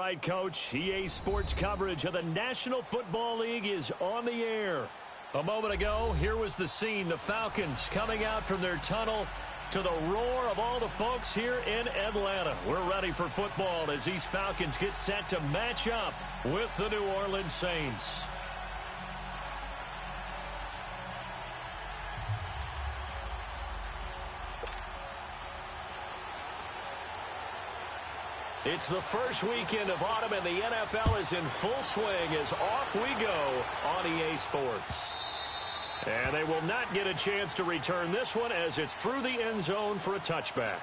right, Coach. EA Sports coverage of the National Football League is on the air. A moment ago, here was the scene. The Falcons coming out from their tunnel to the roar of all the folks here in Atlanta. We're ready for football as these Falcons get set to match up with the New Orleans Saints. It's the first weekend of autumn, and the NFL is in full swing as off we go on EA Sports. And they will not get a chance to return this one as it's through the end zone for a touchback.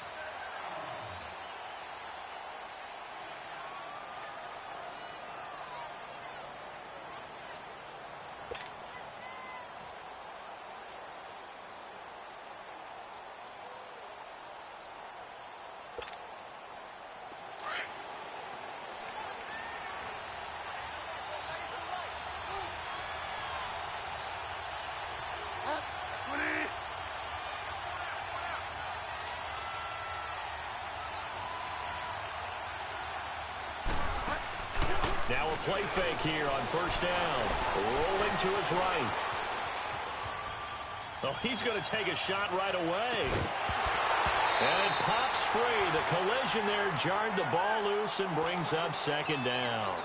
Now a play fake here on first down. Rolling to his right. Oh, he's going to take a shot right away. And it pops free. The collision there jarred the ball loose and brings up second down.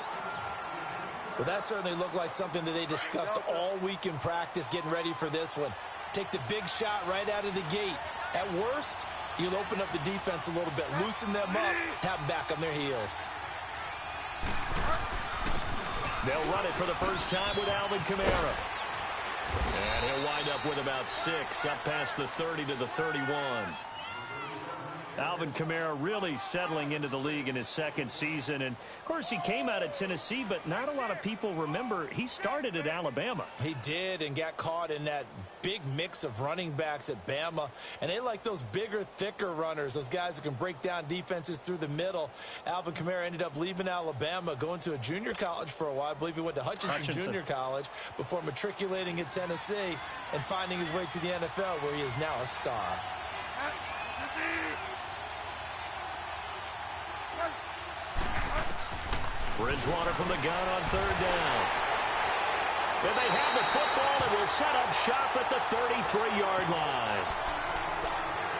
Well, that certainly looked like something that they discussed all week in practice getting ready for this one. Take the big shot right out of the gate. At worst, you'll open up the defense a little bit, loosen them up, have them back on their heels. They'll run it for the first time with Alvin Kamara. And he'll wind up with about 6, up past the 30 to the 31. Alvin Kamara really settling into the league in his second season. And, of course, he came out of Tennessee, but not a lot of people remember he started at Alabama. He did, and got caught in that big mix of running backs at Bama. And they like those bigger, thicker runners, those guys who can break down defenses through the middle. Alvin Kamara ended up leaving Alabama, going to a junior college for a while. I believe he went to Hutchinson Junior College before matriculating at Tennessee and finding his way to the NFL, where he is now a star. Bridgewater from the gun on third down. And they have the football and will set up shop at the 33-yard line.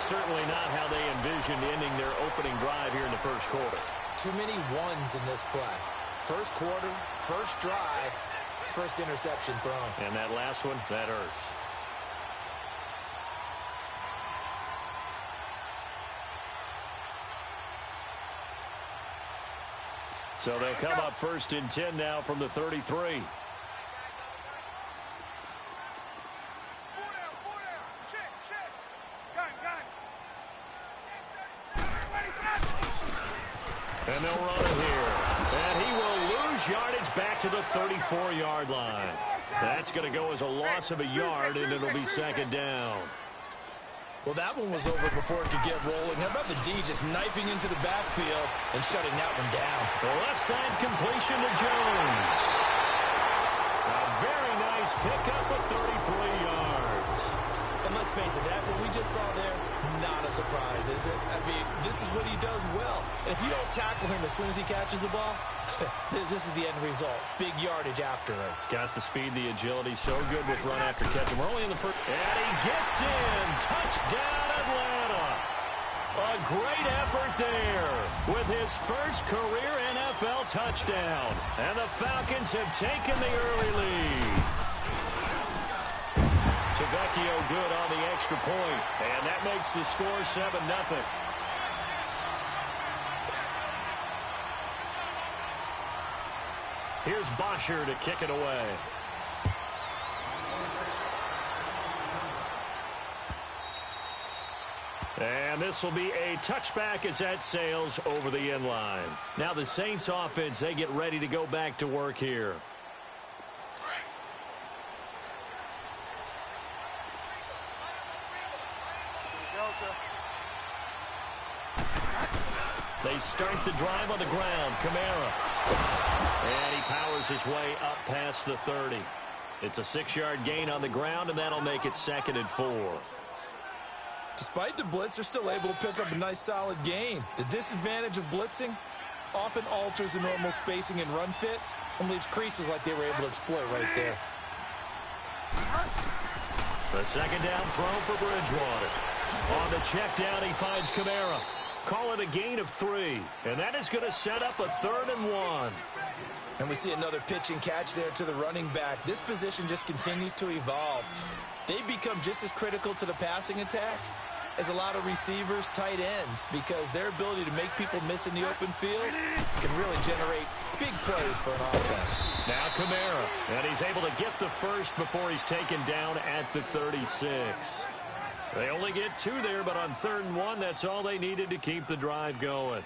Certainly not how they envisioned ending their opening drive here in the first quarter. Too many ones in this play. First quarter, first drive, first interception thrown. And that last one, that hurts. So they'll come up first and 10 now from the 33. And they'll run it here. And he will lose yardage back to the 34-yard line. That's going to go as a loss of a yard, and it'll be second down. Well, that one was over before it could get rolling. How about the D just knifing into the backfield and shutting that one down? The left side completion to Jones. A very nice pickup of 33 yards. And let's face it, that what we just saw there, not a surprise, is it? I mean, this is what he does well. And if you don't tackle him as soon as he catches the ball, this is the end result. Big yardage afterwards. Got the speed, the agility, so good with run after catch. We're only in the first. And he gets in. Touchdown, Atlanta. A great effort there with his first career NFL touchdown. And the Falcons have taken the early lead. Tavecchio good on the extra point. And that makes the score 7-0. Here's Bosher to kick it away. And this will be a touchback as that sails over the end line. Now the Saints offense, they get ready to go back to work here. They start the drive on the ground. Kamara. And he powers his way up past the 30. It's a 6-yard gain on the ground, and that'll make it 2nd and 4. Despite the blitz, they're still able to pick up a nice solid gain. The disadvantage of blitzing, often alters the normal spacing and run fits and leaves creases like they were able to exploit right there. The second down throw for Bridgewater. On the check down, he finds Kamara. Call it a gain of 3, and that is going to set up a 3rd and 1. And we see another pitch and catch there to the running back. This position just continues to evolve. They've become just as critical to the passing attack as a lot of receivers, tight ends, because their ability to make people miss in the open field can really generate big plays for an offense. Now Kamara, and he's able to get the first before he's taken down at the 36. They only get 2 there, but on 3rd and 1, that's all they needed to keep the drive going.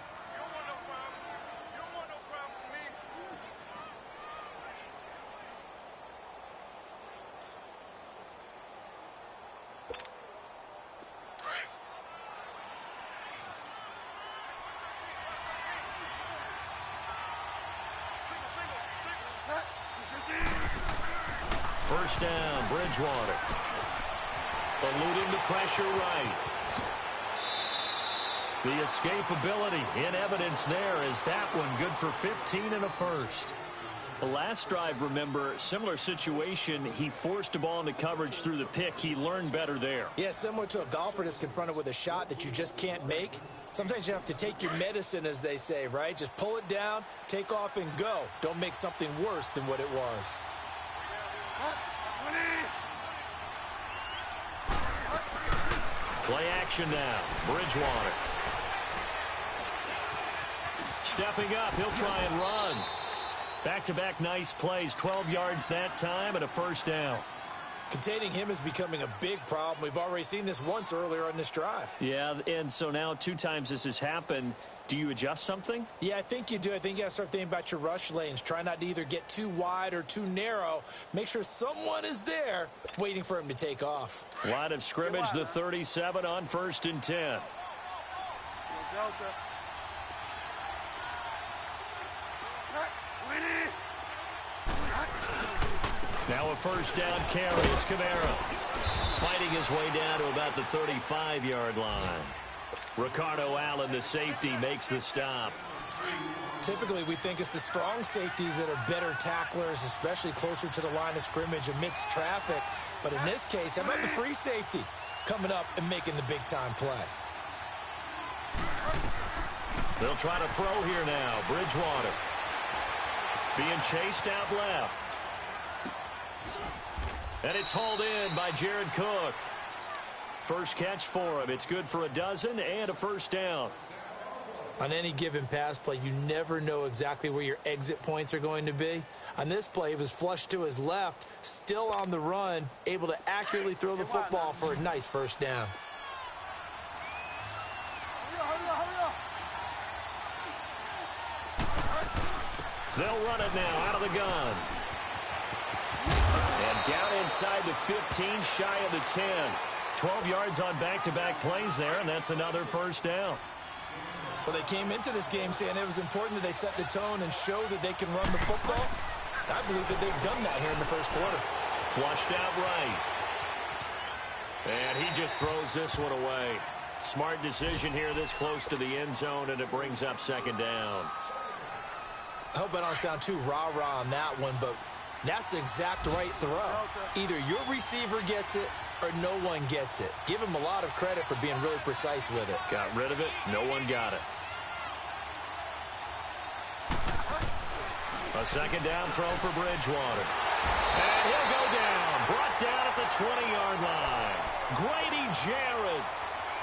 First down, Bridgewater. Eluding the pressure right. The escapability in evidence there is that one good for 15 and a first. The last drive, remember, similar situation. He forced a ball into coverage through the pick. He learned better there. Yeah, similar to a golfer that's confronted with a shot that you just can't make. Sometimes you have to take your medicine, as they say, right? Just pull it down, take off, and go. Don't make something worse than what it was. Play action now. Bridgewater. Stepping up, he'll try and run. Back-to-back nice plays, 12 yards that time and a first down. Containing him is becoming a big problem. We've already seen this once earlier on this drive. Yeah, and so now 2 times this has happened. Do you adjust something? Yeah, I think you do. I think you got to start thinking about your rush lanes. Try not to either get too wide or too narrow. Make sure someone is there waiting for him to take off. Line of scrimmage, the 37 on 1st and 10. Now a first down carry. It's Kamara. Fighting his way down to about the 35-yard line. Ricardo Allen, the safety, makes the stop. Typically, we think it's the strong safeties that are better tacklers, especially closer to the line of scrimmage amidst traffic. But in this case, how about the free safety coming up and making the big-time play? They'll try to throw here now. Bridgewater being chased out left. And it's hauled in by Jared Cook. First catch for him. It's good for a dozen and a first down. On any given pass play, you never know exactly where your exit points are going to be. On this play, he was flushed to his left, still on the run, able to accurately throw the football for a nice first down. They'll run it now out of the gun. And down inside the 15, shy of the 10. 12 yards on back-to-back plays there, and that's another first down. Well, they came into this game saying it was important that they set the tone and show that they can run the football. I believe that they've done that here in the first quarter. Flushed out right. And he just throws this one away. Smart decision here this close to the end zone, and it brings up second down. I hope I don't sound too rah-rah on that one, but that's the exact right throw. Either your receiver gets it or no one gets it. Give him a lot of credit for being really precise with it. Got rid of it. No one got it. A second down throw for Bridgewater. And he'll go down. Brought down at the 20-yard line. Grady Jarrett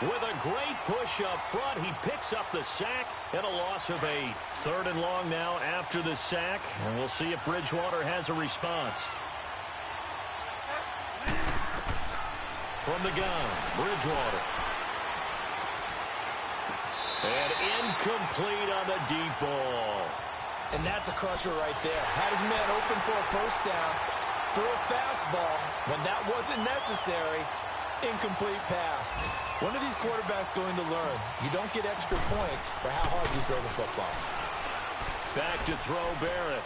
with a great push up front. He picks up the sack and a loss of 8. 3rd and long now after the sack. And we'll see if Bridgewater has a response. From the gun, Bridgewater. And incomplete on the deep ball. And that's a crusher right there. Had his man open for a first down. Threw a fastball when that wasn't necessary. Incomplete pass. When are these quarterbacks going to learn? You don't get extra points for how hard you throw the football. Back to throw Barrett.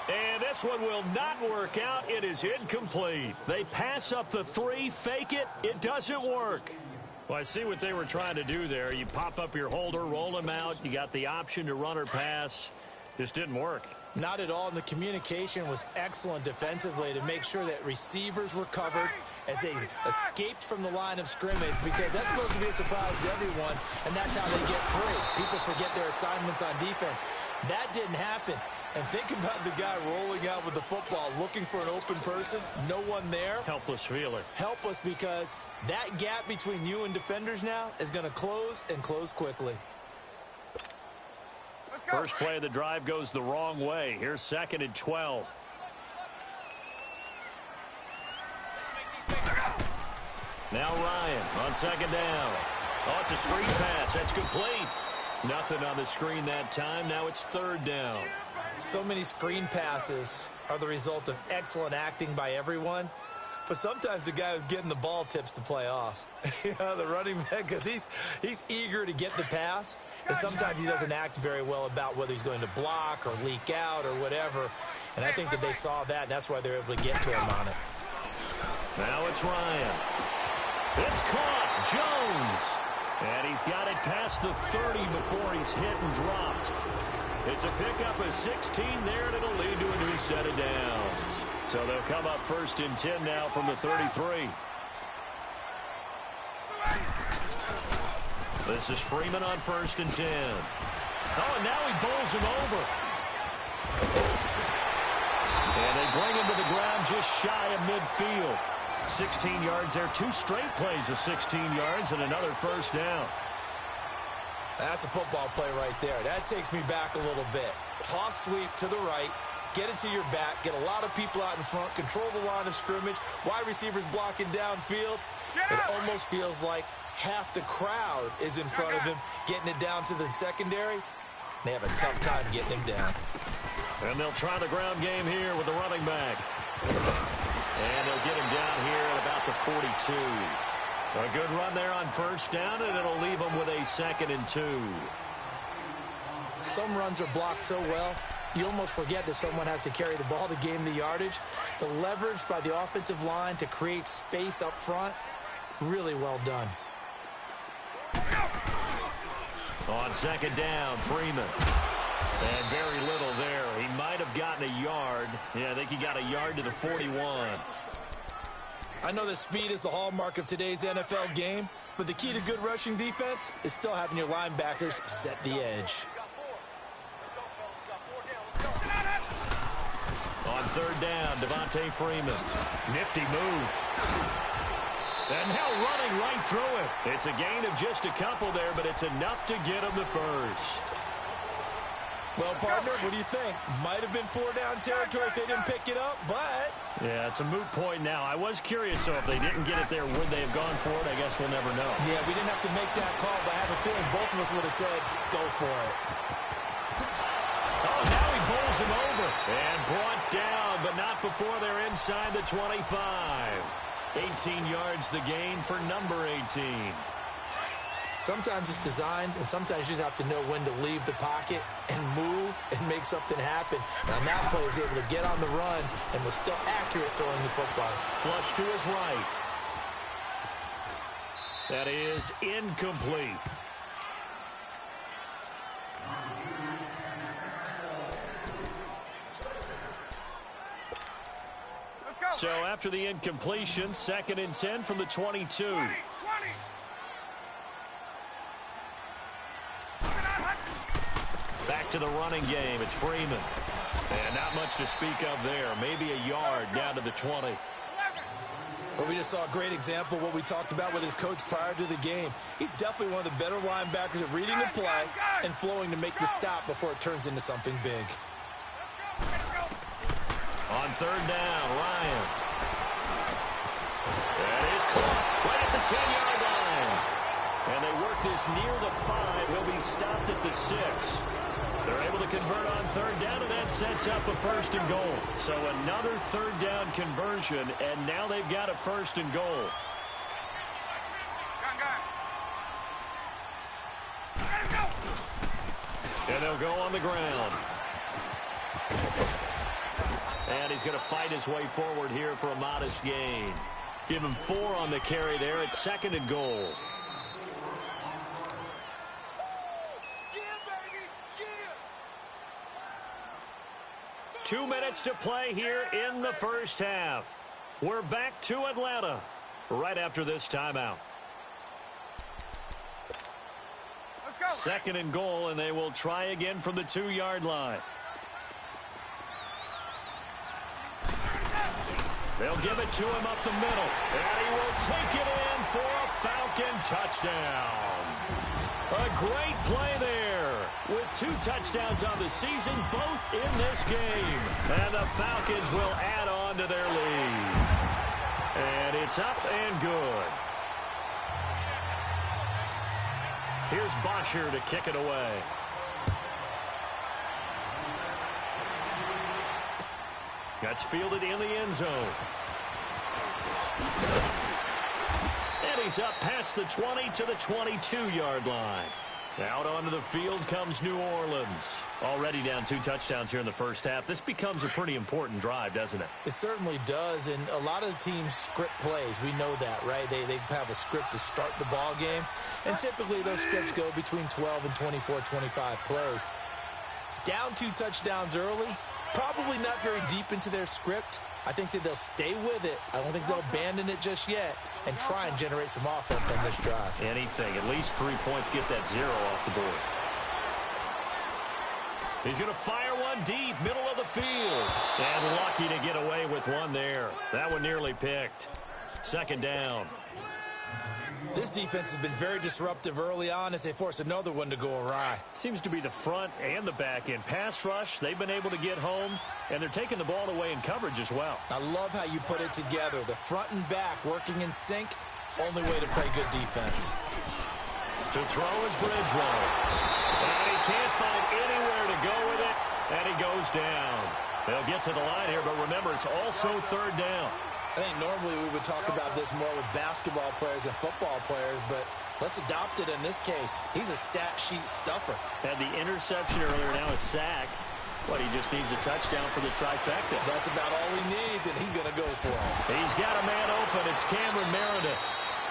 And this one will not work out. It is incomplete. They pass up the 3, fake it. It doesn't work. Well, I see what they were trying to do there. You pop up your holder, roll him out. You got the option to run or pass. Just didn't work. Not at all, and the communication was excellent defensively to make sure that receivers were covered as they escaped from the line of scrimmage, because that's supposed to be a surprise to everyone, and that's how they get free. People forget their assignments on defense. That didn't happen. And think about the guy rolling out with the football, looking for an open person, no one there. Helpless feeling. Helpless, because that gap between you and defenders now is going to close, and close quickly. First play of the drive goes the wrong way. Here's 2nd and 12. Now Ryan on 2nd down. Oh, it's a screen pass. That's complete. Nothing on the screen that time. Now it's 3rd down. So many screen passes are the result of excellent acting by everyone. But sometimes the guy who's getting the ball tips the play off. The running back, because he's eager to get the pass. And sometimes he doesn't act very well about whether he's going to block or leak out or whatever. And I think that they saw that, and that's why they're able to get to him on it. Now it's Ryan. It's caught. Jones. And he's got it past the 30 before he's hit and dropped. It's a pickup of 16 there, and it'll lead to a new set of downs. So they'll come up 1st and 10 now from the 33. This is Freeman on 1st and 10. Oh, and now he bowls him over. And they bring him to the ground just shy of midfield. 16 yards there. 2 straight plays of 16 yards and another 1st down. That's a football play right there. That takes me back a little bit. Toss sweep to the right. Get it to your back. Get a lot of people out in front. Control the line of scrimmage. Wide receivers blocking downfield. It almost feels like half the crowd is in front of him, getting it down to the secondary. They have a tough time getting him down. And they'll try the ground game here with the running back. And they'll get him down here at about the 42. A good run there on 1st down, and it'll leave them with a 2nd and 2. Some runs are blocked so well, you almost forget that someone has to carry the ball to gain the yardage. The leverage by the offensive line to create space up front, really well done. On 2nd down, Freeman. And very little there. He might have gotten a yard. Yeah, I think he got a yard to the 41. I know that speed is the hallmark of today's NFL game, but the key to good rushing defense is still having your linebackers set the edge. On 3rd down, Devontae Freeman. Nifty move. And now running right through it. It's a gain of just a couple there, but it's enough to get him the 1st. Well, partner, what do you think? Might have been 4-down territory if they didn't pick it up, but... Yeah, it's a moot point now. I was curious, so if they didn't get it there, would they have gone for it? I guess we'll never know. Yeah, we didn't have to make that call, but I have a feeling both of us would have said, go for it. Oh, now he bowls him over. And brought down, but not before they're inside the 25. 18 yards the gain for number 18. Sometimes it's designed, and sometimes you just have to know when to leave the pocket and move and make something happen. Now that player was able to get on the run and was still accurate throwing the football. Flush to his right. That is incomplete. Let's go. So after the incompletion, 2nd and 10 from the 22. 20. Back to the running game. It's Freeman. And not much to speak of there. Maybe a yard down to the 20. But we just saw a great example of what we talked about with his coach prior to the game. He's definitely one of the better linebackers at reading the play and flowing to make the stop before it turns into something big. On 3rd down, Ryan. That is caught right at the 10-yard line. And they work this near the 5. He'll be stopped at the 6. They're able to convert on 3rd down, and that sets up a 1st and goal. So another 3rd down conversion, and now they've got a 1st and goal. And they'll go on the ground. And he's going to fight his way forward here for a modest gain. Give him 4 on the carry there at 2nd and goal. 2 minutes to play here in the first half. We're back to Atlanta right after this timeout. Let's go. Second and goal, and they will try again from the 2-yard line. They'll give it to him up the middle, and he will take it in for a Falcon touchdown. A great play there with 2 touchdowns on the season, both in this game. And the Falcons will add on to their lead. And it's up and good. Here's Bosher to kick it away. That's fielded in the end zone. And he's up past the 20 to the 22-yard line. Out onto the field comes New Orleans. Already down 2 touchdowns here in the first half. This becomes a pretty important drive, doesn't it? It certainly does, and a lot of teams script plays. We know that, right? They have a script to start the ball game, and typically those scripts go between 12 and 24, 25 plays. Down 2 touchdowns early, probably not very deep into their script. I think that they'll stay with it. I don't think they'll abandon it just yet and try and generate some offense on this drive. Anything. At least 3 points. Get that 0 off the board. He's going to fire one deep, middle of the field. And lucky to get away with one there. That one nearly picked. Second down. This defense has been very disruptive early on as they force another one to go awry. Seems to be the front and the back end. Pass rush, they've been able to get home, and they're taking the ball away in coverage as well. I love how you put it together. The front and back working in sync, only way to play good defense. To throw is Bridgewater. And he can't find anywhere to go with it, and he goes down. They'll get to the line here, but remember, it's also third down. I think normally we would talk about this more with basketball players and football players, but let's adopt it in this case. He's a stat sheet stuffer. Had the interception earlier, now a sack. But he just needs a touchdown for the trifecta. That's about all he needs, and he's going to go for it. He's got a man open. It's Cameron Meredith.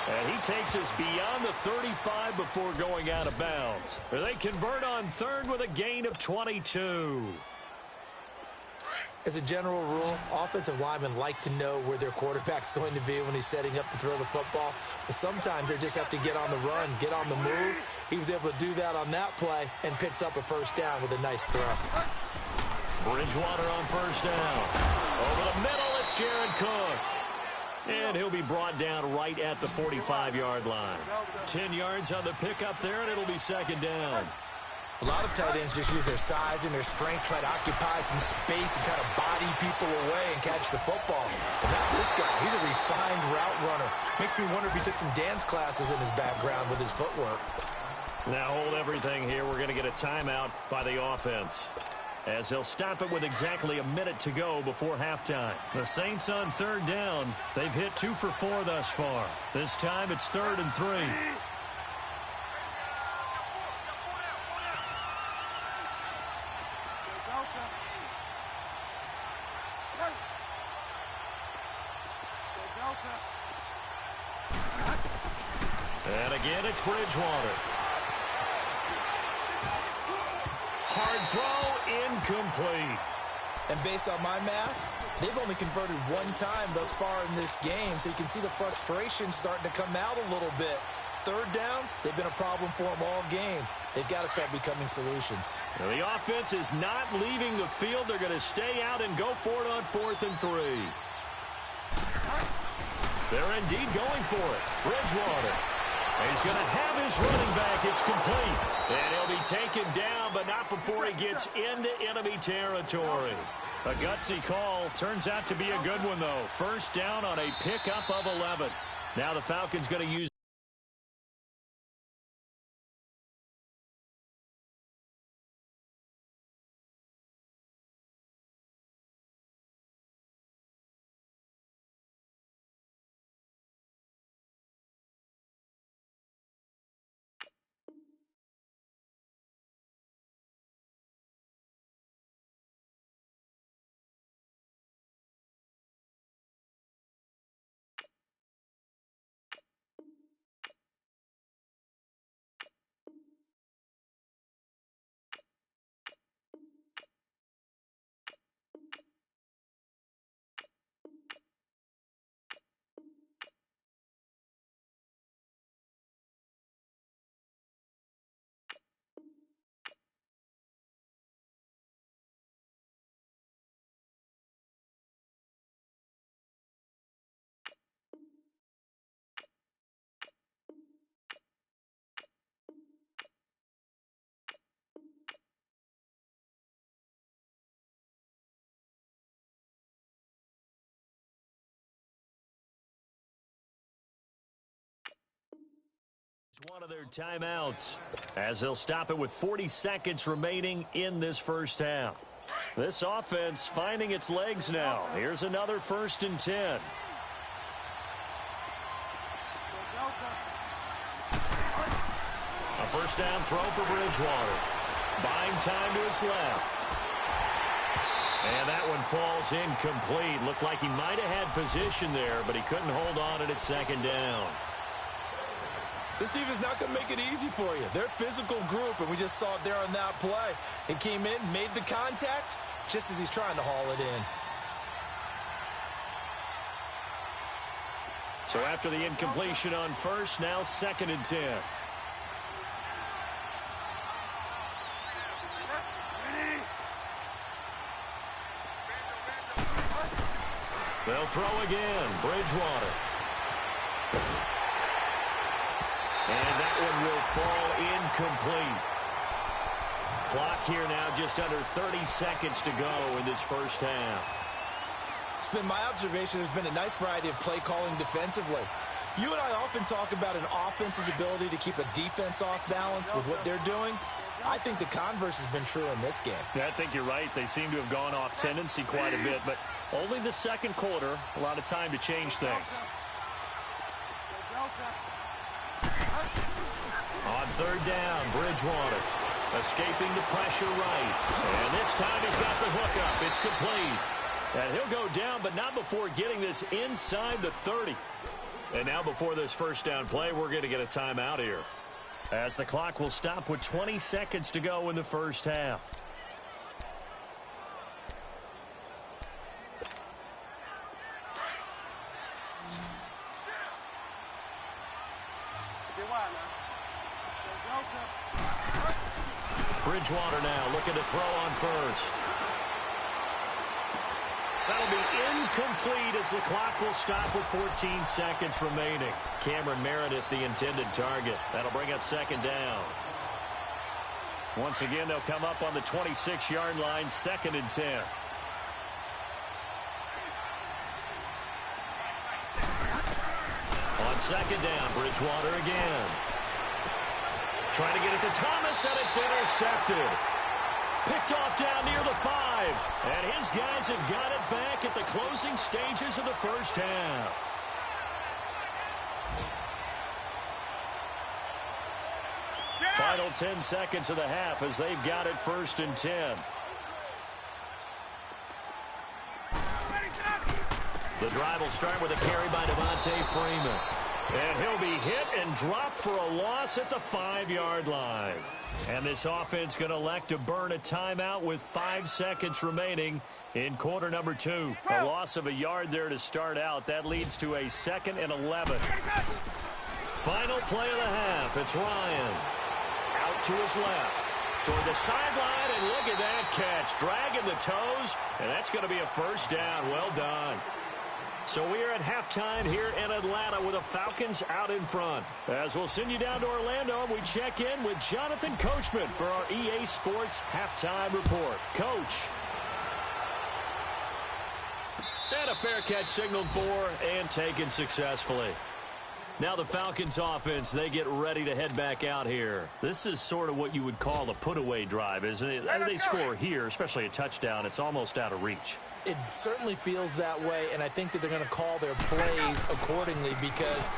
And he takes us beyond the 35 before going out of bounds. They convert on third with a gain of 22. As a general rule, offensive linemen like to know where their quarterback's going to be when he's setting up to throw the football. But sometimes they just have to get on the run, get on the move. He was able to do that on that play and picks up a first down with a nice throw. Bridgewater on first down. Over the middle, it's Jared Cook. And he'll be brought down right at the 45-yard line. 10 yards on the pickup there, and it'll be second down. A lot of tight ends just use their size and their strength, try to occupy some space and kind of body people away and catch the football. But not this guy. He's a refined route runner. Makes me wonder if he took some dance classes in his background with his footwork. Now hold everything here. We're going to get a timeout by the offense, as they'll stop it with exactly a minute to go before halftime. The Saints on third down. They've hit 2 for 4 thus far. This time it's 3rd and 3. And again, it's Bridgewater. Hard throw, incomplete. And based on my math, they've only converted 1 time thus far in this game, so you can see the frustration starting to come out a little bit. Third downs, they've been a problem for them all game. They've got to start becoming solutions. Now, the offense is not leaving the field. They're going to stay out and go for it on 4th and 3. They're indeed going for it. Bridgewater. He's going to have his running back. It's complete. And he'll be taken down, but not before he gets into enemy territory. A gutsy call. Turns out to be a good one, though. First down on a pickup of 11. Now the Falcons going to use One of their timeouts as they'll stop it with 40 seconds remaining in this first half. This offense finding its legs now. Here's another 1st and 10. A first down throw for Bridgewater. Buying time to his left. And that one falls incomplete. Looked like he might have had position there, but he couldn't hold on at its 2nd down. This defense is not going to make it easy for you. They're a physical group, and we just saw it there on that play. It came in, made the contact, just as he's trying to haul it in. So after the incompletion on first, now 2nd and 10. They'll throw again. Bridgewater. And that one will fall incomplete. Clock here now just under 30 seconds to go in this first half. It's been my observation there's been a nice variety of play calling defensively. You and I often talk about an offense's ability to keep a defense off balance with what they're doing. I think the converse has been true in this game. Yeah, I think you're right. They seem to have gone off tendency quite a bit, but only the 2nd quarter, a lot of time to change things. On 3rd down, Bridgewater escaping the pressure right. And this time he's got the hookup. It's complete. And he'll go down, but not before getting this inside the 30. And now before this first down play, we're going to get a timeout here, as the clock will stop with 20 seconds to go in the first half. Bridgewater now looking to throw on first. That'll be incomplete as the clock will stop with 14 seconds remaining. Cameron Meredith, the intended target. That'll bring up 2nd down. Once again, they'll come up on the 26-yard line, 2nd and 10. On 2nd down, Bridgewater again. Trying to get it to Thomas, and it's intercepted. Picked off down near the 5. And his guys have got it back at the closing stages of the first half. Final 10 seconds of the half as they've got it 1st and 10. The drive will start with a carry by Devontae Freeman. And he'll be hit and dropped for a loss at the 5-yard line. And this offense going to elect to burn a timeout with 5 seconds remaining in quarter number 2. A loss of a yard there to start out. That leads to a 2nd and 11. Final play of the half. It's Ryan. Out to his left. Toward the sideline, and look at that catch. Dragging the toes, and that's going to be a first down. Well done. So we are at halftime here in Atlanta with the Falcons out in front. As we'll send you down to Orlando, we check in with Jonathan Coachman for our EA Sports Halftime Report. Coach. And a fair catch signaled for and taken successfully. Now the Falcons offense, they get ready to head back out here. This is sort of what you would call a put-away drive, isn't it? They score here, especially a touchdown. It's almost out of reach. It certainly feels that way, and I think that they're going to call their plays accordingly, because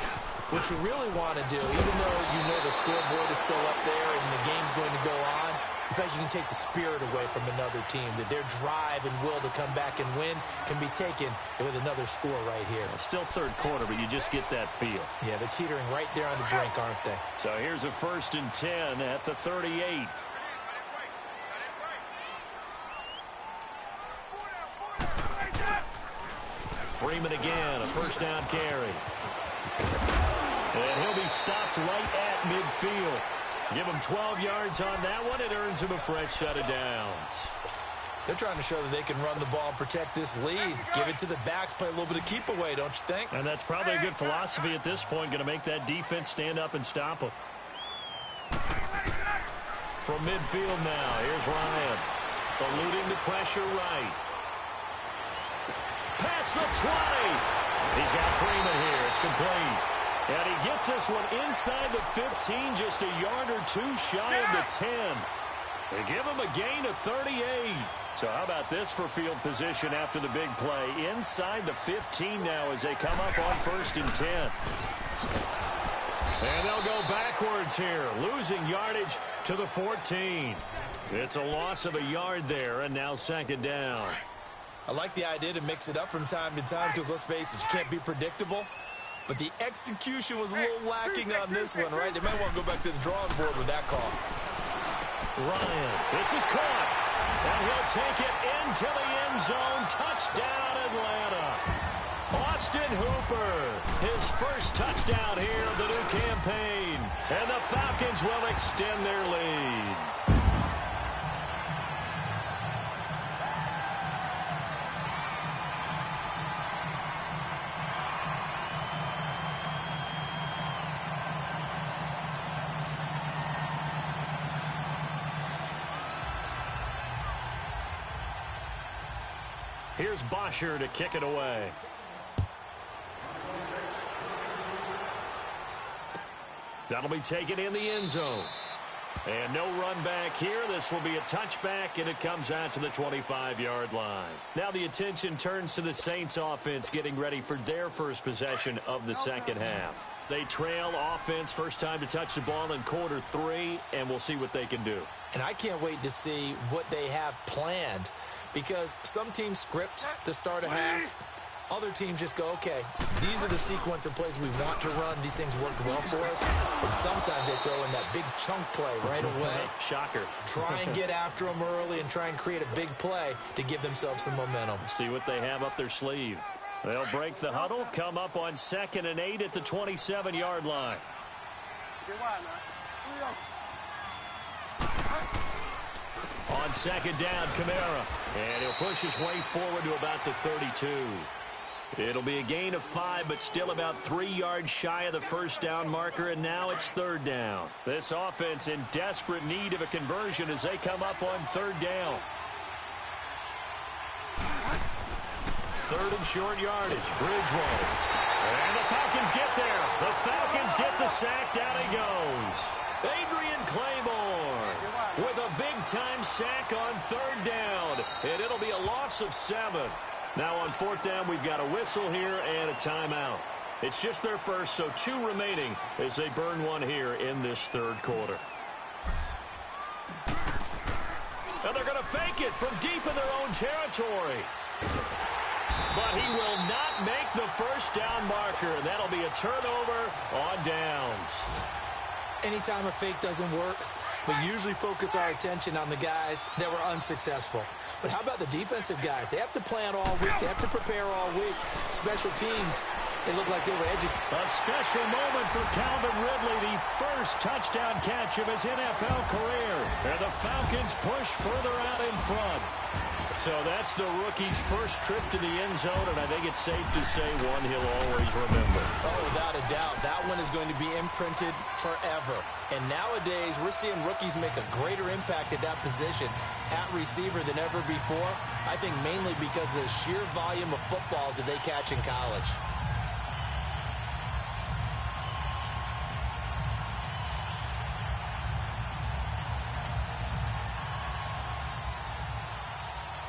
what you really want to do, even though you know the scoreboard is still up there and the game's going to go on, in fact, you can take the spirit away from another team, that their drive and will to come back and win can be taken with another score right here. Well, still 3rd quarter, but you just get that feel. Yeah, they're teetering right there on the brink, aren't they? So here's a 1st and 10 at the 38. Freeman again, a first down carry. And he'll be stopped right at midfield. Give him 12 yards on that one. It earns him a fresh set of downs. They're trying to show that they can run the ball and protect this lead. Give it to the backs, play a little bit of keep away, don't you think? And that's probably a good philosophy at this point, going to make that defense stand up and stop them. From midfield now, here's Ryan. Eluding the pressure right. Past the 20. He's got Freeman here. It's complete. And he gets this one inside the 15, just a yard or two shy of the 10. They give him a gain of 38. So how about this for field position after the big play? Inside the 15 now as they come up on 1st and 10. And they'll go backwards here, losing yardage to the 14. It's a loss of a yard there, and now 2nd down. I like the idea to mix it up from time to time because, let's face it, you can't be predictable. But the execution was a little lacking on this one, right? They might want to go back to the drawing board with that call. Ryan, this is caught. And he'll take it into the end zone. Touchdown, Atlanta. Austin Hooper, his first touchdown here of the new campaign. And the Falcons will extend their lead. Here's Bosher to kick it away. That'll be taken in the end zone. And no run back here. This will be a touchback, and it comes out to the 25-yard line. Now the attention turns to the Saints offense getting ready for their first possession of the second half. They trail offense, first time to touch the ball in quarter 3, and we'll see what they can do. And I can't wait to see what they have planned, because some teams script to start a half. Other teams just go, okay, these are the sequence of plays we want to run. These things worked well for us. And sometimes they throw in that big chunk play right away. Shocker. Try and get after them early and try and create a big play to give themselves some momentum. See what they have up their sleeve. They'll break the huddle, come up on 2nd and 8 at the 27-yard line. On 2nd down, Kamara. And he'll push his way forward to about the 32. It'll be a gain of 5, but still about 3 yards shy of the first down marker, and now it's 3rd down. This offense in desperate need of a conversion as they come up on 3rd down. 3rd and short yardage. Bridgewater. And the Falcons get there. The Falcons get the sack. Down he goes. Adrian Claymore with a big-time sack on 3rd down. And it'll be a loss of 7. Now on 4th down, we've got a whistle here and a timeout. It's just their first, so 2 remaining as they burn one here in this 3rd quarter. And they're going to fake it from deep in their own territory. But he will not make the first down marker. And that'll be a turnover on downs. Anytime a fake doesn't work, we usually focus our attention on the guys that were unsuccessful. But how about the defensive guys? They have to plan all week. They have to prepare all week. Special teams, they look like they were educated. A special moment for Calvin Ridley, the first touchdown catch of his NFL career. And the Falcons push further out in front. So that's the rookie's first trip to the end zone, and I think it's safe to say one he'll always remember. Oh, without a doubt. That one is going to be imprinted forever. And nowadays, we're seeing rookies make a greater impact at that position at receiver than ever before. I think mainly because of the sheer volume of footballs that they catch in college.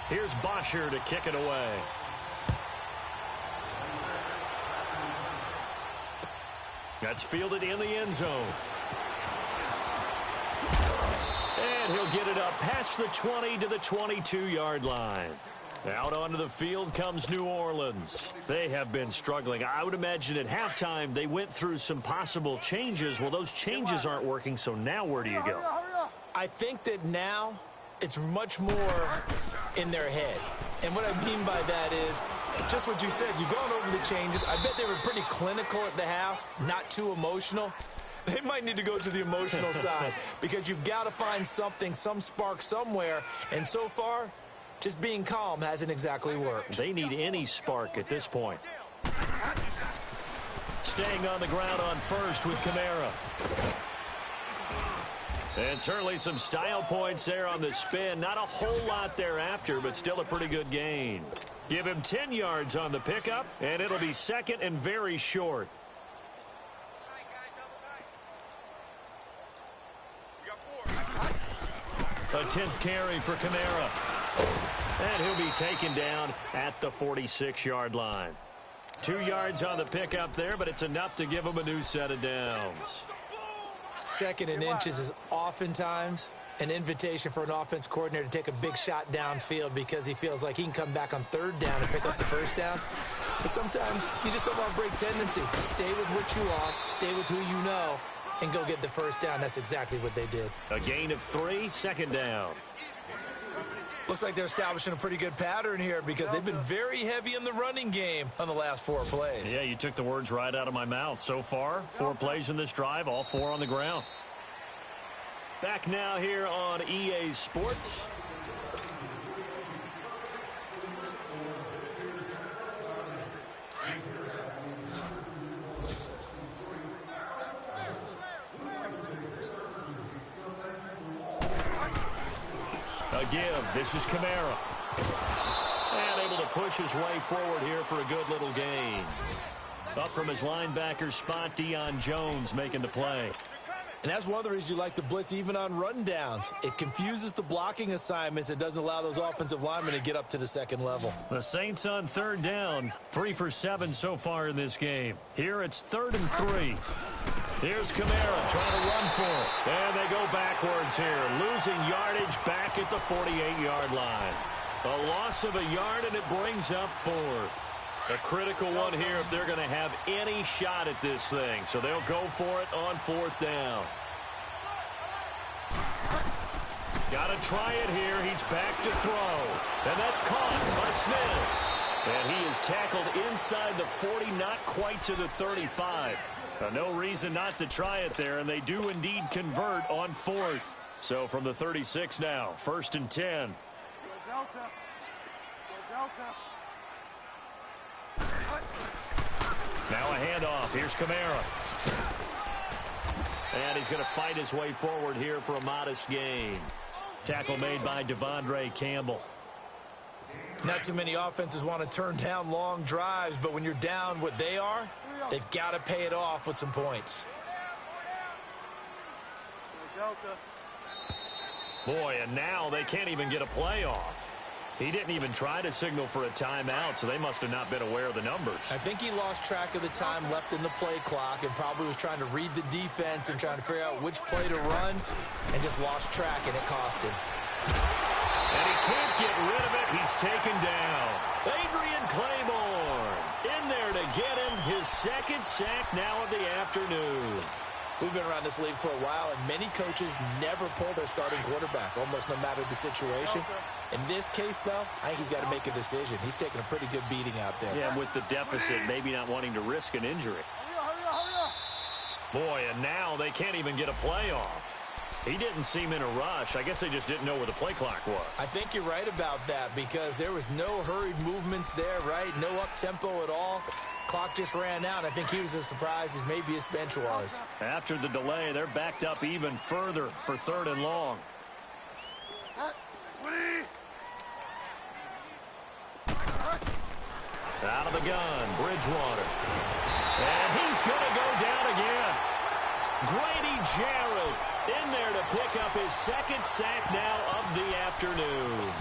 Here's Bosher to kick it away. That's fielded in the end zone. And he'll get it up past the 20 to the 22-yard line. Out onto the field comes New Orleans. They have been struggling. I would imagine at halftime they went through some possible changes. Well, those changes aren't working, so now where do you go? I think that now it's much more in their head. And what I mean by that is just what you said. You've gone over the changes. I bet they were pretty clinical at the half, not too emotional. They might need to go to the emotional side because you've got to find something, some spark somewhere. And so far, just being calm hasn't exactly worked. They need any spark at this point. Staying on the ground on first with Kamara. And certainly some style points there on the spin. Not a whole lot thereafter, but still a pretty good gain. Give him 10 yards on the pickup, and it'll be second and very short. A 10th carry for Kamara. And he'll be taken down at the 46-yard line. 2 yards on the pickup there, but it's enough to give him a new set of downs. 2nd and inches is oftentimes an invitation for an offense coordinator to take a big shot downfield because he feels like he can come back on 3rd down and pick up the 1st down. But sometimes you just don't want to break tendency. Stay with what you want, stay with who you know, and go get the 1st down. That's exactly what they did. A gain of 3, 2nd down. Looks like they're establishing a pretty good pattern here because they've been very heavy in the running game on the last 4 plays. Yeah, you took the words right out of my mouth. So far, 4 plays in this drive, all 4 on the ground. Back now here on EA Sports. A give. This is Kamara. And able to push his way forward here for a good little gain. Up from his linebacker spot, Deion Jones making the play. And that's one of the reasons you like to blitz even on rundowns. It confuses the blocking assignments. It doesn't allow those offensive linemen to get up to the 2nd level. The Saints on 3rd down. 3 for 7 so far in this game. Here it's 3rd and 3. Here's Kamara trying to run for it. And they go backwards here. Losing yardage back at the 48-yard line. A loss of a yard, and it brings up 4th. A critical one here if they're going to have any shot at this thing. So they'll go for it on 4th down. Got to try it here. He's back to throw. And that's caught by Smith. And he is tackled inside the 40, not quite to the 35. No reason not to try it there, and they do indeed convert on 4th. So from the 36 now, 1st and 10. Delta. Delta. Now a handoff. Here's Kamara. And he's going to fight his way forward here for a modest gain. Tackle made by Devondre Campbell. Not too many offenses want to turn down long drives, but when you're down what they are, they've got to pay it off with some points. Boy, and now they can't even get a play off. He didn't even try to signal for a timeout, so they must have not been aware of the numbers. I think he lost track of the time left in the play clock and probably was trying to read the defense and trying to figure out which play to run and just lost track, and it cost him. And he can't get rid of it. He's taken down. Adrian Claiborne in there to get him his 2nd sack now of the afternoon. We've been around this league for a while, and many coaches never pull their starting quarterback, almost no matter the situation. In this case, though, I think he's got to make a decision. He's taking a pretty good beating out there. Yeah, with the deficit, maybe not wanting to risk an injury. Boy, and now they can't even get a play off. He didn't seem in a rush. I guess they just didn't know where the play clock was. I think you're right about that because there was no hurried movements there, right? No up-tempo at all. Clock just ran out. I think he was as surprised as maybe his bench was. After the delay, they're backed up even further for 3rd and long. Out of the gun, Bridgewater. And he's going to go down again. Grady Jarrett in there to pick up his 2nd sack now of the afternoon.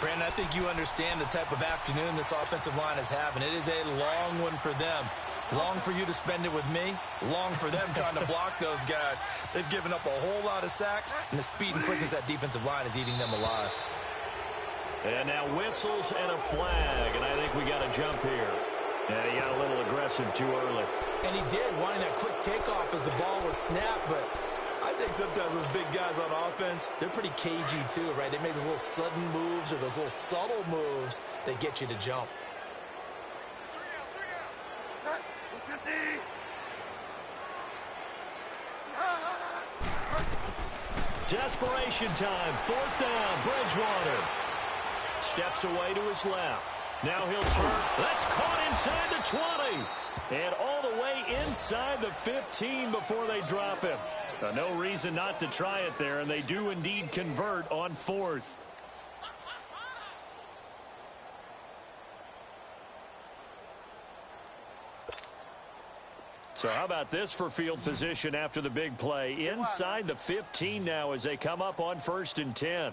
Brandon, I think you understand the type of afternoon this offensive line is having. It is a long one for them. Long for you to spend it with me. Long for them trying to block those guys. They've given up a whole lot of sacks, and the speed and quickness of that defensive line is eating them alive. And now whistles and a flag, and I think we got a jump here. Yeah, he got a little aggressive too early. And he did, wanting that quick takeoff as the ball was snapped, but I think sometimes those big guys on offense, they're pretty cagey too, right? They make those little sudden moves or those little subtle moves that get you to jump. Desperation time, 4th down, Bridgewater. Steps away to his left. Now he'll turn. That's caught inside the 20. And all the way inside the 15 before they drop him. No reason not to try it there, and they do indeed convert on 4th. So how about this for field position after the big play? Inside the 15 now as they come up on 1st and 10.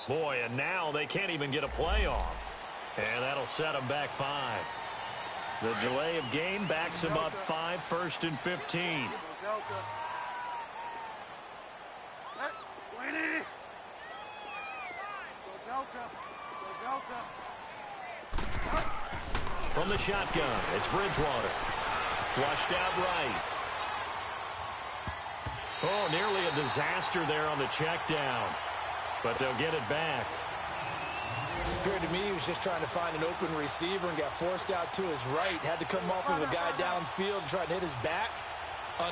Boy, and now they can't even get a play off. And that'll set them back 5. The delay of game backs them up 5, 1st and 15. From the shotgun, it's Bridgewater. Flushed out right. Oh, nearly a disaster there on the check down. But they'll get it back. It appeared to me he was just trying to find an open receiver and got forced out to his right. Had to come off of a guy downfield and try to hit his back.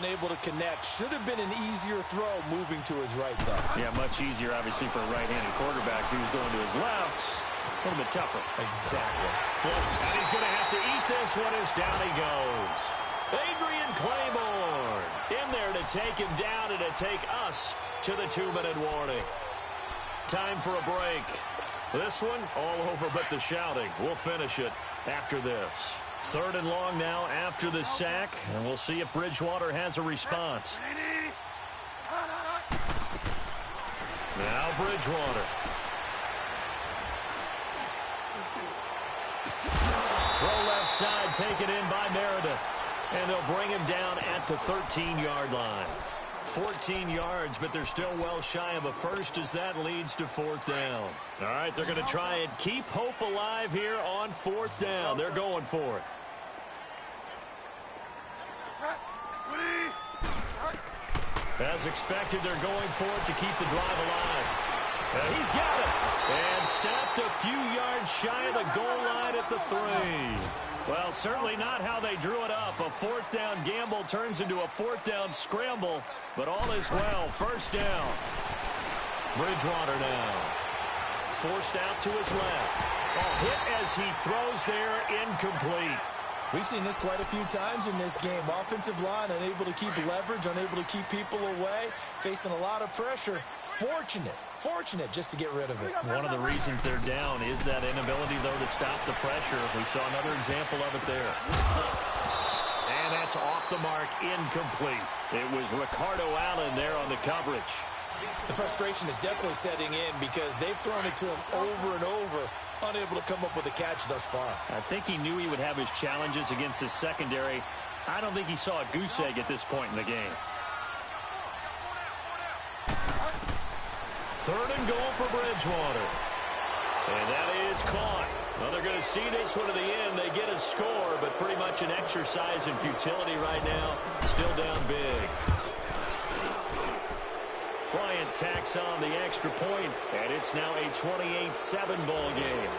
Unable to connect. Should have been an easier throw moving to his right, though. Yeah, much easier, obviously, for a right-handed quarterback who's going to his left. A little bit tougher. Exactly. Flushed, and he's going to have to eat this one as down he goes. Adrian Claiborne in there to take him down and to take us to the 2-minute warning. Time for a break. This one all over but the shouting. We'll finish it after this. 3rd and long now after the sack, and we'll see if Bridgewater has a response. Now Bridgewater. Throw left side taken in by Meredith. And they'll bring him down at the 13-yard line. 14 yards, but they're still well shy of a first as that leads to 4th down. All right, they're going to try and keep hope alive here on 4th down. They're going for it. As expected, they're going for it to keep the drive alive. And he's got it. And stopped a few yards shy of the goal line at the 3. Well, certainly not how they drew it up. A 4th down gamble turns into a 4th down scramble, but all is well. 1st down. Bridgewater now. Forced out to his left. A hit as he throws there, incomplete. We've seen this quite a few times in this game. Offensive line unable to keep leverage, unable to keep people away, facing a lot of pressure. Fortunate just to get rid of it. One of the reasons they're down is that inability, though, to stop the pressure. We saw another example of it there. And that's off the mark, incomplete. It was Ricardo Allen there on the coverage. The frustration is definitely setting in because they've thrown it to him over and over, unable to come up with a catch thus far. I think he knew he would have his challenges against his secondary. I don't think he saw a goose egg at this point in the game. 3rd and goal for Bridgewater. And that is caught. Well, they're going to see this one to the end. They get a score, but pretty much an exercise in futility right now. Still down big. Bryant tacks on the extra point, and it's now a 28-7 ball game.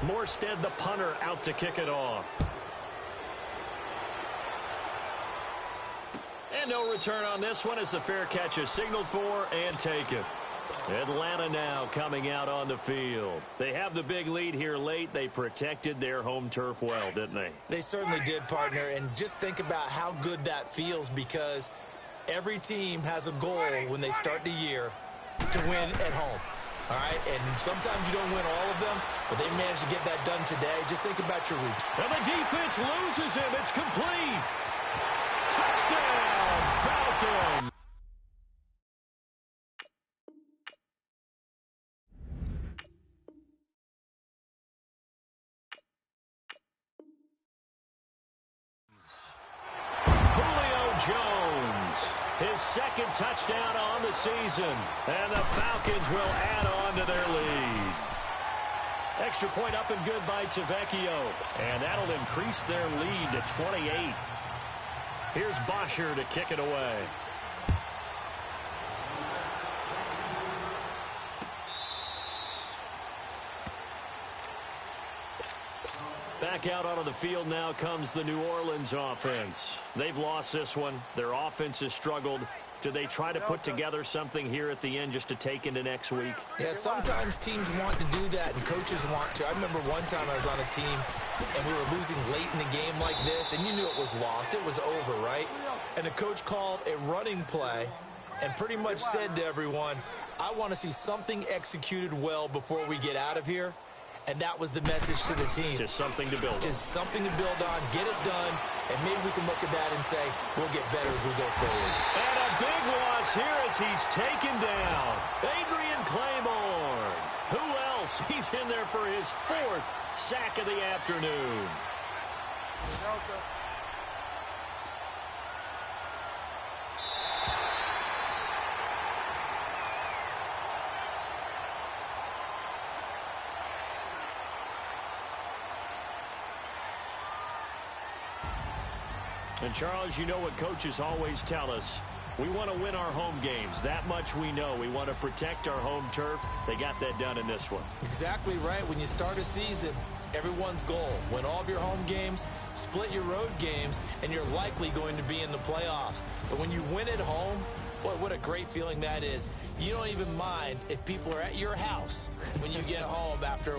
Morstead, the punter, out to kick it off. And no return on this one as the fair catch is signaled for and taken. Atlanta now coming out on the field. They have the big lead here late. They protected their home turf well, didn't they? They certainly did, partner. And just think about how good that feels because every team has a goal when they start the year to win at home. All right, and sometimes you don't win all of them, but they managed to get that done today. Just think about your reach. And the defense loses him. It's complete. Touchdown, Falcons. Jones, his 2nd touchdown on the season, and the Falcons will add on to their lead. Extra point up and good by Tavecchio, and that'll increase their lead to 28. Here's Bosher to kick it away. Back out onto the field now comes the New Orleans offense. They've lost this one. Their offense has struggled. Do they try to put together something here at the end just to take into next week? Yeah, sometimes teams want to do that and coaches want to. I remember one time I was on a team and we were losing late in the game like this, and you knew it was lost. It was over, right? And the coach called a running play and pretty much said to everyone, I want to see something executed well before we get out of here. And that was the message to the team. Just something to build on. Just something to build on, get it done, and maybe we can look at that and say, we'll get better as we go forward. And a big loss here as he's taken down. Adrian Claiborne. Who else? He's in there for his 4th sack of the afternoon. Delta. And, Charles, you know what coaches always tell us. We want to win our home games. That much we know. We want to protect our home turf. They got that done in this one. Exactly right. When you start a season, everyone's goal, win all of your home games, split your road games, and you're likely going to be in the playoffs. But when you win at home, boy, what a great feeling that is. You don't even mind if people are at your house when you get home after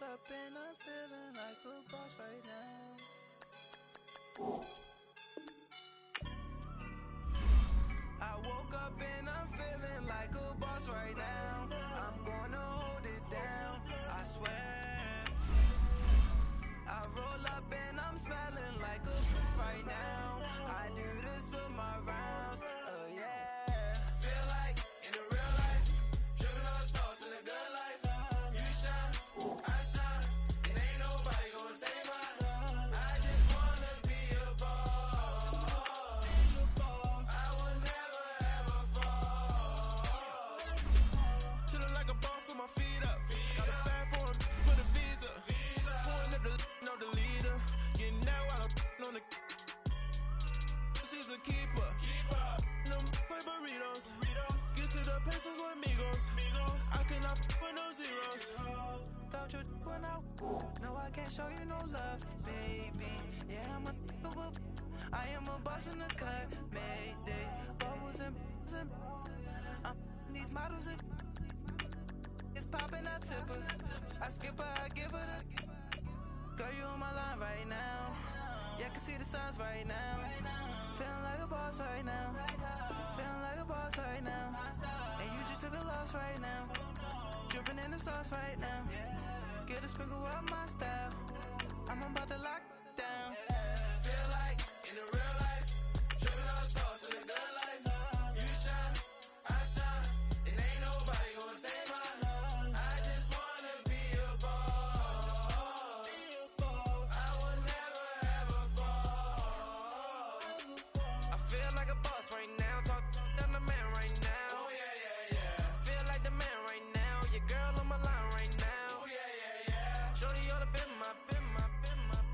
up and I'm feeling like a boss right now. I woke up and I'm feeling like a boss right now. I'm gonna hold it down, I swear. I roll up and I'm smelling like a right now. I do this for my rounds, oh yeah. Feel like in the real life, dripping on sauce in a good life. You shine, I shine, and ain't nobody gonna take mine. I just wanna be a boss. I will never ever fall. Chillin' like a boss with my feet up. Got a bag for him, put a visa. Pulling up the know the leader. Getting out while I'm on the. She's a keeper. No play burritos. Get to the pesos with amigos. I cannot with no zeros. Don't you when I no, I can't show you no love, baby. Yeah, I am a boss in the cut, mayday. Bubbles and these models are it's popping, I tip her. I skip her, I give her the. Girl, you on my line right now. Yeah, I can see the signs right now. Feeling like a boss right now. Feeling like a boss right now. And you just took a loss right now. Dripping in the sauce right now. Get a sprinkle up my style. I'm about to lock down. Feel like in the real life, dripping on sauce in a good life. You shine, I shine, and ain't nobody gonna take mine. I just wanna be a boss. I will never ever fall. I feel like a boss right now. Talk to the man right now. Oh yeah, yeah, yeah. Feel like the man right now. Your girl on my line right now. Oh yeah, yeah, yeah. Shorty oughta been my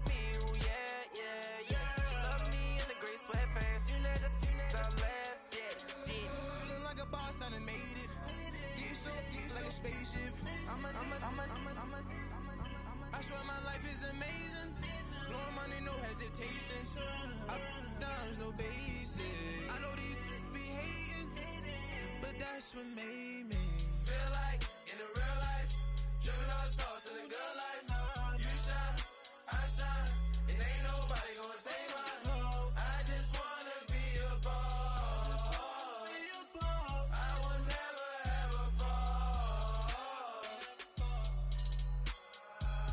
me. Oh yeah, yeah, yeah. She love me in the gray sweatpants. You never left, yeah. Feeling like a boss, I done made it. Get so like a spaceship. I swear my life is amazing. Blowing money, no hesitation. Up, downs, no basic. I know these be hating, but that's what made me. Feel like in the real life, dripping on sauce in a good life. You shine, I shine, and ain't nobody gonna take mine. I just wanna be a boss. I will never ever fall.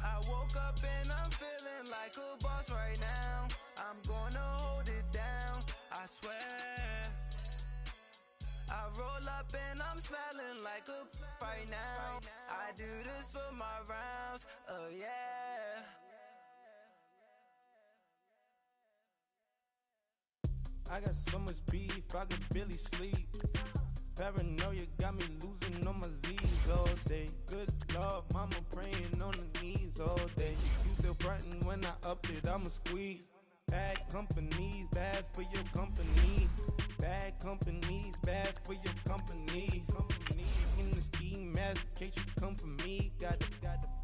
I woke up and I'm feeling like a boss right now. I'm gonna hold it down, I swear. I roll up and I'm smelling like a right now. I do this for my rounds, oh yeah. I got so much beef, I could barely sleep. Paranoia got me losing on my Z's all day. Good Lord, mama praying on the knees all day. You still frontin' when I upped it, I'ma squeeze. Bad companies, bad for your company. Bad company's bad for your company. In the ski mask in case you come for me. Got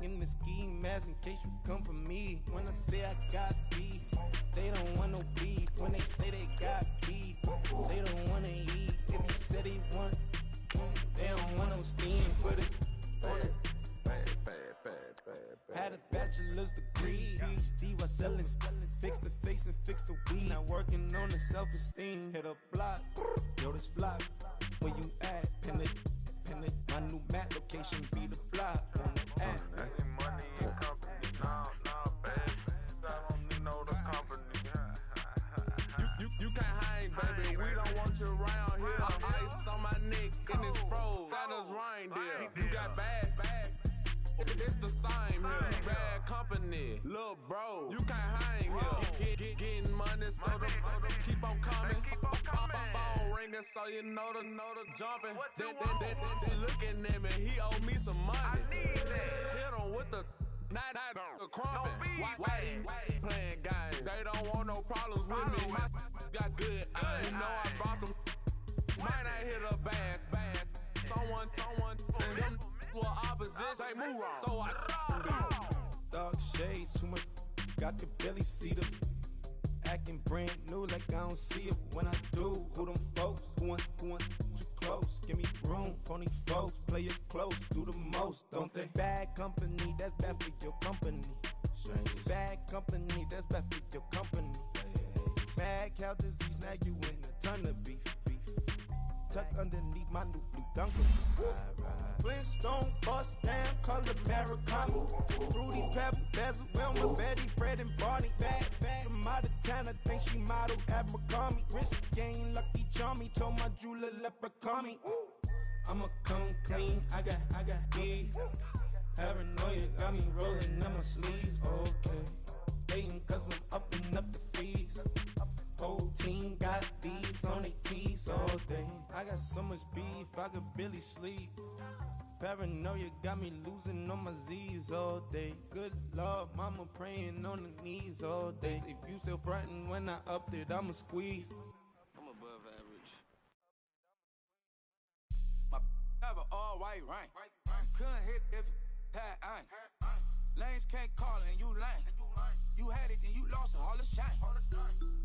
in the ski mask in case you come for me. When I say I got beef, they don't want no beef. When they say they got beef, they don't want to eat. If you said they want, they don't want no steam. Put it on it. Had a bachelor's degree, PhD while selling spelling. Fix the face and fix the weed. Now working on the self-esteem. Hit a block, yo this flock. Where you at? Pin it. My new map location be the block on the app. Money and company, no, baby. I don't need no the company. You can't hang, baby. We don't want you around here. Ice on my neck and it's froze. Santa's reindeer. You got bad. It's the same here. Bad company, little bro. You can't hang here. Getting money, so the keep on coming. Phone ringing, so you know the jumping. They looking at me, he owe me some money. Hit him with the night crumping. Whitey playing games. They don't want no problems with me. Got good aim. You know I brought them. Might not hit a bad. Someone send them. Well, opposition, say move wrong. So I Dark shades, too much. Got the belly see them. Acting brand new like I don't see it when I do. Who them folks? Who want too close? Give me room, phony folks. Play it close, do the most, don't they? Bad company, that's bad for your company. Bad company, that's bad for your company. Mad cow disease, now you in a ton of beef. Tuck underneath my new blue dunker. Flintstone bust down, color Maricami. Fruity pebble, bezel, Wilma, Betty, Fred and Barney. Bad from out of town, I think she model Abercrombie. Wrist game, lucky charmy, told my jeweler leprechaun. I'ma come clean, I got beef. Paranoia got me rolling in my sleeves, okay. Hating cause I'm upping up the fees. Whole team got these on their tees all day. I got so much beef, I could barely sleep. Paranoia got me losing on my Z's all day. Good Lord, mama praying on the knees all day. If you still frontin' when I upped it, I'ma squeeze. I'm above average. My have an all white rank. Couldn't hit if it had ain't. Lanes can't call it and you lame. You had it and you lost it, all the shame.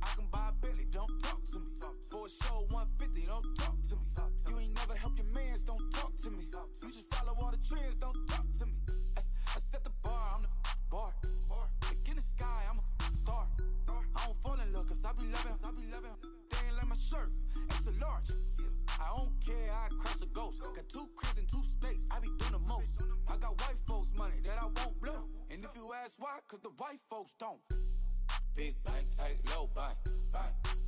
I can buy a Billy, don't talk to me. For a show 150, don't talk to me. You ain't never helped your mans, don't talk to me. You just follow all the trends, don't talk to me. I set the bar, I'm the bar. Look in the sky, I'm a star. I don't fall in love, cause I be loving. They ain't like my shirt, it's a large. I don't care, I crush a ghost. Got 2 cribs in 2 states, I be doing the most. I got white folks money that I won't blow. And if you ask why, cause the white folks don't. Big bank, tight, low bank.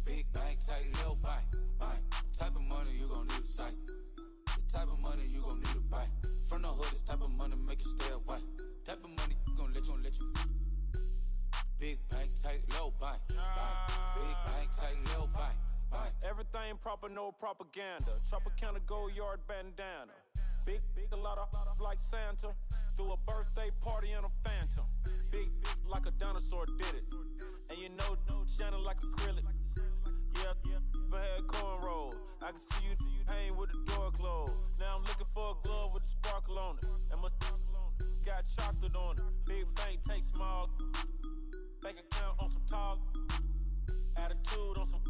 Big bank, tight, low bank. Type of money you gon' need a sight. The type of money you gon' need a buy. From the hood, this type of money make you stay away. Type of money gon' let you. Big bank, tight, low bank. Big bank, tight, low bank. Everything proper, no propaganda. Tropicana gold yard bandana. Big, a lot of like Santa. Threw a birthday party in a phantom. Big like a dinosaur did it. And you know, shining like acrylic. Yeah, but had cornrow. I can see you hang with the door closed. Now I'm looking for a glove with a sparkle on it. And my got chocolate on it. Big bank take small. Bank account on some talk. Attitude on some.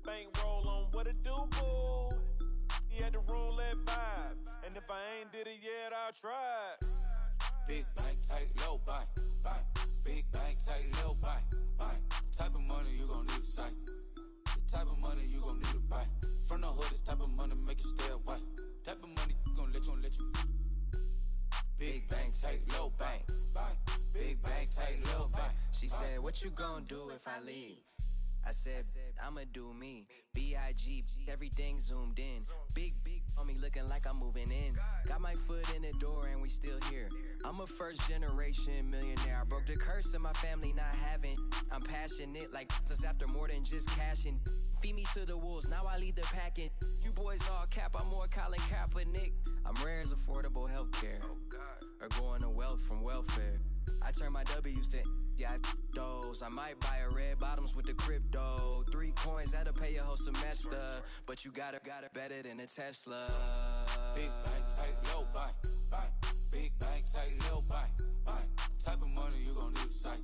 Bank roll on what it do, boo. He had the roulette vibe. And if I ain't did it yet, I'll try. Big bank, tight, low bank. Big bank, tight, low bank. Type of money you gon' need a sight. The type of money you gon' need to buy. From the hood, this type of money make you stay away. Type of money gon' let you. Big bank, tight, low bank. Big bank, tight, low bank. She said, what you gon' do if I leave? I said, I'ma do me. B.I.G. Everything zoomed in. Big on me looking like I'm moving in. Got my foot in the door and we still here. I'm a first generation millionaire. I broke the curse of my family not having. I'm passionate like since after more than just cashing. Feed me to the wolves, now I lead the packing. You boys all cap, I'm more Colin Kaepernick. I'm rare as affordable healthcare. Or going to wealth from welfare. I turn my W's to Yeah, those. I might buy a red bottoms with the crypto. 3 coins, that'll pay your whole semester. But you gotta better than a Tesla. Big bank, tight, low bank, bank. Big bank, tight, low bank, bank. Type of money you gon' need to sight.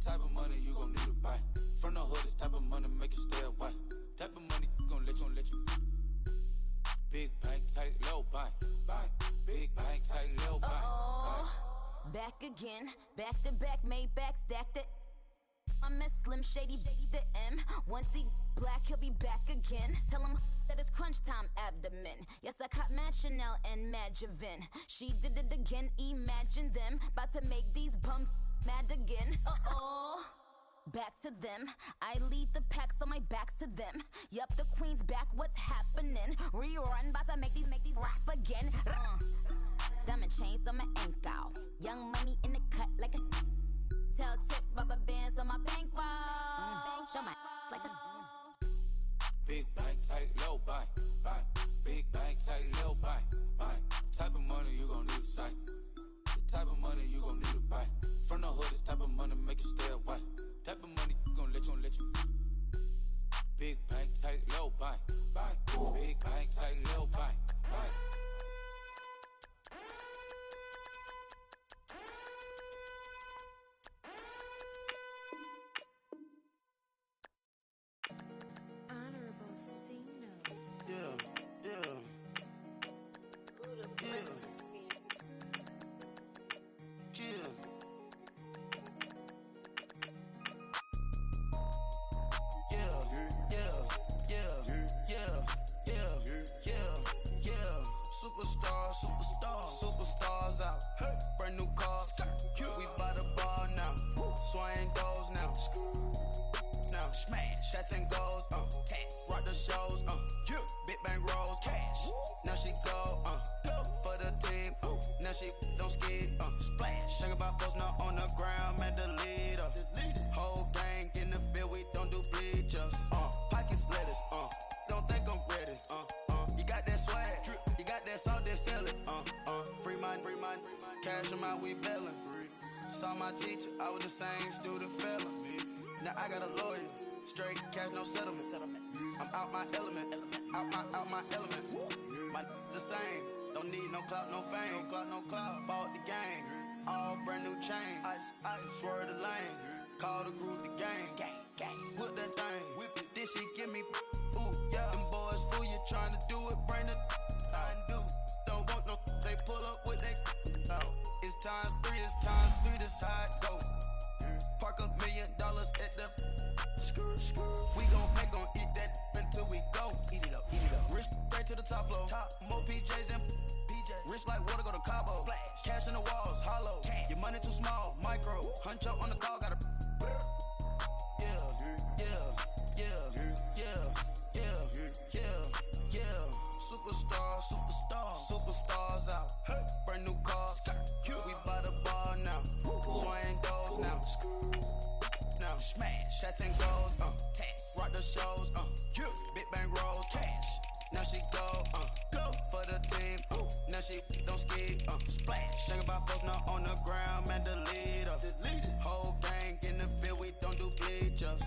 Type of money you gon' need to buy. From the hood, this type of money make you stay away. Type of money gon' let you. Big bank, tight, low bank, bank. Big bank, tight, low bank, bank. Back again, back to back, made back, stacked it. I'm a Slim Shady, the M. Once he black, he'll be back again. Tell him that it's crunch time abdomen. Yes, I caught Mad Chanel and Mad Javin. She did it again, imagine them. About to make these bums mad again. Back to them. I lead the pack, so my back's to them. Yup, the queen's back, what's happening? Rerun, about to make these rap again. Diamond chains on my ankle. Young money in the cut like a tail tip, rubber bands on my bankroll. Show my like a Big bank, tight, low bank, bank. Big bank, tight, low bank, bank. Type of money you gon' need to sight. The type of money you gon' need to buy. From the hood, this type of money make you stay away. Type of money gon' let you. Big bank, tight, low bank, bank. Big bank, tight, low bank, bank. Honorable C-Note. Superstars out. Brand new cars. We by the bar now. Swaying goals now. Now smash. Shots and goals. Rock the shows. Big bang rolls. Cash. Now she go. For the team. Now she don't skid. Splash. Think about posting up on the ground. Man, the leader. Whole gang in the field. We don't do bleachers. Pockets lettuce. Don't think I'm ready. You got that swag. You got that salt, that sell it. Free mind. Cash amount, we bailin'. Saw my teacher, I was the same student fella. Now I got a lawyer. Straight cash, no settlement. I'm out my element. Out my element. My the same. Don't need no clout, no fame. No clout. Bought the game. All brand new chain. Ice. Swerve the lane. Call the group the gang. Whip that thing. Whip it. This shit give me. Ooh, yeah. Them boys fool you trying to do it. Bring it. I do. Don't want no. They pull up with they. Oh. It's times 3. This how it go. Park $1 million at the. We gon' eat that until we go. Eat it up. Rich straight to the top floor. More PJs than Rich like water, go to Cabo. Splash. Cash in the walls, hollow. Cash. Your money too small, micro. Huncho on the call, gotta. Superstars out. Brand new cars. We by the bar now. Swaying goals now. Now smash. Shots and goals. Rock the shows. Big bang rolls. Cash. Now she go. For the team. Now she don't skid. Splash. Think about posting up on the ground. Man, the leader. Whole gang in the field. We don't do bleachers.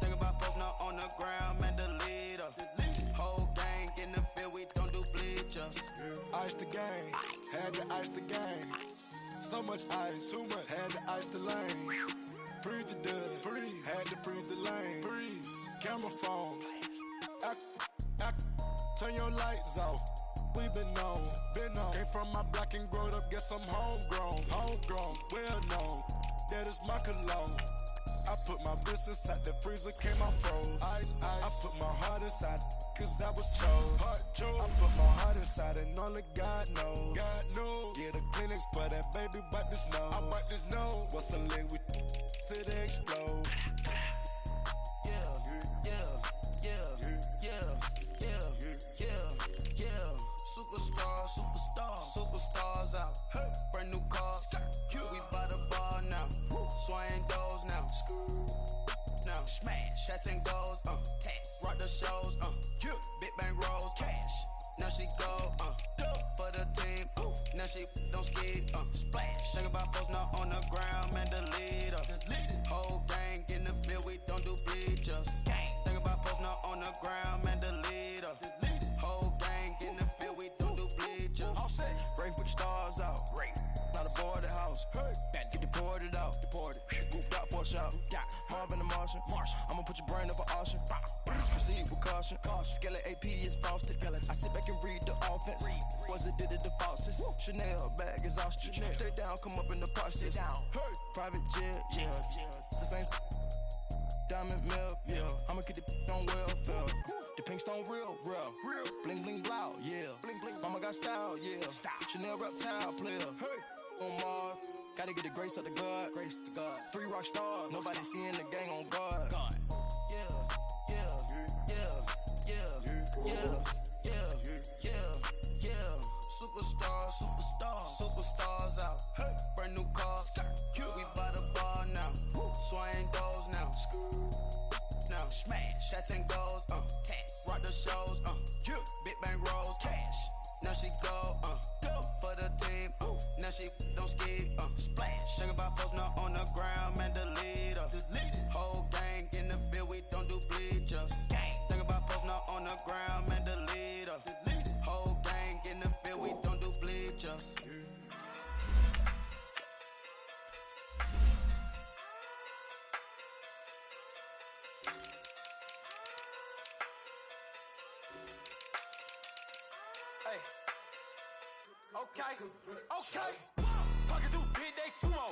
Think about posting up on the ground. Man, the leader. Whole gang in the field. We don't do bleachers. Ice the game, had to ice the game. So much ice, too much, had to ice the lane. Freeze the dud, had to freeze the lane. Freeze, camera phone. Turn your lights off. We been on. Came from my block and growed up, guess I'm homegrown, well known. That is my cologne. I put my wrist inside the freezer, came out froze. Ice. I put my heart inside, cause I was chose. I put my heart inside and only God knows. Get a Kleenex for that baby, wipe this nose. I wipe this nose. What's a liquid till they explode? Superstars out. Brand new cars. We by the bar now. Swaying doors now. Now smash. Shots and goals. Rock the shows. Big bang rolls. Cash. Now she go. For the team. Now she don't skid. Splash. Think about posting up on the ground. Man, the leader. bleach us. Think about posting up on the ground, man, delete her. Whole gang in the field, we don't do bleachers. All set. Rafe with the stars out. Not a board the house. Get deported out. Moved out for a shot. Marvin the Martian. I'ma put your brain up for auction. Proceed with caution. Skeleton AP is frosted. I sit back and read the offense. Was it did it the falsest? Chanel bag is ostrich. Stay down, come up in the process. Private jet, yeah. The same diamond milk, yeah. I'ma get the on welfare. The pink stone real. Bling bling blow, yeah. Mama got style, yeah. Chanel reptile player. On Mars, gotta get the grace of the God. 3 rock stars, nobody seeing the gang on guard. Superstars out. Brand new cars. We by the bar now. Swing doors now. Smash. Shots and goals. Rock the shows. Big bang rolls. Cash. Now she go. For the team. Now she don't ski. Splash. Think about posting up on the ground, man. Delete her. Whole gang in the field. We don't do bleachers. Think about posting up on the ground, man. Delete her. Whole gang in the field. We don't do bleachers. Hey. Okay. Pocket through big day sumo.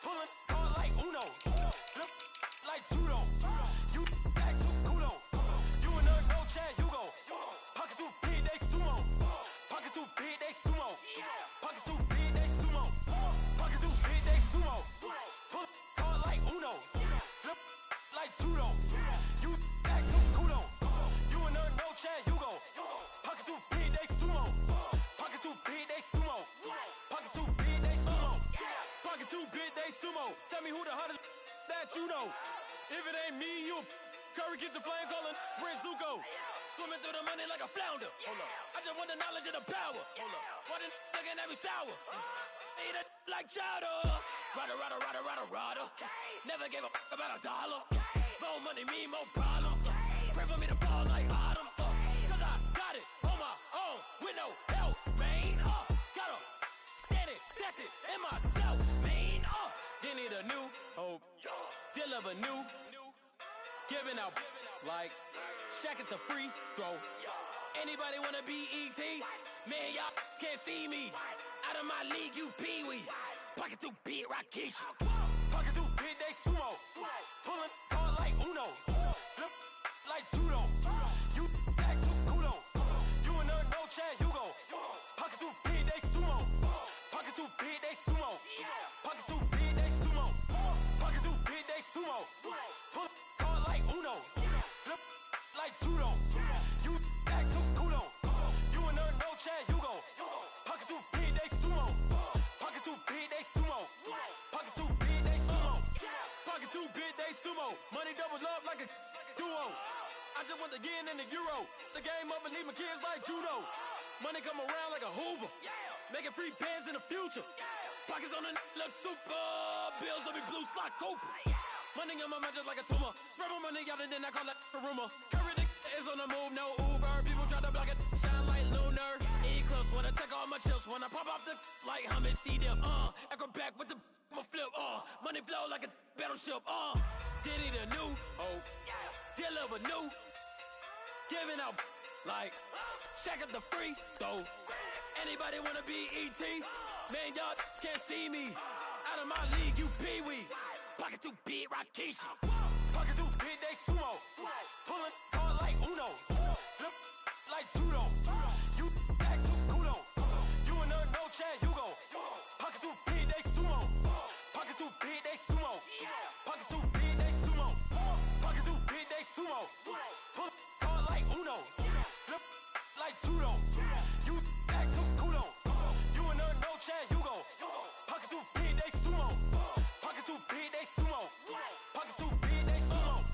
Pulling card like Uno. Flip like judo. You back to kudo. You and her no Chad Hugo. Pocket through big day sumo. Pocket through big day sumo. Pocket through big day sumo. Pocket through big day sumo. Pull card like Uno. Flip like judo. You back to kudo. You and her no Chad Hugo. Pocket through big day sumo. Pocket through big day sumo. Pocket through big day sumo. Pocket through big day sumo. Tell me who the hottest that you know. If it ain't me, you Curry get the flame calling Prince Zuko. Swimming through the money like a flounder. Hold up. I just want the knowledge and the power. Hold up. Why the looking at me sour? Eat it like chowder. Rada. Never gave a about $1. More money mean more problems. Pray for me to fall like autumn. Cause I got it on my own with no help, man. Gotta get it, that's it, in myself, man. They need a new hope. Deliver new. Giving out like Shaq at the free throw. Anybody wanna be E.T.? Man, y'all can't see me. Out of my league, you pee-wee. Pocket too big, Rakishi. Pocket too big, they sumo. Pulling card like Uno. Flip like judo. You back to kudo. You and her no Chad Hugo. Pocket too big, they sumo. Pocket too big, they sumo. Pocket too big, they sumo. Pocket too big, they sumo. Pull card like Uno. Flip like judo. You back to kudo. You and her no Chad Hugo. Pocket too big, they sumo. Pocket too big, they sumo. Pocket too big, they sumo. Pocket too big, they sumo. Money doubles up like a duo. I just want the yen and the euro. The game up and leave my kids like judo. Money come around like a Hoover. Making free bands in the future. Pockets on the look super. Bills will be blue slot Cooper. Money on my mind just like a tumor. Spread my money out and then I call that a rumor. Curry the is on the move, no Uber. People try to block it, shine like lunar. Eclipse wanna take all my chips. When I pop off the like hummus, see them. Acrobat with the I'ma flip. Money flow like a battleship. Diddy the new hope. Deliver new. Giving out like Shaq at the free throw. Anybody wanna be E.T.? Man, y'all can't see me. Out of my league, you pee-wee. Pocket too big, Rakishi. Pocket too big, they sumo. Pulling card like Uno. Flip like judo. You back to kudo. You and her no Chad Hugo. Pocket too big, they sumo. Pocket too big, they sumo. Pocket too big, they sumo. Pocket too big, they sumo. Pull card like Uno. Flip like judo. You back to kudo. You and her no Chad Hugo. Pocket too big, they sumo. Pocket too big, they sumo. Pocket too big, they sumo.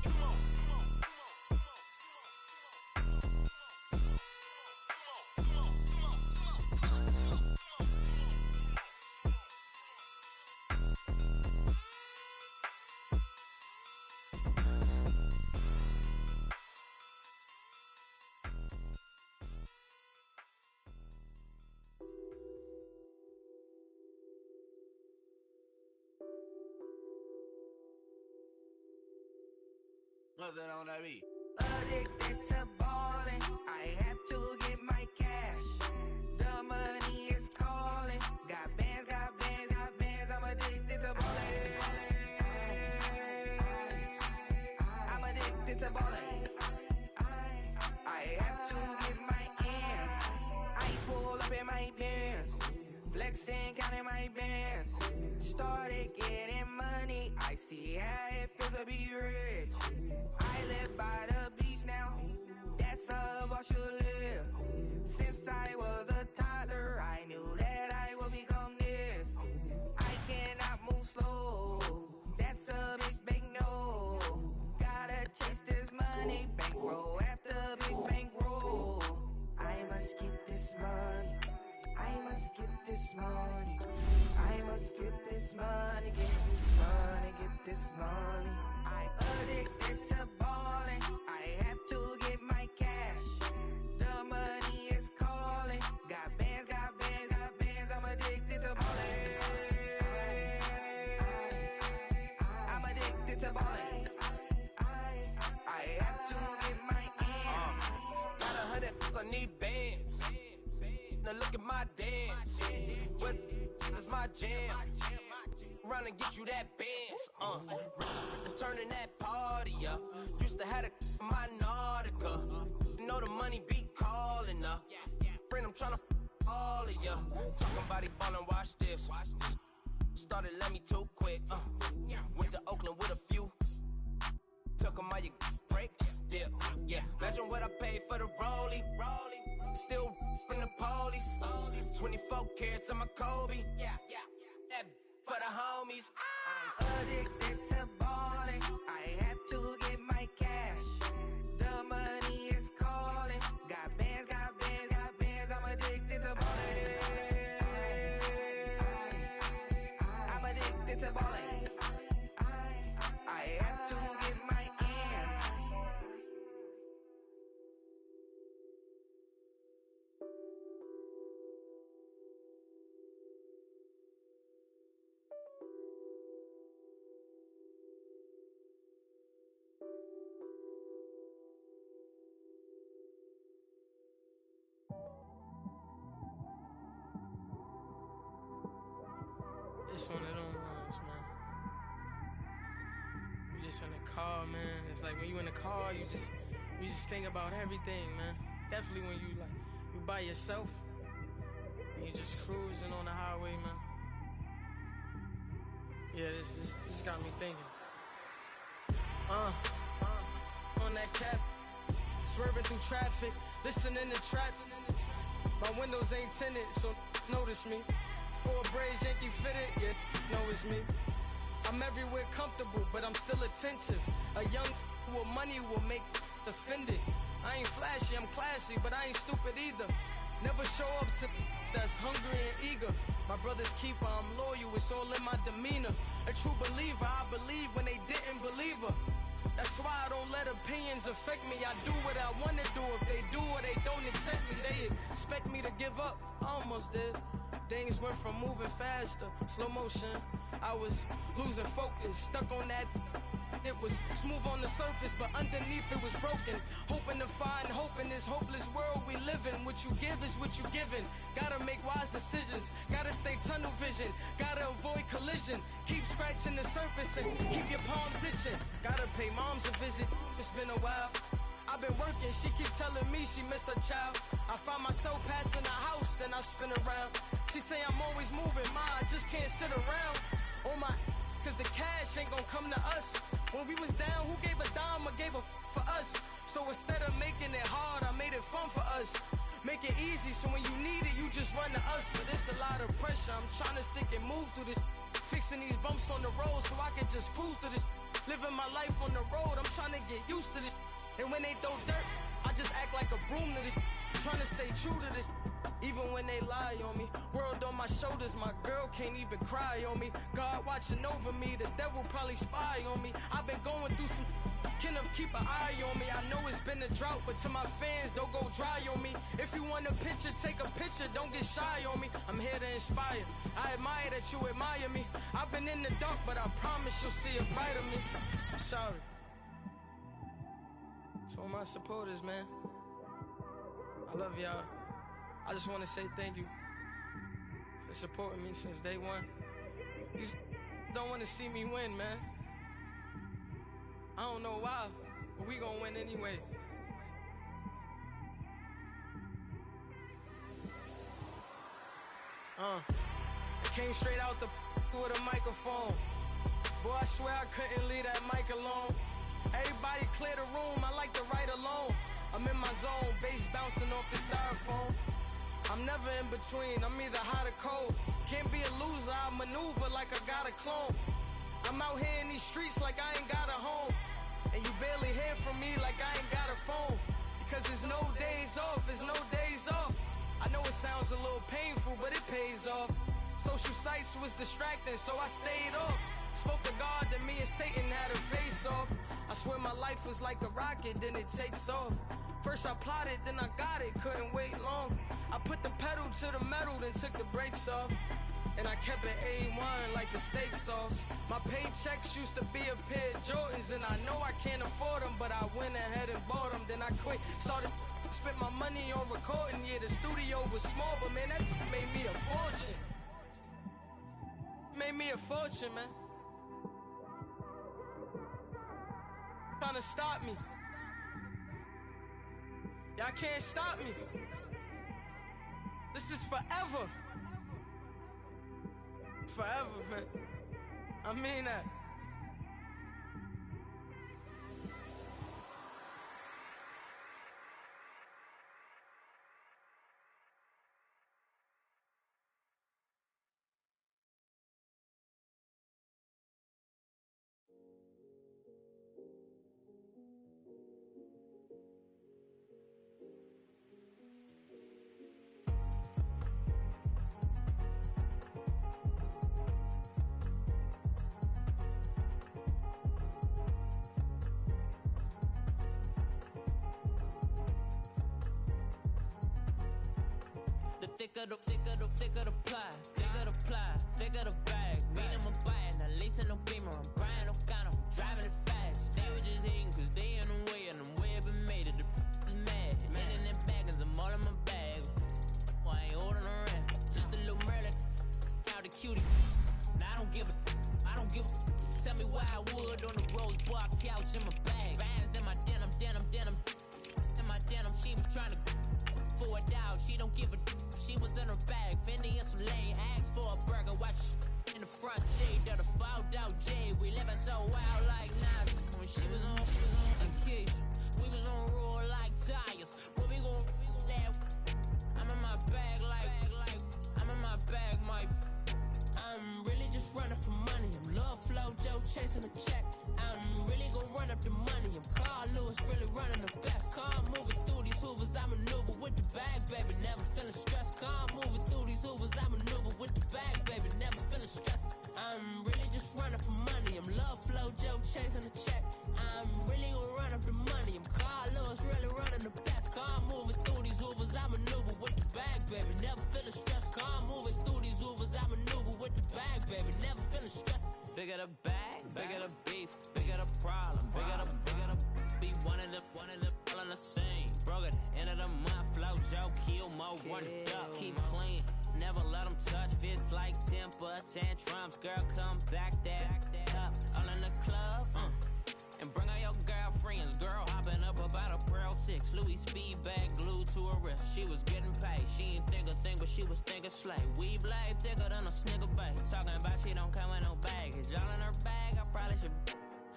Nothing on that beat. Addicted to balling, I have to get my cash. The money is calling. Got bands, got bands, got bands. I'm addicted to balling. I'm addicted to balling. I have to get my ends. I pull up in my pants, flexing, counting my bands. Started getting money. I see how it feels to be rich. I live by the beach now. That's how I should live. Since I was a toddler, I knew that I would become this. I cannot move slow. That's a big no. Gotta chase this money, bankroll after big bankroll. I must get this money. I must get this money. I must get this money, get this money, get this money. I'm addicted to balling. I have to get my cash. The money is calling. Got bands, got bands, got bands. I'm addicted to balling. I'm addicted to balling. I have to get my ends. Got 100, I need bands. Now look at my dance. What is my jam? Run and get you that bands. Turning that party up. Used to have a my Nautica. Know the money be calling up. Friend, I'm tryna all of ya. Talking about he ballin', watch this. Started let me too quick. Went to Oakland with a few. Took 'em all you break. Dip. Yeah. Imagine what I paid for the rollie. Still from the police. 24 carats on my Kobe. That for the homies. I'm addicted to balling. I have to get my cash. The money is calling. Got bands, got bands, got bands. I'm addicted to balling. I'm addicted to balling. I have to get my ends. It's one of them ones, man. You just in the car, man. It's like when you in the car, you just think about everything, man. Definitely when you by yourself and you just cruising on the highway, man. Yeah, this got me thinking. On that cap, swerving through traffic, listening to trap. My windows ain't tinted, so notice me. Four braids, Yankee fitted, yeah, know it's me. I'm everywhere comfortable, but I'm still attentive. A young with money will make offended. I ain't flashy, I'm classy, but I ain't stupid either. Never show up to that's hungry and eager. My brother's keeper, I'm loyal, it's all in my demeanor. A true believer, I believe when they didn't believe her. That's why I don't let opinions affect me. I do what I want to do. If they do or they don't accept me, they expect me to give up. I almost did. Things went from moving faster, slow motion. I was losing focus, stuck on that. It was smooth on the surface, but underneath it was broken. Hoping to find hope in this hopeless world we live in. What you give is what you given. Gotta make wise decisions. Gotta stay tunnel vision. Gotta avoid collision. Keep scratching the surface and keep your palms itching. Gotta pay moms a visit. It's been a while. I've been working, she keep telling me she miss her child. I find myself passing the house, then I spin around. She say I'm always moving, ma, I just can't sit around. Oh my, cause the cash ain't gonna come to us. When we was down, who gave a dime or gave a for us? So instead of making it hard, I made it fun for us. Make it easy, so when you need it, you just run to us. But it's a lot of pressure, I'm trying to stick and move through this. Fixing these bumps on the road so I can just cruise to this. Living my life on the road, I'm trying to get used to this. And when they throw dirt, I just act like a broom to this. Trying to stay true to this. Even when they lie on me. World on my shoulders, my girl can't even cry on me. God watching over me, the devil probably spy on me. I've been going through some Kenneth, keep an eye on me. I know it's been a drought, but to my fans, don't go dry on me. If you want a picture, take a picture, don't get shy on me. I'm here to inspire. I admire that you admire me. I've been in the dark, but I promise you'll see a brighter me. I'm sorry. To all my supporters, man, I love y'all. I just want to say thank you for supporting me since day one. You don't want to see me win, man. I don't know why, but we gonna win anyway. I came straight out the with a microphone. Boy, I swear I couldn't leave that mic alone. Everybody clear the room, I like to write alone. I'm in my zone, bass bouncing off the styrofoam. I'm never in between, I'm either hot or cold. Can't be a loser, I maneuver like I got a clone. I'm out here in these streets like I ain't got a home. And you barely hear from me like I ain't got a phone. Because there's no days off, there's no days off. I know it sounds a little painful, but it pays off. Social sites was distracting, so I stayed off. Spoke to God that me and Satan had a face off. I swear my life was like a rocket, then it takes off. First I plotted, then I got it, couldn't wait long. I put the pedal to the metal, then took the brakes off. And I kept it A1 like the steak sauce. My paychecks used to be a pair of Jordans, and I know I can't afford them, but I went ahead and bought them. Then I quit, started spent my money on recording. Yeah, the studio was small, but man, that made me a fortune. Made me a fortune, man. Trying to stop me. Y'all can't stop me. This is forever. Forever, man. I mean that. Thicker the pie, thicker the bag. Meet him a bite, not leasing no beamer. I'm buying no gun, I'm driving it fast. They were just hating cause they in the way, and the way I've been made it. The is mad. Man in them baggins, I'm all in my bag. I ain't holding around. Just a little Merlin, out the cutie. Now I don't give a. Tell me why I would on the rose bar couch in my bag. Bands in my denim. In my denim, she was trying to for it out. She don't give a. She was in her bag, Fendi and some lane. Asked for a burger, watch in the front shade of the fouled out J. We living so wild like Nas. When she was on vacation, we was on roll like tires. Where we gon' laugh? I'm in my bag like I'm in my bag, my. I'm really just running for money. I'm Love Flow Joe chasing a check. I'm really gon' run up the money. I'm Carl Lewis, really running the best. Car moving through these Hoovers, I maneuver with the bag, baby. Never feeling stressed. Car moving through these Hoovers, I maneuver with the bag, baby. Never feeling stressed. I'm really just running for money. I'm Love Flow Joe chasing a check. I'm really gon' run up the money. I'm Carl Lewis, really running the best. Car moving through these Hoovers, I maneuver with the bag, baby. Never feeling stressed. Car moving through these Hoovers, I maneuver with the bag, baby. Never feeling stressed. Bigger the bag, bigger the beef, bigger the problem, bigger the be one of the all in the same. Broke at the end of the month, flow Joe, kill mo, run it up, keep clean. Never let them touch, fits like temper tantrums. Girl, come back that up, all in the club, and bring all your girlfriends. Girl hopping up about a Pearl 6, Louis speed bag glued to her wrist. She was getting paid, she ain't think a thing, but she was thinking slay. We blade thicker than a snicker bag. Talking about she don't come with no baggage. Y'all in her bag, I probably should.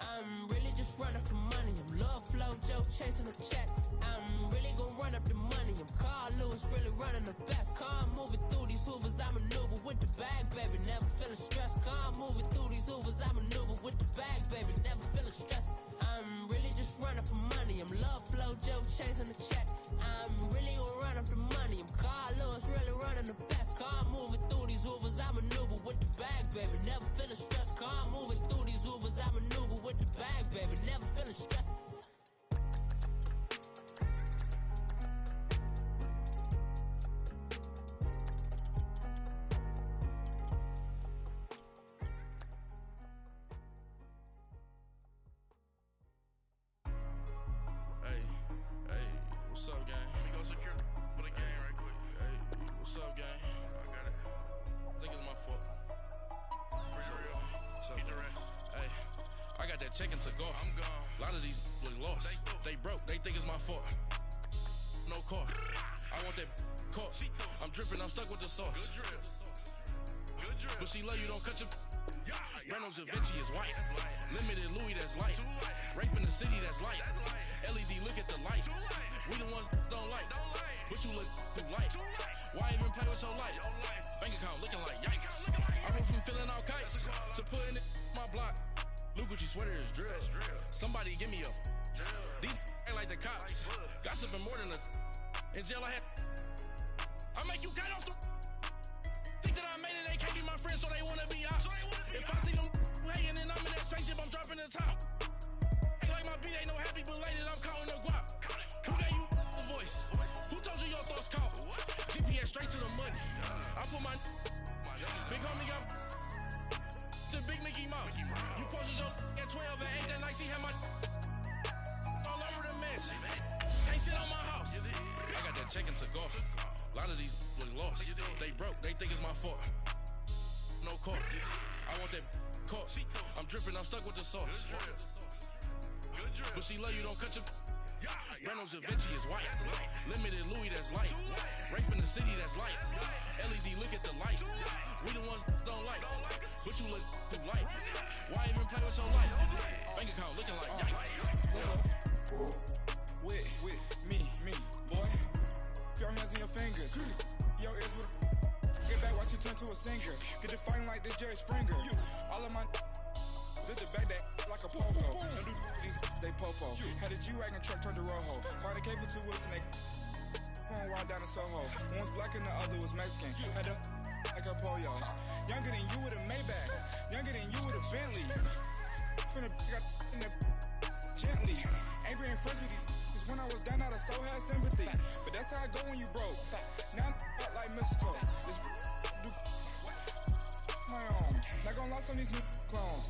I'm really just running for money. I'm Love Flow Joe chasing a check. I'm really gon' run up the money. I'm Carl Lewis, really running the best. Car moving through these Hoovers, I maneuver with the bag, baby. Never feeling stressed. Car moving through these Hoovers, I maneuver with the bag, baby. Never feeling stressed. I'm really just running for money. I'm Love Flow Joe chasing a check. I'm really gon' run up the money. I'm Carl Lewis, really running the best. Car moving through these Hoovers, I maneuver with the bag, baby. Never feeling stressed. Car moving through these Hoovers, I maneuver with the bag, baby. Never feeling stressed. Hey, that check and took off. I'm gone. A lot of these look lost. They broke, they think it's my fault. No cost. I want that caught. I'm dripping, I'm stuck with the sauce. Good drip. Good drip. But she love you, don't cut your. Reynolds Da Vinci is white. Limited Louis, that's light. Rape in the city, that's light. LED, look at the lights. We the ones don't like. But you look too light. Why even play with your life? Bank account looking like yikes. I went from filling out kites to putting it in my block. Blue Gucci sweater is drill. Somebody give me a. These ain't like the cops. Gossiping more than a. In jail I had. I make you cut off the. Think that I made it, they can't be my friends, so they wanna be ops. If I see them hating and I'm in that spaceship, I'm dropping the top. Ain't like my beat ain't no happy belated, I'm counting the guap. Who gave you a voice? Who told you your thoughts count? GPS straight to the money. I put my big homie got the big Mickey Mouse. You posted your at 12 and 8 that night, she had my all over the mansion. Can't sit on my house. I got that check and took off. A lot of these look lost. They broke, they think it's my fault. No cost. I want that caught. I'm dripping, I'm stuck with the sauce. But she love you, don't cut your. Reynolds Da Vinci is white. Limited Louis, that's light. Rape in the city, that's light. LED, look at the lights. We the ones don't like. But you look too light. Why even play with your life? Bank account looking like yikes. With me, boy. Your hands and your fingers. Your ears with. Get back, watch it turn to a singer. Get it fighting like this Jerry Springer. All of my. Zit the back that like a pogo. No do these they popo. Had a G-Wagon truck turned to Rojo. Find a cable 2 wheels and they going wild down in Soho. One was black and the other was Mexican. Had a like a pollo. Younger than you with a Maybach. Younger than you with a Bentley. Finna got in the gently. Ain't being friends with these. When I was down out of so had sympathy. But that's how I go when you broke. Now I'm like mistletoe. This do my own. Not gonna lie on these new clones.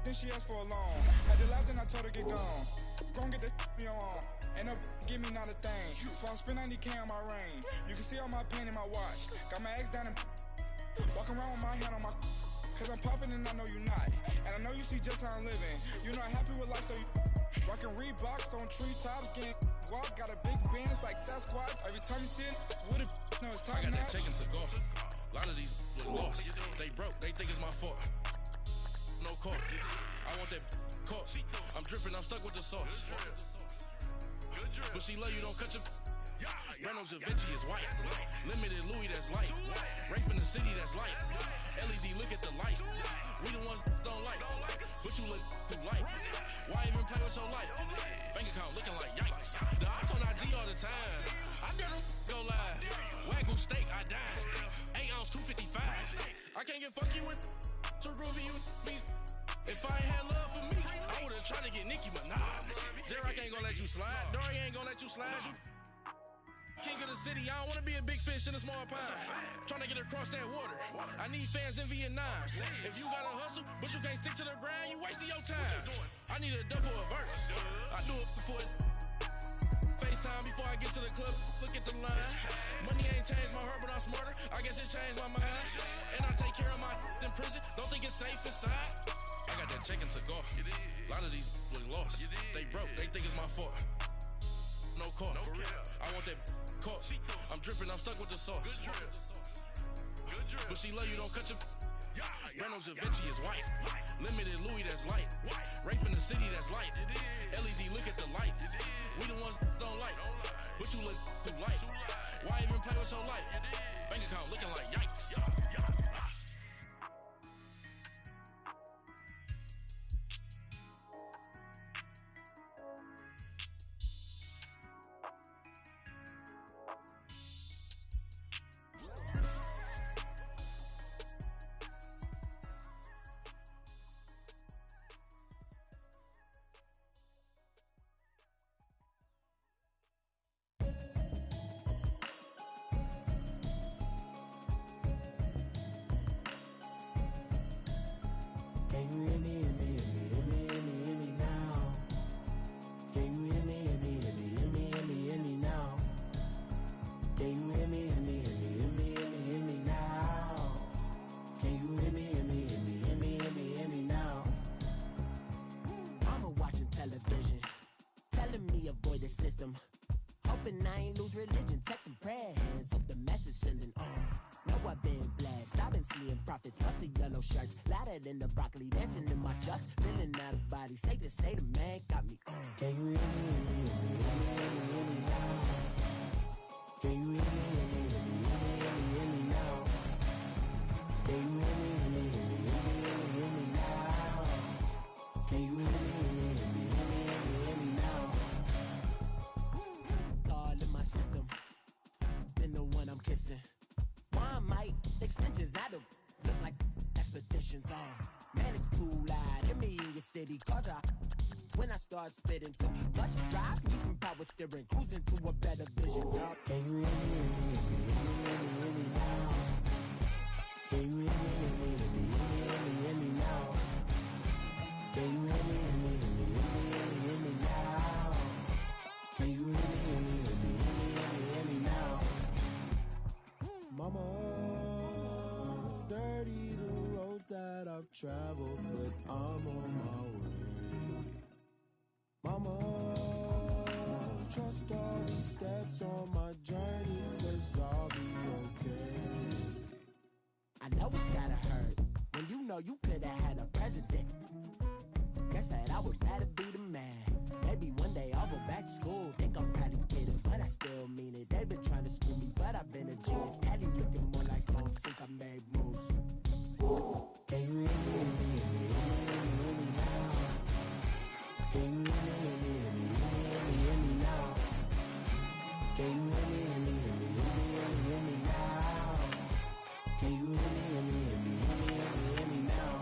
Then she asked for a loan. Had to laugh, then I told her get gone. Gon' get that me on. Ain't no give me not a thing. So I spend 90K on my range. You can see all my pain in my watch. Got my ex down and walking around with my hand on my. Cause I'm popping and I know you not. And I know you see just how I'm living. You're not happy with life, so you. Rockin' Reeboks on treetops, getting walk, got a big bands like Sasquatch. Every time you see it, with it, no, it's top I got notch. that check and took off. A lot of these look lost. They broke, they think it's my fault. No cost. I want that caught. I'm dripping, I'm stuck with the sauce. But she love you, don't cut your. Reynolds Da Vinci is white. Limited Louis, that's light. Rape in the city, that's light. LED, look at the lights. We the ones don't like. But you look too light. Why even play with your life? Bank account looking like yikes. The ops on IG all the time. I dare them go live. Wagyu steak, I died. 8 ounce, 255. I can't get fuck you with to groovy you me. If I ain't had love for me, I would've tried to get Nicki Minaj. J-Rock ain't gonna let you slide. Dory ain't gonna let you slide. You king of the city, I don't wanna be a big fish in a small pond. Trying to get across that water. I need fans in Vietnam. If you gotta hustle, but you can't stick to the grind, you wasting your time. I need a double a verse. I do it before FaceTime before I get to the club. Look at the line. Money ain't changed my heart, but I'm smarter. I guess it changed my mind. And I take care of my in prison. Don't think it's safe inside. I got that check and took off. A lot of these look lost. They broke, they think it's my fault. No cost. I want that caught. I'm dripping, I'm stuck with the sauce. But she love you, don't cut your. Reynolds Da Vinci is white. Limited Louis, that's light. Rape in the city, that's light. LED, look at the lights. We the ones don't like. But you look too light. Why even play with your life? Bank account looking like yikes. Can you hear me, hear me, hear me, hear me, hear me, hear me now? Can you hear me, hear me, hear me, hear me, hear me, hear me now? Can you hear me, hear me, hear me, hear me, hear me, hear me now? Can you hear me, hear me, hear me, hear me, hear me, hear me now? hoping I ain't lose religion. Text and prayer hands, hope the message sending on. Know I've been blessed, I've been seeing prophets, musty yellow shirts, louder than the broccoli, dancing in my chucks, feeling out of body. Say the man got me on. Can you hear me, hear me now? Can you hear me, hear me now? Can you hear me, hear me now? Can you hear me, hear me now? All in my system, then the one I'm kissing. One might extensions that'll look like expeditions on. Man, it's too loud in me in your city, cause when I start spitting too much drive, need some power steering, cruising to a better vision. Can you hear me, hear me now? Can you hear me, hear me now? Can you hear me, hear me now? Can you hear me, hear me now? Mama, dirty the roads that I've traveled, but I'm on my way. Mama, trust all the steps on my journey, 'cause I'll be okay. I know it's gotta hurt when you know you could've had a president. Guess that I would rather be the man. Maybe one day I'll go back to school. Think I'm probably kidding, but I still mean it. They've been trying to school me, but I've been a genius. Caddy looking more like home since I made moves. Can you hear me, hear me now? Can you hear me, hear me now? Can you hear me, hear me now? Can you hear me, hear me now?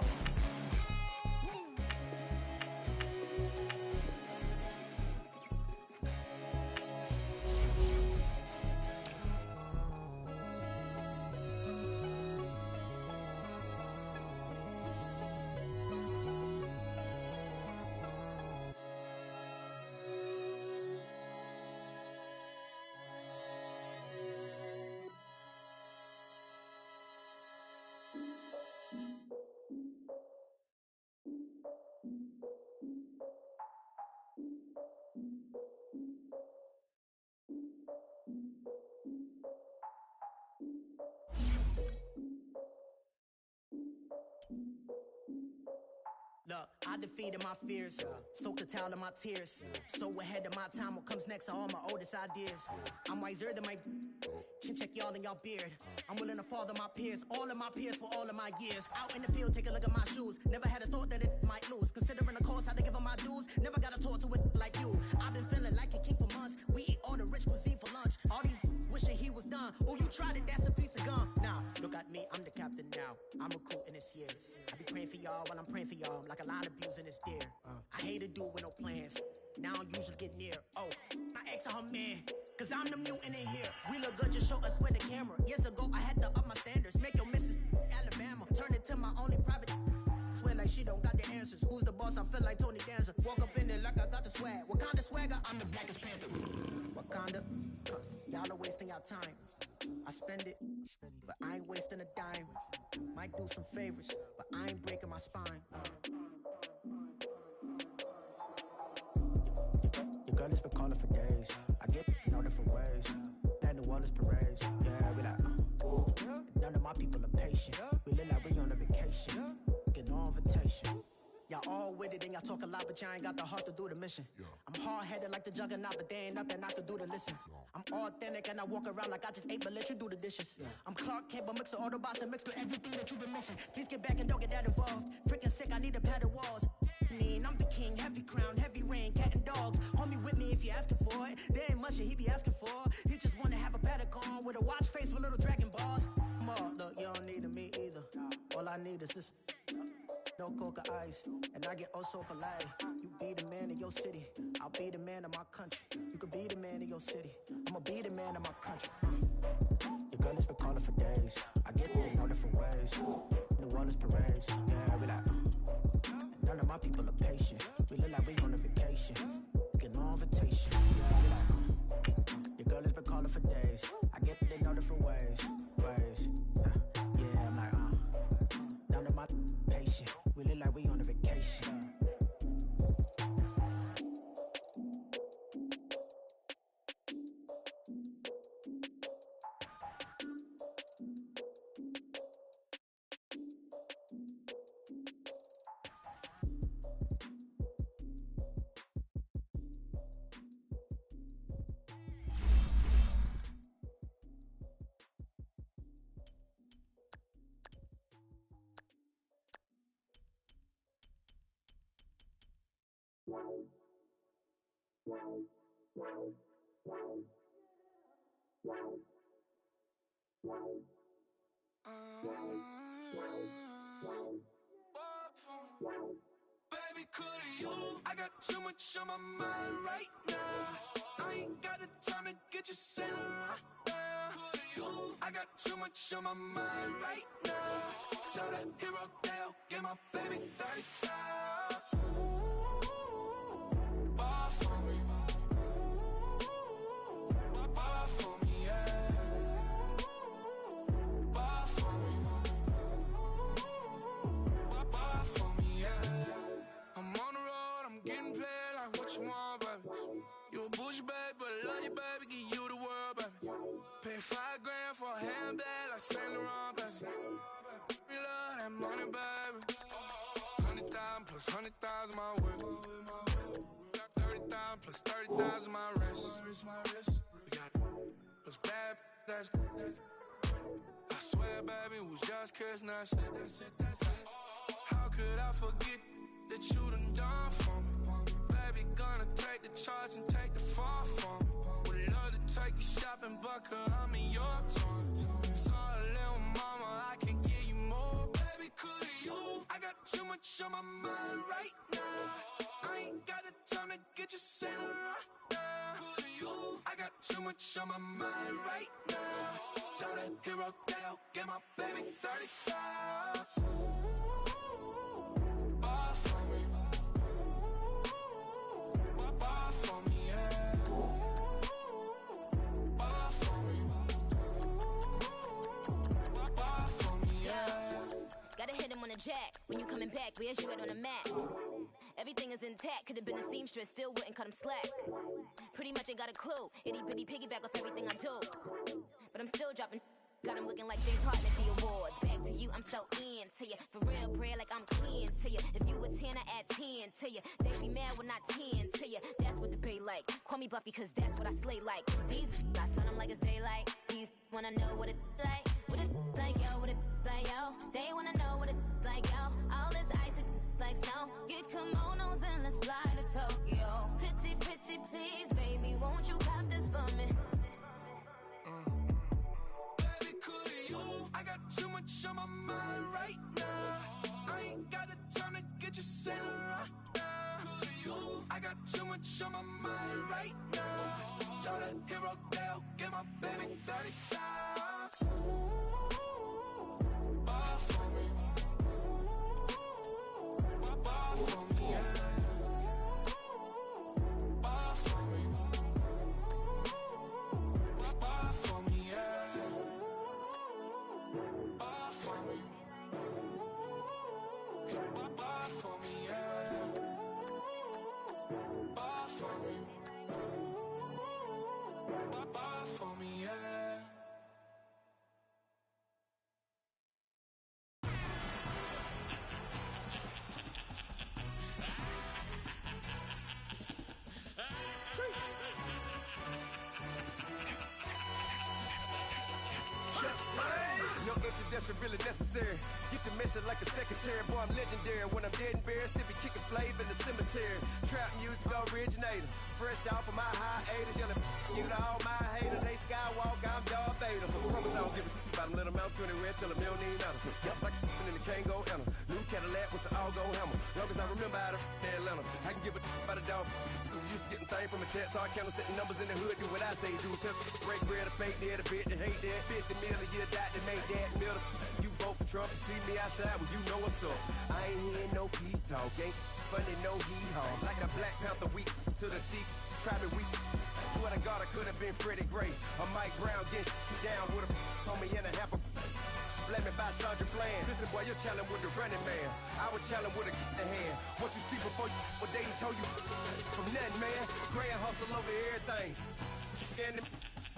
Look, I defeated my fears, soaked the towel in my tears. So ahead of my time, what comes next are all my oldest ideas. I'm wiser than my chin check y'all in y'all beard. I'm willing to father my peers, all of my peers for all of my years. Out in the field, take a look at my shoes. Never had a thought that it might lose. Considering the cost, I had to give them my dues. Never got a talk to it like you. I've been feeling like a king for months. We eat all the rich cuisine for lunch. All these wishing he was done. Oh, you tried it, that's a piece of gum. Now, look at me, I'm the captain now. I'm recruiting this year. I be praying for y'all while I'm praying for y'all. Like a line of abusing this deer. I hate a dude with no plans. Now I usually get near. Oh, my ex on her man. Cause I'm the mutant in here. We look good, just show us where the camera. Years ago, I had to up my standards. Make your missus Alabama. Turn it to my only private. Swear like she don't got the answers. Who's the boss? I feel like Tony Danza. Walk up in there like I got the swag. What kind of swagger? I'm the blackest panther. Wakanda. Y'all are wasting your time. I spend it, but I ain't wasting a dime. Might do some favors, but I ain't breaking my spine. Your girl has been calling for days. I get in all different ways. That New Orleans parades. Yeah, we like, none of my people are patient. We live like we on a vacation. Get no invitation. Y'all all with it and y'all talk a lot, but y'all ain't got the heart to do the mission. I'm hard-headed like the juggernaut, but there ain't nothing I can do to listen. I'm authentic and I walk around like I just ate, but let you do the dishes. I'm Clark Kent, but mix of Autobots and mix with everything that you've been missing. Please get back and don't get that involved. Freaking sick, I need a pad of walls. I'm the king, heavy crown, heavy rain, cat and dogs. Homie with me if you're asking for it. There ain't much that he be asking for. He just wanna have a paddock on with a watch face with little dragon balls. Look, you don't need me either. All I need is this. No coca ice, and I get oh so polite. You be the man of your city, I'll be the man of my country. You could be the man of your city, I'ma be the man of my country. Your girl has been calling for days. I get it in all different ways. New Orleans parades, yeah, we like. None of my people are patient. We look like we on a vacation. Get no invitation, yeah, we like. Your girl has been calling for days. I get it in all different ways. Yeah, I'm like, none of my patient. We look like we on a vacation. Baby, could you? I got too much on my mind right now. I ain't got the time to get you sailing right now. I got too much on my mind right now. Tell that hero Dale, get my baby 30,000. Ball for me. Ball for me, yeah. Ball for me. Ball for me, yeah. I'm on the road, I'm getting paid like what you want, baby. You a bougie, baby, but I love you, baby. Give you the world, baby. Pay $5 grand for a handbag like Saint Laurent, baby. We love that money, baby. 100,000 plus 100,000 my way. Got 30,000 plus 30,000 my wrist. We got plus bad, that's I swear, baby, it was just kissing us. How could I forget that you done for me? Baby, gonna take the charge and take the fall from me. Would love to take you shopping, but I'm in your town. Sorry, little mama, I can give you more. Baby, could you? I got too much on my mind right now. I ain't got the time to get you sailing right now. Could you? I got too much on my mind right now. Tell that hero Dale, get my baby 30,000. Ball for me. Ball for me, yeah. Ball for me. Ball for me, yeah. Gotta hit him on the jack. When you coming back, where's you at on the map? Everything is intact. Could've been a seamstress, still wouldn't cut him slack. Pretty much ain't got a clue. Itty bitty piggyback off everything I do. But I'm still dropping. Got him looking like James Harden at the awards. Back to you, I'm so into you. For real, bread, like I'm keen to you. If you a 10, I add 10 to you. They be mad when I 10 to you. That's what the bay like. Call me Buffy, cause that's what I slay like. These I sun them like it's daylight. These wanna know what it's like. What it like, yo, what it like, yo. They wanna know what it's like, yo. All this ice is like snow. Get kimonos and let's fly to Tokyo. Pretty, pretty, please, baby, won't you cop this for me? I got too much on my mind right now. I ain't got the time to get you sailing right now. I got too much on my mind right now. Tell that hero Dale, get my baby 30,000. Ball for me. Ball for me, yeah. Ball for me. Ball for me, yeah. Ball for me. Ball for me, yeah. Ball for me. Ball for me, yeah. No introduction really necessary. Get the message like a secretary. Boy, I'm legendary. When I'm dead and buried, still be kicking flavor in the cemetery. Trap music originator. Fresh off of my hiatus. Yelling you to all my haters. They skywalk, I'm Darth Vader. Promise I don't give a about them. Let them out 20 red till them don't need nothing. Yup, like in the Kango Enter. New Cadillac with an all-go hammer. Long as I remember how to Atlanta. I can give a about a dog. Used to getting things from a text, so I count setting numbers in the hood. Do what I say, do. Tell break bread, a fake dead, a bit to hate that. 50 million, you die to make that middle. You vote for Trump, you see me outside, well, you know what's up. I ain't hearing no peace talk, ain't funny, no hee-haw. Like the Black Panther week to the teeth, try me weak. Swear to God, I could have been Freddie Gray. Or Mike Brown, get down with a homie and a half a. Let me buy Sandra Bland. Listen, boy, you're challenging with the running man. I was challenging with a hand. What you see before you, what they told you from nothing, man. Grand hustle over everything. And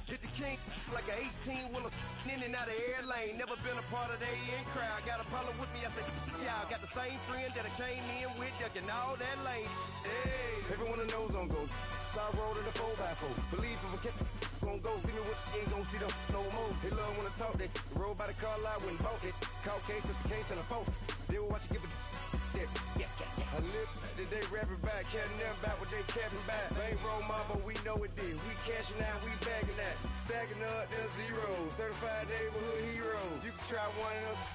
hit the king like an 18-wheeler in and out of air lane. Never been a part of the in crowd. Got a problem with me, I said, y'all got the same friend that I came in with, ducking all that lane. Hey, everyone knows on go. I rolled in the 4x4. Believe if a kid gon' go see me with ain't gon' see them no more. They love when I talk that. Roll by the car lot when bought it. Caught case at the case and a phone. They will watch you give a that. I live that they rapping back, caring them back what they capping back. Bankroll mama, we know it did. We cashing out, we bagging that. Stacking up, there's zero. Certified neighborhood hero. You can try one of them,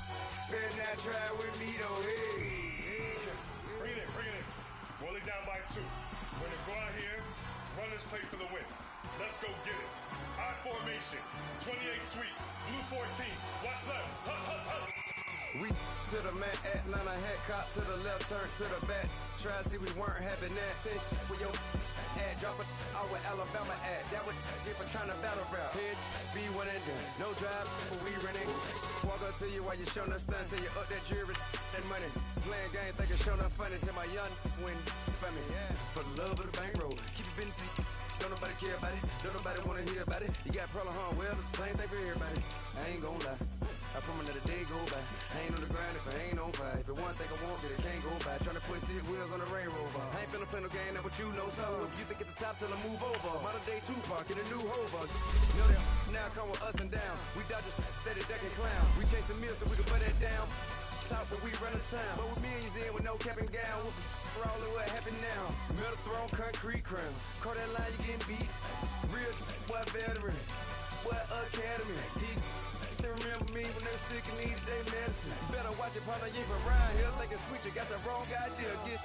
better not try with me though. Hey. Bring it in. Roll it down by 2. We're gonna go out here, run this play for the win. Let's go get it. I formation, 28 sweeps, blue 14. Watch left. We to the man, Atlanta hat cop to the left, turn to the back. Try to see we weren't having that. Say with your ad, drop it out with Alabama ad. That would get for trying to battle rap. Head, be one and done. No drive, but we running. Walk up to you while you showing us stun till you up that jury and money. Playing game, thinking showing up funny till my young win for me. Yeah. For the love of the bankroll, keep it busy. Don't nobody care about it. Don't nobody wanna hear about it. You got problem, huh? Well, it's the same thing for everybody. I ain't gon' lie. I promise that a day go by. I ain't on the grind if I ain't on fire. If it one thing I want, then it can't go by. Tryna put 6 wheels on the Range Rover. I ain't finna play no game, that what you know. So if you think it's the top, tell them move over. Modern day Tupac in a new Hova. You know that now come with us and down. We dodge a steady deck and clown. We chase a meal so we can put that down. Top but we run the town. But with millions in with no cap and gown. We're all in what happened now. Metal throne, concrete crown. Call that line, you getting beat. Real what veteran. What academy. He still remember me when they were sick and needed their medicine. Better watch it, partner, you ain't from around here. Thinking sweet, you got the wrong idea. Get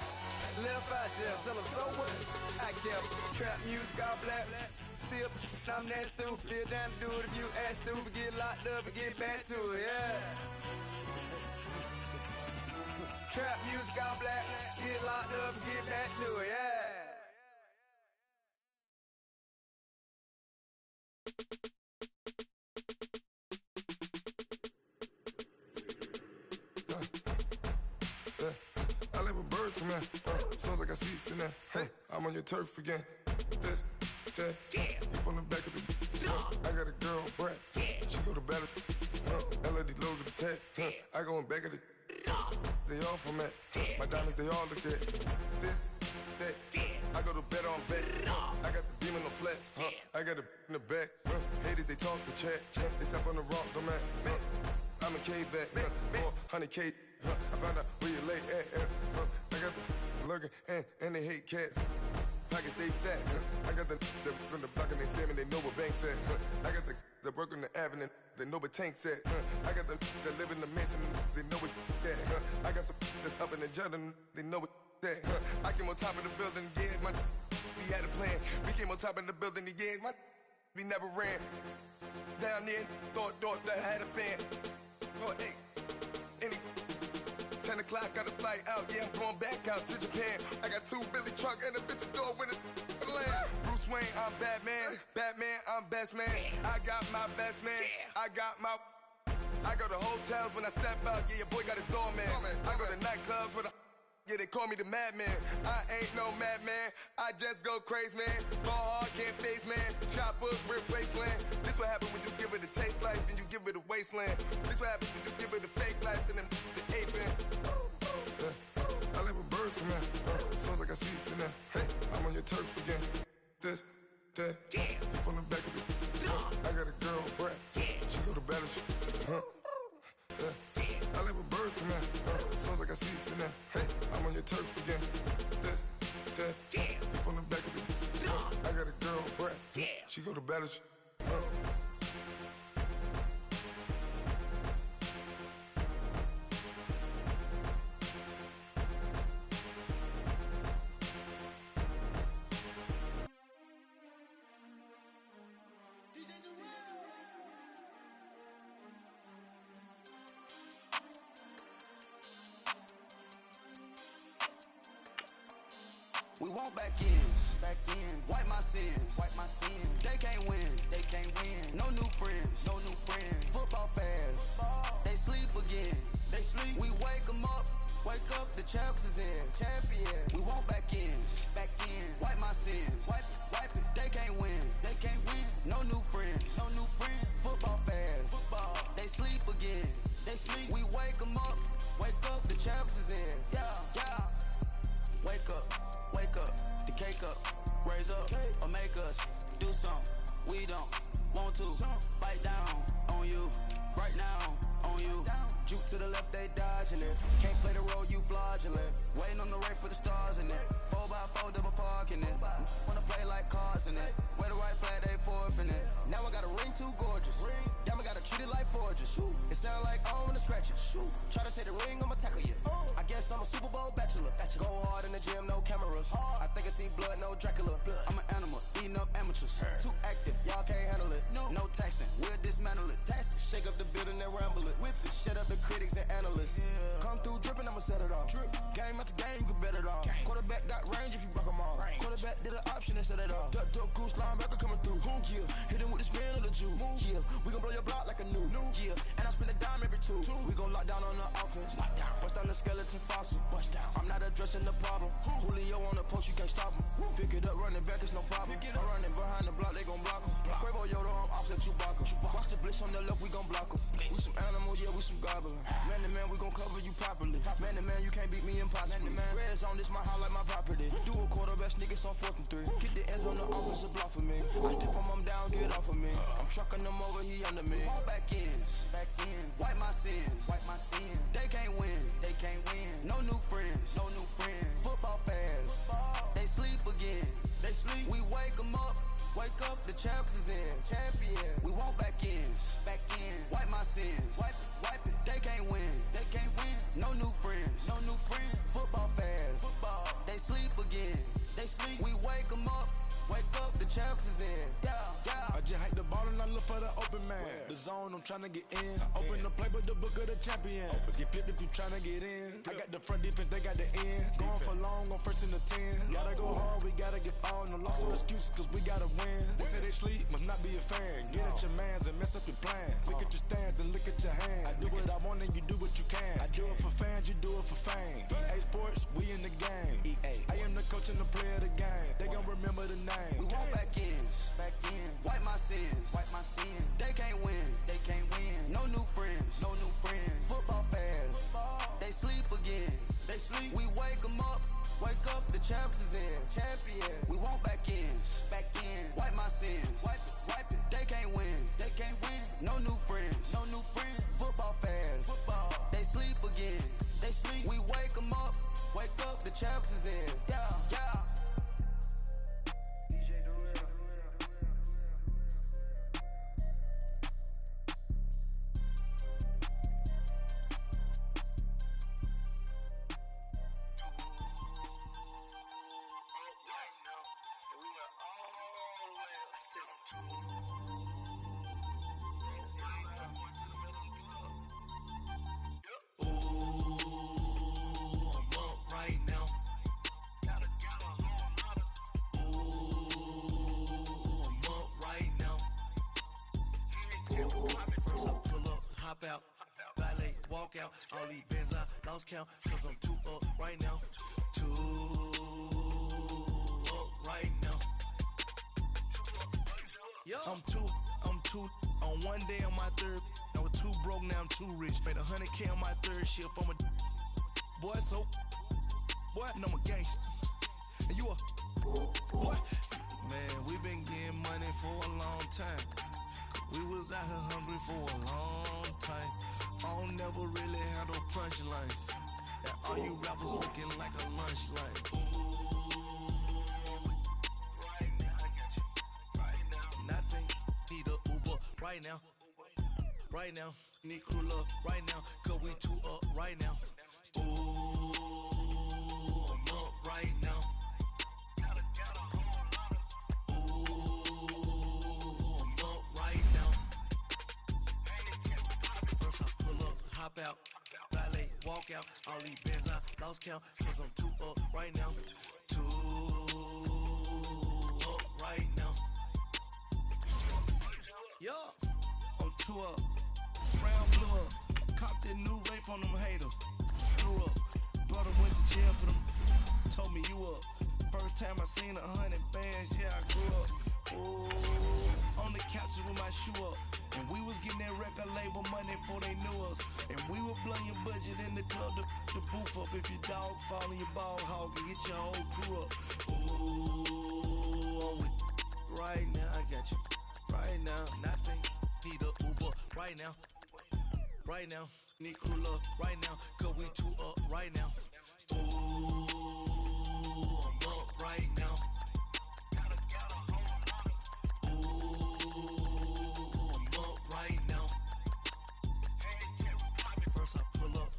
left out there. Tell them so what? I kept trap music all black. Still, I'm that stupid. Still down to do it if you ask stupid. Get locked up and get back to it, yeah. Trap music all black. Get locked up and get back to it, yeah. I like when birds come in. Sounds like I see seats in there. Hey, I'm on your turf again. This, that, you from the back of the. I got a girl, Brad. She go to battle. LED logo the tag. I go in back of the. They all from that. My diamonds, they all look at. This, that. I go to bed on bed. I got the beam on the flat. I got it in the back. Haters, they talk the chat. They step on the rock, the man. I'm a K-back. 400K. I found out where you lay at. I got the lurking and they hate cats. Pockets stay fat. I got the from the block and they scamming, they know what banks at. I got the work on the avenue, they know what tanks at. I got the live in the mansion, they know what that. I got some that's up in the Jordan, they know what that. I came on top of the building, yeah, we had a plan. We came on top of the building, yeah, we never ran. Down there, thought that I had a fan. Oh, hey, 10 o'clock, got a flight out, yeah, I'm going back out to Japan. I got 2 Billy truck and a bitch door with a land. Bruce Wayne, I'm Batman. Batman, I'm best man. I got my best man. I got my. I go to hotels when I step out, yeah, your boy got a doorman. I go to nightclubs with a. Yeah, they call me the madman. I ain't no madman. I just go crazy, man. Ball hard, can't face, man. Choppers, rip wasteland. This what happen when you give it a taste life and you give it a wasteland. This what happen when you give it a fake life and then the aping. I like when birds come in. Sounds like I see it in there. Hey, I'm on your turf again. This, that, you from the back of the. I got a girl, Brad. She go to battle. I like when birds come in. Sounds like I see it in there. Hey, I'm on your turf again. This, that, you from the back of the. I got a girl, Brad. She go to battle. We want back ends, wipe my sins, They can't win, No new friends, Football fast, They sleep again, We wake 'em up, the champs is in, We want back ends, wipe my sins, wipe it. They can't win, No new friends, Football fast, They sleep again, We wake 'em up, the champs is in, yeah. Wake up, the cake up, raise up, or make us do something we don't want to. Bite down on you, right now on you. Juke to the left, they dodging it. Can't play the role, you fraudulent. Waiting on the rain for the stars in it. 4x4 double parking it. Wanna play like cars in it. Wear the white flag, they forfeit it. Now I got a ring too gorgeous. Damn, I gotta treat it like forges. It sound like I'm gonna scratch it. Try to take the ring, I'ma tackle you. I guess I'm a Super Bowl bachelor. Go hard in the gym, no cameras. I think I see blood, no Dracula. I'm an animal, eating up amateurs. Too active, y'all can't handle it. No taxing, we'll dismantle it. Shake up the building and ramble it. Whip it, shut up the critics and analysts. Come through dripping, I'ma set it off. Game after game, you can bet it off. Quarterback got range if you broke them off. Quarterback did an option and set it off. Duck, goose, linebacker coming through. Yeah, hit him with the spin of the Jew. Yeah, we gon' blow your block like a new. Yeah, and I spend a dime every two. We gon' lock down on the offense. Bust down the skeleton fossil. I'm not addressing the problem. Julio on the post, you can't stop him. Pick it up, running back, it's no problem. I'm running behind the block, they gon' block him. Quavo Yoda, I'm offset Chewbacca. Watch the blitz on the left, we gon' block him. We some animal, yeah, we some goblin. Man to man, we gon' cover you properly. Man to man, you can't beat me impossibly. Red zone, this my house like my property. Do a quarterback sneakers on 4th and 3. Get the ends on the offensive block for me. I stiff him, I'm down, get off of me. I'm trucking them over, he under me. Back ends, wipe my sins. They can't win, No new friends, Football fast, they sleep again. We wake them up. Wake up, the champs is in. Champion. We want back ends. Wipe my sins. Wipe it. They can't win. No new friends. Football fast. They sleep again. We wake them up. Wake up, the champs is in. Yeah. I just hike the ball and I look for the open man. The zone, I'm tryna get in. Open the playbook, the book of the champion. Get flipped if you tryna get in. I got the front defense, they got the end. Going for long, on 1st and 10. Gotta go hard, we gotta get all. No loss or excuses, cause we gotta win. They say they sleep, must not be a fan. Get at your mans and mess up your plan. Look at your stands and look at your hands. I do what I want and you do what you can. I do it for fans, you do it for fame. EA Sports, we in the game. I am the coach and the player of the game. They gon' remember the name. We want back ends. Wipe my sins. They can't win. No new friends. Football fast. They sleep again. We wake them up. Wake up, the champs is in. Champion. We want back ends. Wipe my sins. Wipe it. They can't win. No new friends. Football fast. They sleep again. We wake them up. Wake up, the champs is in. Yeah. First I pull up, hop out, valet, walk out. All these bands I lost count, cause I'm too up right now. Too up right now. I'm too on one day on my third. I was too broke, now I'm too rich. Made 100K on my third shift. I'm a boy, so boy, and I'm a gangster. And you a boy. Man, we been getting money for a long time. We was out here hungry for a long time. I don't never really have no punchlines. And all you rappers looking like a lunch line. Right now, I got you. Right now. Nothing. Need a Uber right now. Right now. Need crew love right now. Cause we too up right now. Ooh, I'm up right now. Hop out, valet, walk out. All these bands I lost count, cause I'm too up right now. Too up right now. Yeah, I'm too up. Brown blew up. Copped that new rape on them haters. Grew up. Brother went to jail for them. Told me you up. First time I seen 100 bands, yeah, I grew up. Ooh, on the couches with my shoe up. And we was getting that record label money before they knew us. And we were blowing your budget in the club to boof up. If your dog fall in your ball hog and get your whole crew up. Ooh, I'm with right now, I got you. Right now, nothing. Need a Uber right now. Right now. Need crew up right now, cause we two up right now. Ooh, I'm up right now.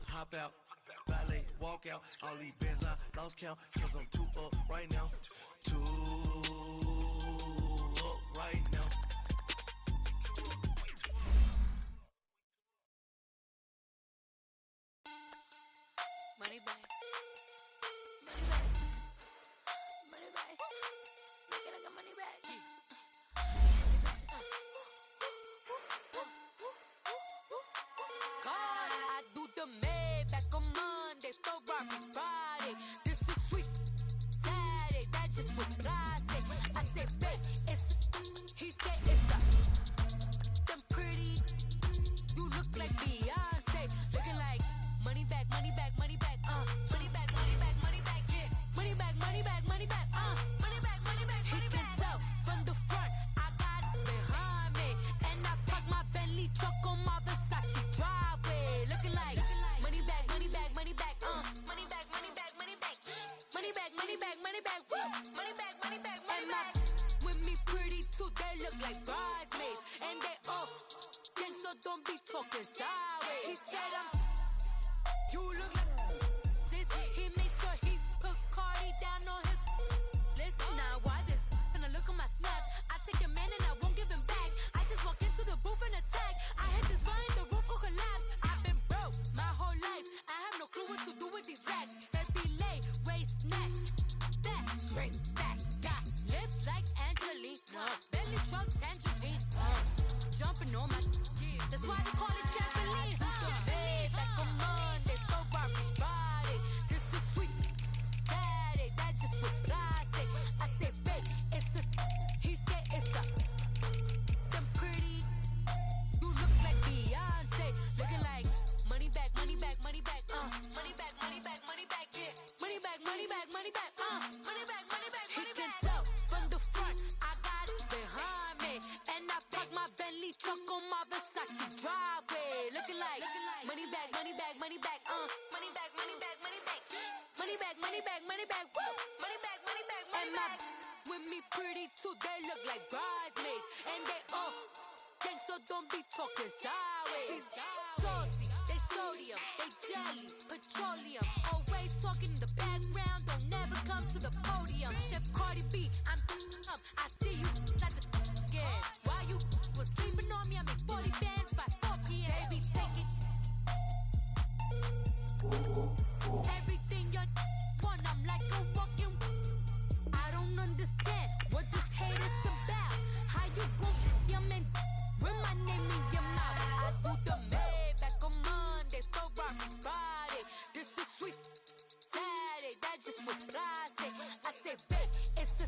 Hop out, valet, walk out. All these bands I lost count, cause I'm too up right now. Too up right now. Money back. Money back. Money back. Make it like a money back. God, I do the Maybach on Monday, Ferrari Friday. This is sweet Saturday, that's just what I say. I say, babe, it's he said it's a them pretty. You look like Beyonce, looking like money back, money back, money back, money back, money back, money back, yeah, money back, money back, money back, money back, money back, money back. He can tell from the front, I got it behind me, and I park my Bentley truck on my Versace driveway, looking like money back, money back, money back, money back, money back, money back, money back, money back, money back, woo, money back, money back, money back. With me pretty too, they look like bridesmaids, and they all gang, so don't be talking sideways. He said you look like this. He make sure he put Cardi down on his list. Now why this? Gonna look at my snap. I take a man and I won't give him back. I just walk into the booth and attack. I hit this behind the roof will collapse. I've been broke my whole life. I have no clue what to do with these racks. Heavy lay, waist snatch, back straight back. Got lips like Angelina, belly truck tangerine. Jumping on my, that's why they call it trampoline. Back on Monday, Ferrari Friday. This is sweet Saturday, that's just what I say. I say, babe, it's a, he said it's a, them pretty. You look like Beyonce, looking like money back, money back, money back, money back, money back, money back, yeah, money back, money back, money back, money back, money back, money back. He can tell from the front, I got it behind me, and I park my Bentley truck on my Versace driveway, looking like money back, money back, money back, money back, money back, money back, money back, money back, money back, woo, money back, money back, money back. With me pretty too, they look like bridesmaids, and they all gang, so don't be talking sideways. Salty, they sodium, they jelly, petroleum, always talking in the background, don't never come to the podium. Chef Cardi B, I'm up, I see you like the again. While you was sleeping on me, I make 40 bands by 4 p.m. They be taking everything you want, I'm like a walking. I don't understand what this hate is about. How you gon' your man with my name in your mouth? I do the Maybach on Monday, Ferrari Friday. This is sweet Saturday, that's just what I say. I say, babe, it's a,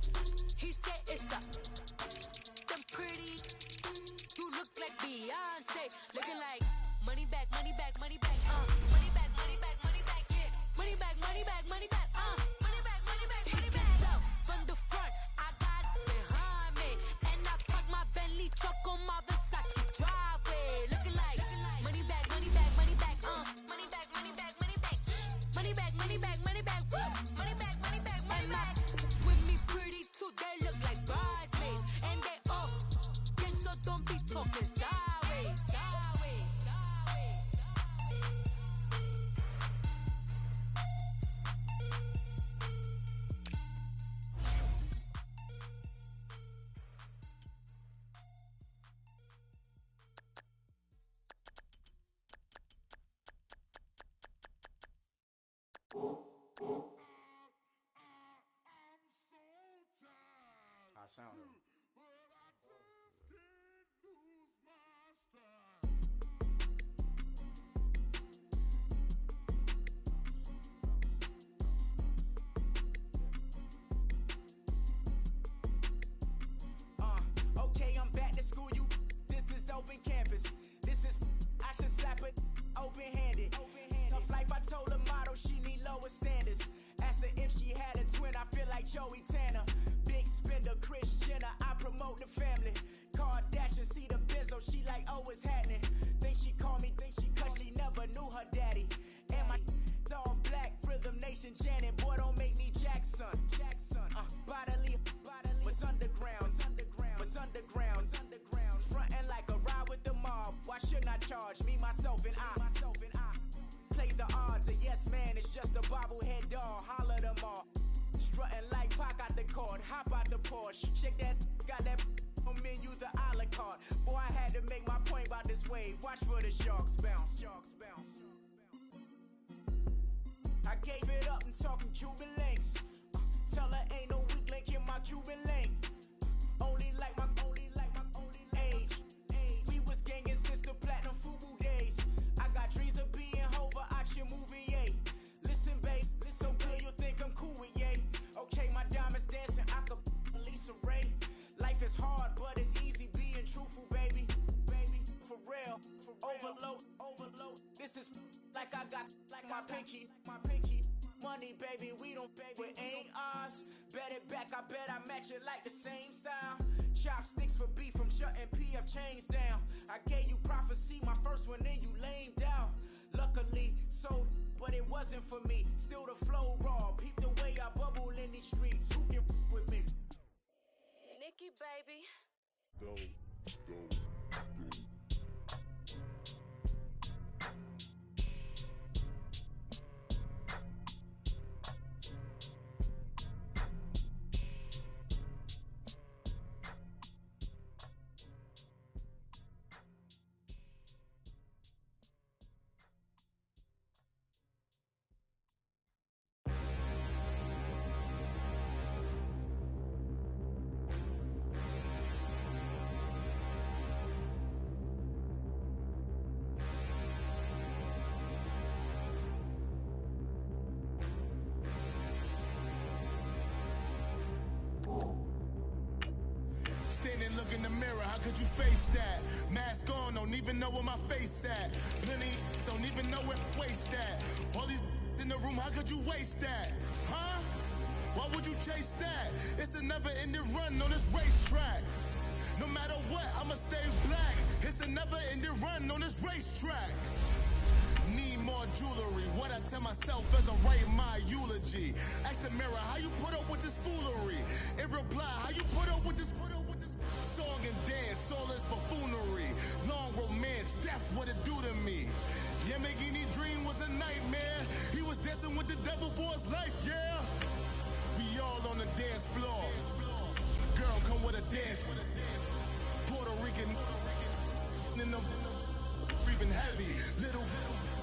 he said it's a, them pretty. You look like Beyonce, looking like money back, money back, money back, money back, money back, money back, yeah, money back, money back, money back, money back, money back, money back. So from the front, I got it behind me, and I park my Bentley truck on my Versace driveway, looking like money back, money back, money back, money back, money back, money back, money back, money back, money back, woo, money back, money back, money back. With me pretty too, they look like bridesmaids, and they all gang, so don't be talking sideways, sideways, sideways. I sound it. Okay, I'm back to school, you. This is open campus. This is, I should slap it open-handed. Tough life, I told the model she need lower standards. Asked her if she had a twin, I feel like Joey Tanner. Big spender, Kris Jenner, I promote the family. Kardashian, see the Benzo, she like, oh, it's happening. Think she called me, cause she never knew disenchanted, boy, don't make me Jackson. Bodily, what's underground, what's underground, frontin' like a ride with the mob. Why shouldn't I charge me, myself, and I? Play the odds, a yes man, it's just a bobblehead doll. Holler them all. Strutting like Pac out the court, hop out the Porsche. Shake that, got that on menu, the a la carte. Boy, I had to make my point about this wave. Watch for the sharks bounce. Sharks bounce. I gave it up and talking Cuban links. Tell her ain't no weak link in my Cuban link. Only like my age. We was gangin' since the platinum FUBU days. I got dreams of being Hova out your movie, yay. Listen, babe, so good you think I'm cool with yay. Okay, my diamonds dancing, I could Lisa Ray. Life is hard, but it's easy being truthful, baby. For real, overload. This is like I got like my pinky. Money, baby, we don't pay, it ain't ours. Bet it back, I bet I match it like the same style. Chopsticks for beef from shutting PF chains down. I gave you prophecy, my first one, then you lamed out. Luckily, sold, but it wasn't for me. Still the flow raw, peep the way I bubble in these streets. Who can with me? Nikki, baby. Go. Standing, look in the mirror, how could you face that? Mask on, don't even know where my face at. Plenty, don't even know where waist at. All these in the room, how could you waste that? Huh? Why would you chase that? It's a never-ending run on this racetrack. No matter what, I'ma stay black. It's a never-ending run on this racetrack. Need more jewelry, what I tell myself as I write my eulogy. Ask the mirror, how you put up with this foolery? In reply, how you put up with this song and dance, all this buffoonery. Long romance, death, what it do to me? Yamagini dream was a nightmare. He was dancing with the devil for his life, yeah. We all on the dance floor. Girl, come with a dance. Puerto Rican in the breathing heavy. Little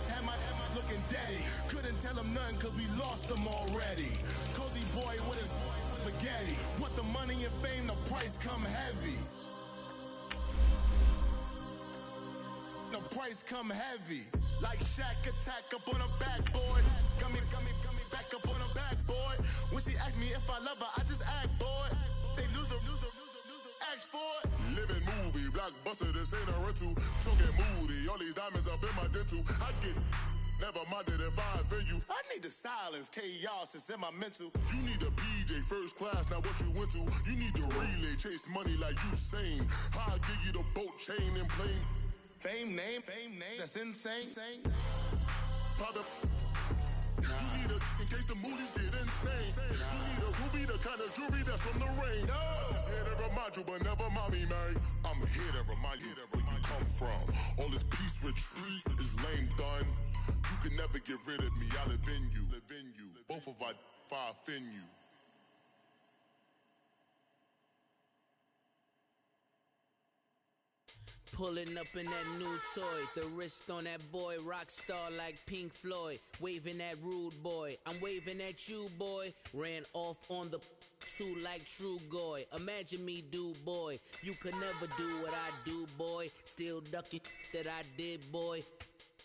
had my looking daddy. Couldn't tell him nothing cause we lost him already. Cozy boy with his spaghetti. With the money and fame, the price come heavy. The price come heavy. Like Shaq attack up on a backboard. Gummy, back up on a backboard. When she asked me if I love her, I just act bored. Say loser, ask for it. Living movie, blockbuster, this ain't a rental. Talking moody, all these diamonds up in my dental. I get never minded if I offend you. I need the silence, chaos, it's in my mental. You need a PJ, first class, not what you went to. You need the relay, chase money like you sane. I'll give you the boat, chain, and plane. Fame name, that's insane. Pop up. You need a, in case the movies get insane. You need a ruby, the kind of jewelry that's from the rain. I'm just here to remind you, but never mind me, man. I'm here to remind you where you come from. All this peace retreat is lame done. You can never get rid of me, I live in you. Both of our fire offend you. Pulling up in that new toy, the wrist on that boy, rock star like Pink Floyd, waving at rude boy, I'm waving at you boy, ran off on the two like True Goy, imagine me do boy, you could never do what I do boy, still ducking that I did boy,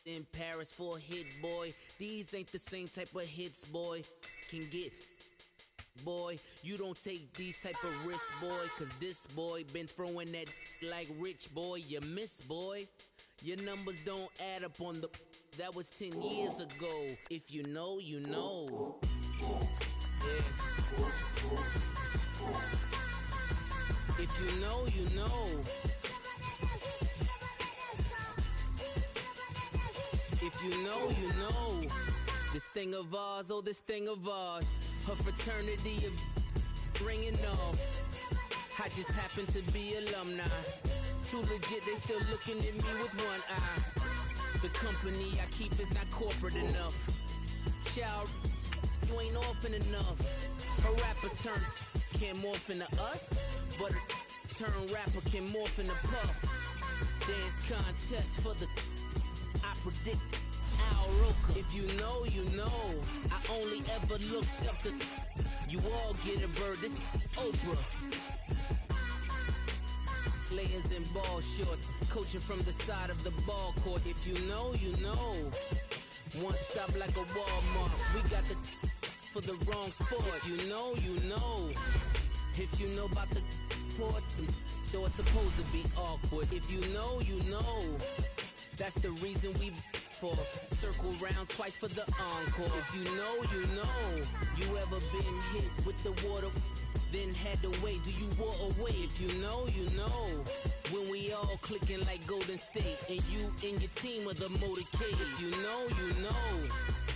in Paris for a hit boy, these ain't the same type of hits boy, can get boy, you don't take these type of risks, boy, cause this boy been throwing that like rich boy, you miss, boy. Your numbers don't add up on the, that was 10 years ago. If you know, you know. Yeah. If you know, you know. If you know, you know. This thing of ours, oh, this thing of ours. Her fraternity of ringing off. I just happen to be alumni. Too legit, they still looking at me with one eye. The company I keep is not corporate enough. Child, you ain't orphan enough. A rapper turn can't morph into us, but a turn rapper can morph into Puff. Dance contest for the I predict Al Roker. If you know, you know. I only ever looked up to you all get a bird. This Oprah. Layers in ball shorts, coaching from the side of the ball court. If you know, you know. One stop like a Walmart. We got the for the wrong sport. If you know, you know. If you know about the port, though it's supposed to be awkward. If you know, you know. That's the reason we for circle round twice for the encore. If you know, you know. You ever been hit with the water, then had to wait? Do you walk away? If you know, you know. When we all clicking like Golden State, and you and your team are the motorcade. If you know, you know.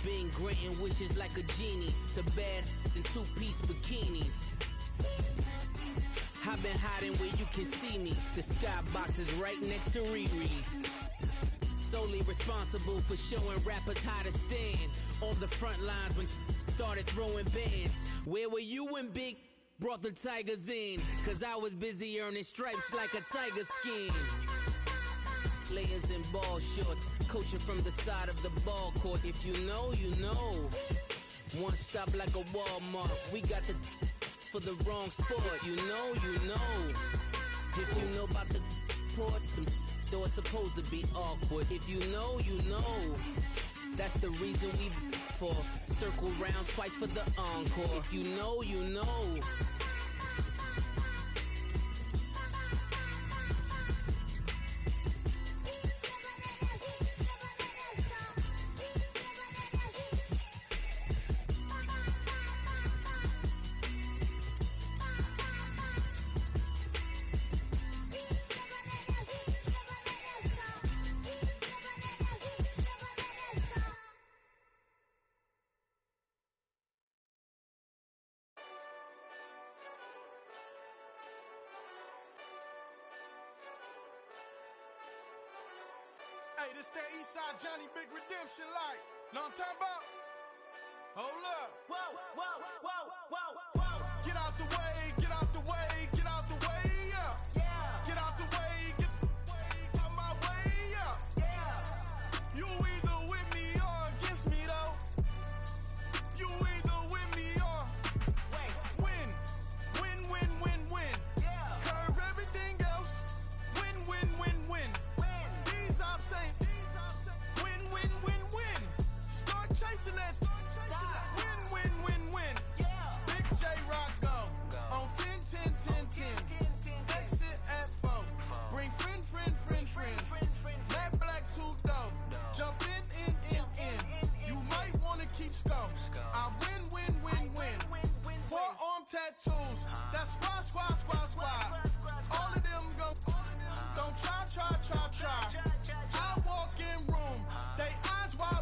Been granting wishes like a genie to bad in two-piece bikinis. I've been hiding where you can see me. The skybox is right next to Riri's. Solely responsible for showing rappers how to stand on the front lines when started throwing bands. Where were you when Big brought the Tigers in? Cause I was busy earning stripes like a tiger skin. Layers in ball shorts, coaching from the side of the ball court. If you know, you know. One stop like a Walmart. We got the for the wrong sport. You know, you know. If you know about the port, though it's supposed to be awkward. If you know, you know. That's the reason we for circle round twice for the encore. If you know, you know. Hey, this that Eastside Johnny Big Redemption like. Know what I'm talking about? Hold up. Whoa, whoa, whoa, whoa, whoa. Get out the way, get out the way, get out the way, yeah. Yeah. Get out the way, get out my way, yeah. Yeah. You either with me or against me though. You either with me or win. Win, win, win, win. Yeah. Curve everything else. Win, win, win, win. These I'm saying. Win, win, win, win. Start chasing that. Win, win, win, win. Yeah. Big J Rock go. On 10, 10, 10, 10. Exit at 4. Bring friends. Matt Black 2 dope. Jump in. You might wanna keep scope. I win. 4-arm tattoos. That's squad. All of them go. Don't try. I walk in room. They eyes wide.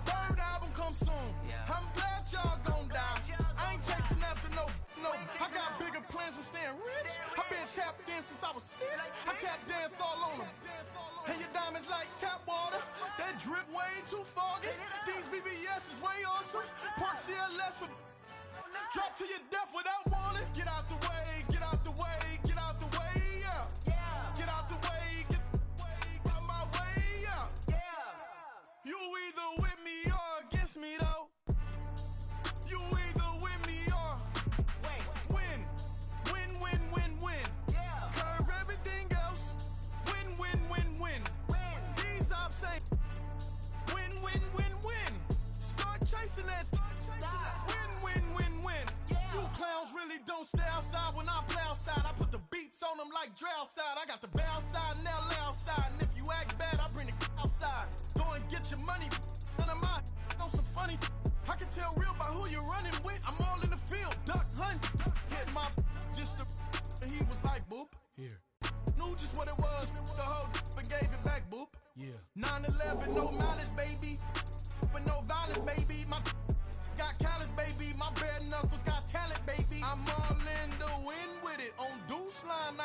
Third album come soon. I'm glad y'all gon' die. I ain't chasing after no. I got bigger plans than staying rich. I've been tapped in since I was 6. I tap dance all on them. And your diamonds like tap water. That drip way too foggy. These VVS is way awesome. Park CLS for drop to your death without warning. Get out the way, get out the way, get out the way, yeah. Get out the way, get out my way, yeah. You either with me or against me though. You either with me or win. Win. Curve everything else. Win. These I'm saying. Win. Start chasing that. Win. You clowns really don't stay outside when I play outside. I put the beats on them like Dre outside. I got the bow side and LA outside. And if you act bad, I bring the outside. Go and get your money. None of my know some funny. I can tell real by who you're running with. I'm all in the field. Duck hunt. Hit my just the and he was like boop. Here. Knew just what it was. The whole and gave it back boop. Yeah. 9/11, no mileage, baby. But no violence.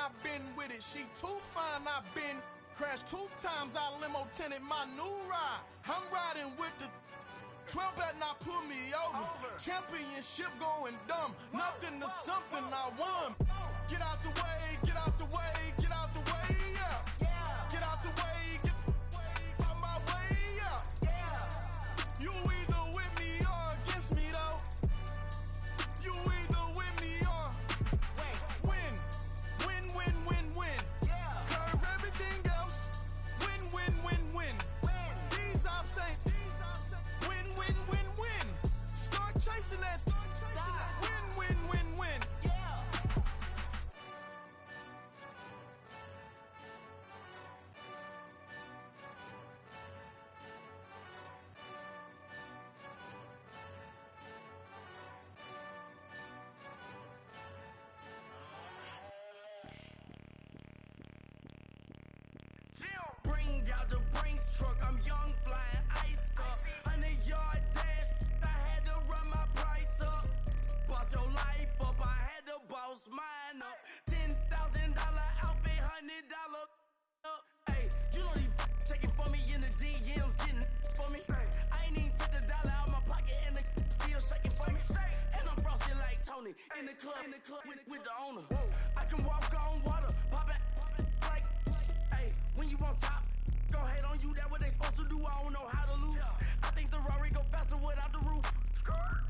I been with it. She too fine, I been crashed 2 times. I limo tinted my new ride. I'm riding with the 12 better not pull me over. Championship going dumb. Nothing to something I won. Get out the way, get out the way, get out the way, yeah. Get out the way, get out my way, yeah. You either with me or against me though. You either with me or win. Win, win, win, win. Curve everything else. Win, win, win, win. These ops ain't win, win, win, win. Start chasing that. Win, win, win, win. Bring out the Brinks truck, I'm young, flying ice up. 100-yard dash, I had to run my price up. Boss your life up, I had to boss mine up. $10,000 outfit, $100 up. Hey, you know these checking for me in the DMs, getting for me. I ain't even took the dollar out my pocket and the still shaking for me. And I'm frosty like Tony in the club with the owner. I can walk on water, pop it like. Hey, when you on top, gon' hate on you, that what they supposed to do, I don't know how to lose. I think the Rari go faster without the roof.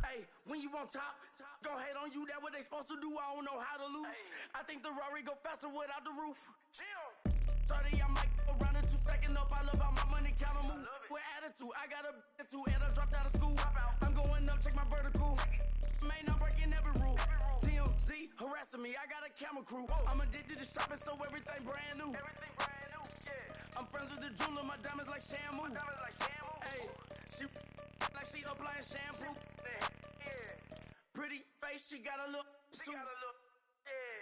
Hey, when you on top, gon' hate on you, that what they supposed to do, I don't know how to lose. I think the Rari go faster without the roof. 30, I might go around the 2 stacking up, I love how my money counter move. With attitude, I got a attitude, and I dropped out of school. I'm going up, check my vertical. Man, I'm breaking every rule. TMZ harassing me, I got a camera crew. I'm addicted to shopping, so everything brand new. I'm friends with the jeweler, my diamonds like shampoo. Hey, she like she applying shampoo. Pretty face, she got a look.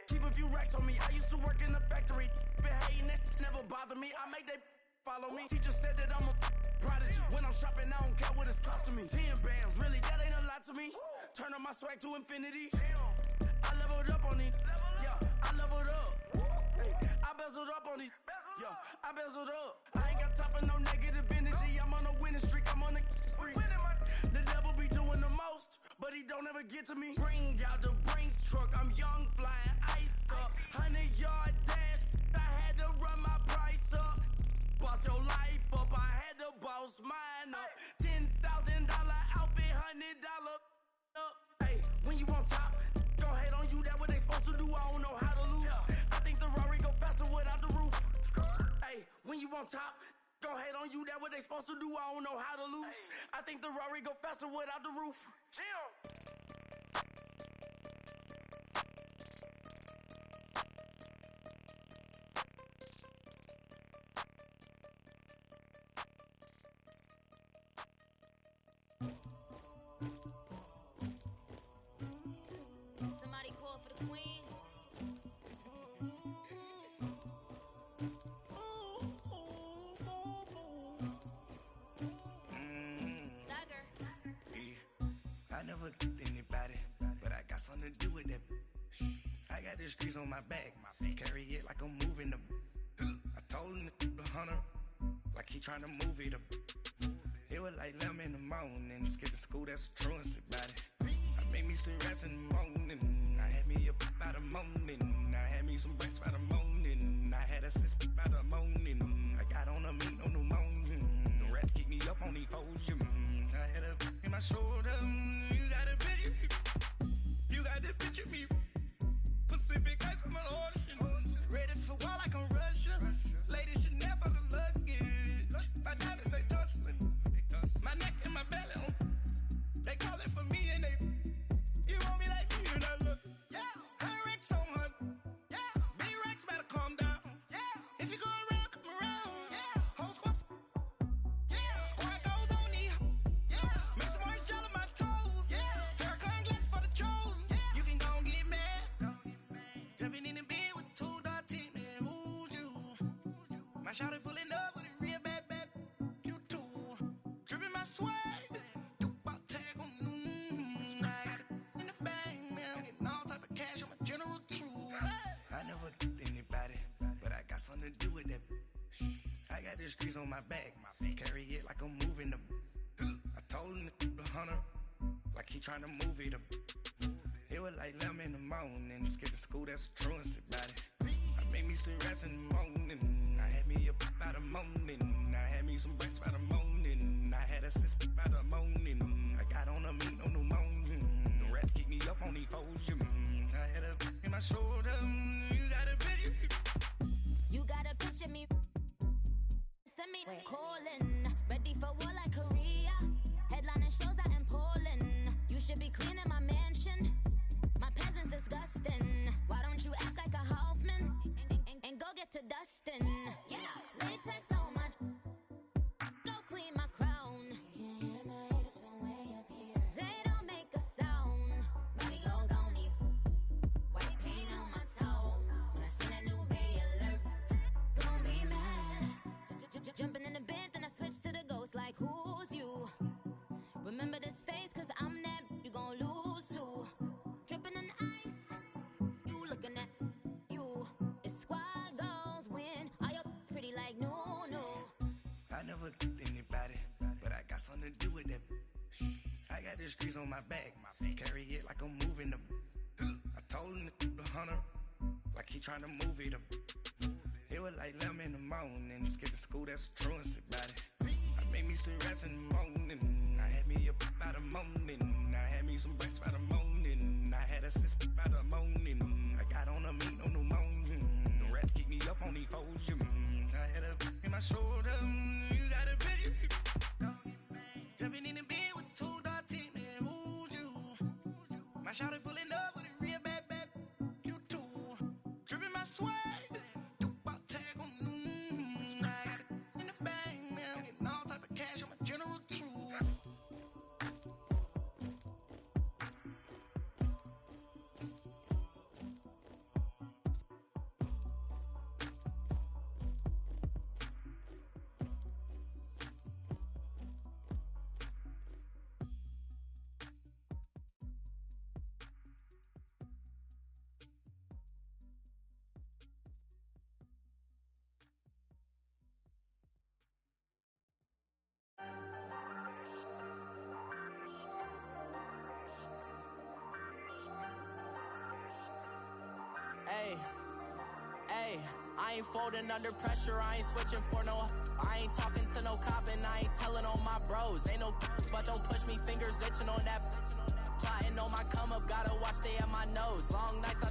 Keep a few racks on me. I used to work in the factory. Been hating it, never bother me. I make they follow me. Teacher said that I'm a prodigy. When I'm shopping, I don't care what it's costing me. 10 bands, really, that ain't a lot to me. Turn up my swag to infinity. I leveled up on these. Yeah, I leveled up. Hey, I bezeled up on these. Yeah, I bezeled up. I ain't got time for no negative energy. I'm on a winning streak. I'm on a spree. The devil be doing the most, but he don't ever get to me. Bring out the Brinks truck. I'm young, flying iced up. 100-yard dash. I had to run my price up. Boss your life up. I had to boss mine up. $10,000 outfit, $100 up. Hey, when you on top, gon' hate on you. That what they supposed to do. I don't know how to lose. I think the Rari go faster without the roof. Hey, when you on top, gon' hate on you. That what they supposed to do. I don't know how to lose. I think the Rari go faster without the roof. Somebody call for the queen. I never anybody, but I got something to do with that. I got the streets on my back, carry it like I'm moving the. I told him the hunter, like he trying to move it up. It was like 11 in the morning, skipping school, that's a truancy about it. I made me some rats in the morning, I had me up by the morning, I had me some breaks by the morning, I had a sis by the morning, I got on a meat on the morning, the rats keep me up on the podium, I had a in my shoulder, you got a picture me, you got this picture me, Pacific ice on my ocean, ready for war like I'm Russian, ladies should never the luggage, my diamonds they tussling, my neck and my belly on, they calling for me and they, you want me like me and I look, yeah, her Rex on her, yeah, B-Rex better calm down, yeah, if you go around, come around, yeah, whole squad, yeah, squad goes on the, yeah, make some orange gel on my toes, yeah, Farrakhan glass for the chosen, yeah, you can go and get mad, jumping in the bed with 2 dark teeth, man, who's you, my shawty pulling up with a real bad, you too, dripping my swag, I never get anybody, something to do with that. I got the streets on my back. Carry it like I'm moving the. I told him the hunter, like he trying to move it up. It was like 11 in the morning, skipping school, that's a truancy about it. I made me some rats in the morning. I had me up by the morning. I had me some breaks by the morning. I had a sis by the morning. I got on a meat, no pneumonia. The rats keep me up on the podium. I had a in my shoulder. You got a picture. You got a picture me. Send me calling. Ready for war like Korea. Headlining shows out in Poland. You should be cleaning my mansion. My peasants disgusting. Why don't you act like a Hoffman and go get to dustin'? Yeah, latex on my. Go clean my crown. Can't hear my haters from way up here. They don't make a sound. Money goes on these. White paint on my toes. When I see that new Bay alert, gon' be mad. Jumping in the bed, then I switch to the ghost like who's you? Remember this face, cause I'm that you gon' lose too. Dripping in ice, you looking at you. It's squad goals win. Are you pretty like no? I never anybody, but I got something to do with that. I got the streets on my back. Carry it like I'm moving the. I told him the hunter, like he trying to move it up. It was like 11 in the morning, skipping school, that's a truancy about it. I made me some rats in the morning. I had me up by the morning. I had me some breaks by the morning. I had a sis by the morning. I got on a meat, no pneumonia. The rats keep me up on the podium. I had a in my shoulder. You got a picture. Jumping in the bed with two dark teeth, man, who's you? My shawty pulling up with a real bad, you too. Dripping my swag. Hey, I ain't folding under pressure, I ain't switching for no. I ain't talking to no cop and I ain't telling on my bros. Ain't no but don't push me, fingers itching on that. Plotting on my come up, gotta watch stay at my nose. Long nights I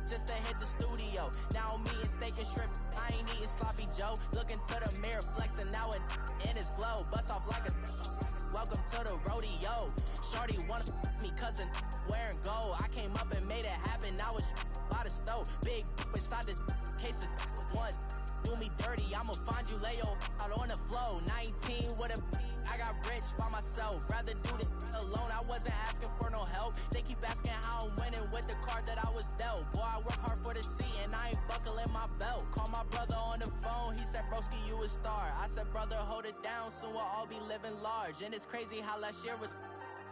just to hit the studio. Now I'm eating steak and shrimp, I ain't eating sloppy Joe. Looking to the mirror, flexing now it in his glow. Bust off like a welcome to the rodeo. Shorty wanna me cousin wearing gold. I came up and made it happen, I was by the stove. Big inside this cases once do me dirty, I'ma find you lay your out on the floor. 19 with a I got rich by myself. Rather do this alone, I wasn't asking for no help. They keep asking how I'm winning with the card that I was dealt. Boy, I work hard for the seat and I ain't buckling my belt. Call my brother on the phone, he said, broski, you a star. I said, brother, hold it down, soon we'll all be living large. And it's crazy how last year was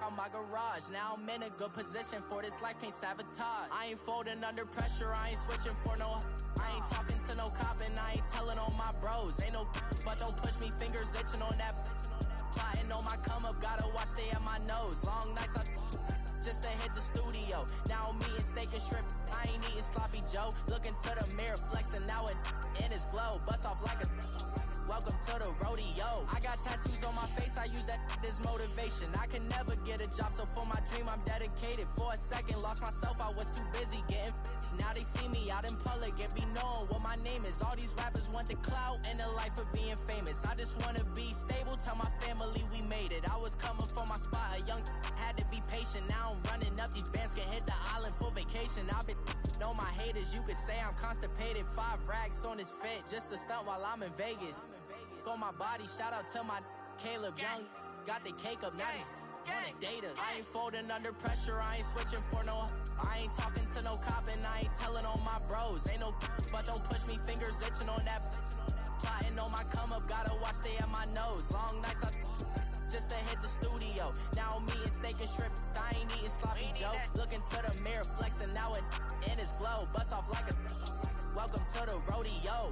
on my garage. Now I'm in a good position for this life, can't sabotage. I ain't folding under pressure, I ain't switching for no. I ain't talking to no cop and I ain't telling on my bros. Ain't no but don't push me, fingers itching on that. Plotting on my come up, gotta watch stay at my nose. Long nights I just to hit the studio. Now I'm eating steak and shrimp, I ain't eating sloppy Joe. Looking to the mirror, flexing now it in his glow. Bust off like a welcome to the rodeo. I got tattoos on my face, I use that as motivation. I can never get a job, so for my dream I'm dedicated. For a second, lost myself, I was too busy getting busy. Now they see me out in public and be known what my name is. All these rappers want the clout and the life of being famous. I just wanna be stable, tell my family we made it. I was coming for my spot, a young had to be patient. Now I'm running up, these bands can hit the island for vacation. I've been on my haters, you could say I'm constipated. 5 racks on his fit, just to stunt while I'm in Vegas. On my body, shout out to my Caleb Young. Got the cake up, now these wanna date us. I ain't folding under pressure, I ain't switching for no. I ain't talking to no cop and I ain't telling on my bros. Ain't no but don't push me, fingers itching on that. Plotting on my come up, gotta watch stay at my nose. Long nights I just to hit the studio. Now I'm eating steak and shrimp, I ain't eating sloppy Joe. Looking to the mirror, flexing now it in his glow. Bust off like a welcome to the rodeo.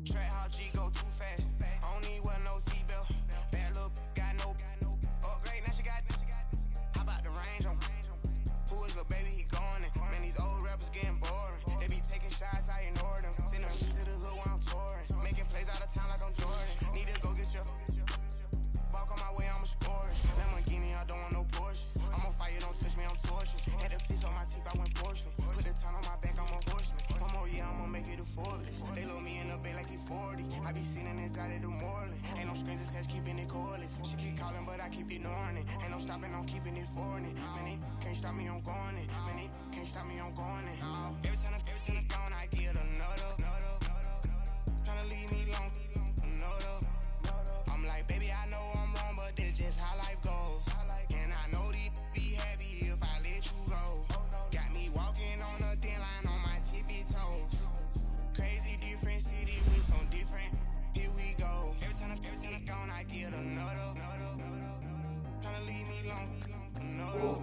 Track how G go too fast. I don't need wear no seatbelt. Bad little got no upgrade. Now she got. How about the range on? Who is little baby? He going in. Man, these old rappers getting boring. They be taking shots, I ignore them. Send them to the hood while I'm touring. Making plays out of town like I'm Jordan. Need to go get your. Walk on my way, I'ma score it. Lamborghini, I don't want no Porsches. I'm on fire, don't touch me, I'm torching. Had the fish on my teeth, I went porcelain. Put the time on my back, I'm a horseman. One more year, I'ma make it a Forbes. They load me in the bay like he 40. I be sitting inside of the Moreland. Ain't no screens, it says keeping it cordless. She keep calling, but I keep ignoring it. Ain't no stopping, I'm keeping it foreign it. Man, they can't stop me, I'm going it. Man, they can't stop me, I'm going it. Every time I'm gone, I get another. Tryna leave me long, another. I'm like, baby, I know I'm wrong, but this just how life goes. And I know these be happy if I let you go. Got me walking on a thin line on my tippy toes. Crazy different city with some different. Here we go. Every time I'm gone, I get another. Tryna leave me long, another.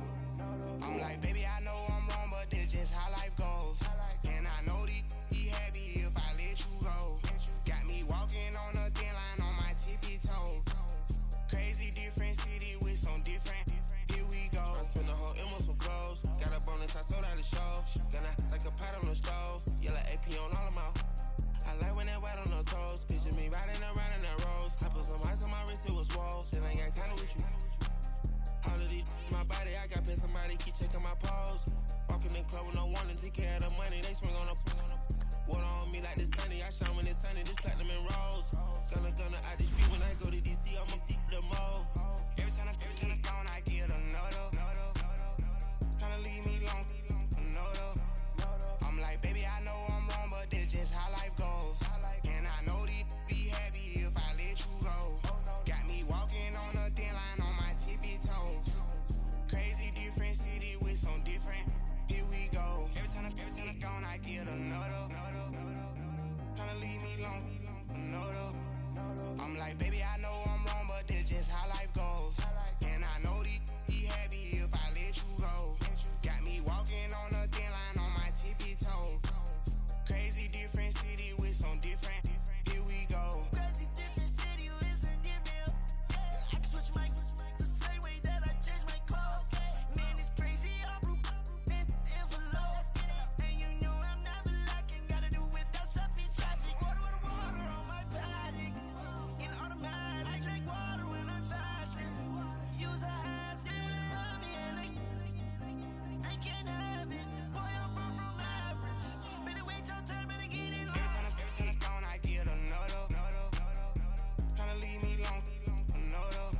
I'm like, baby, I know I'm wrong, but this just how life goes. And I know these be happy if I let you go. Got me walking on a thin line on my tippy toes. Crazy different city with some different. Here we go. I spent the whole M on some clothes. Got a bonus, I sold out the show. Gonna like a pot on the stove. Yellow AP on all of my. I like when that white on the toes. Picture me riding around in that rose. I put some ice on my wrist, it was swole. Still ain't got time with you. All of these my body, I got paid somebody keep checking my pose. Walking in the club with no warning, take care of the money. They swing on the water on me like the sunny. I shine when it's sunny, this platinum and rose. Gonna out the street when I go to DC, I'ma see the mall. Every time I'm gone, I get another. Tryna leave me long, another. I'm like, baby, I know I'm wrong, but this just how life goes. And I know these be happy if I let you go. Got me walking on a thin line on my tippy toes. Crazy different city with some different. Here we go. Every time I'm gone, I get another. Tryna leave me long, another. I'm like, baby, I know I'm wrong, but this just how life goes. And I know these be happy if I let you go. Got me walking on a thin line on my tippy toes. Crazy different city with some different. Here we go. Crazy different city with some different. I can switch my the same way that I change my clothes. Man, it's crazy. I'm envelope. And you know I'm never lacking. Gotta do it, that's up in traffic. Water on my paddock. In automatic. I drink water when I'm fasting. Use a ass, do it on me, and I can't have it. Boy, I'm far from average. Better wait your turn, better get it. Every time I'm gone, I get another. Tryna leave me long, another.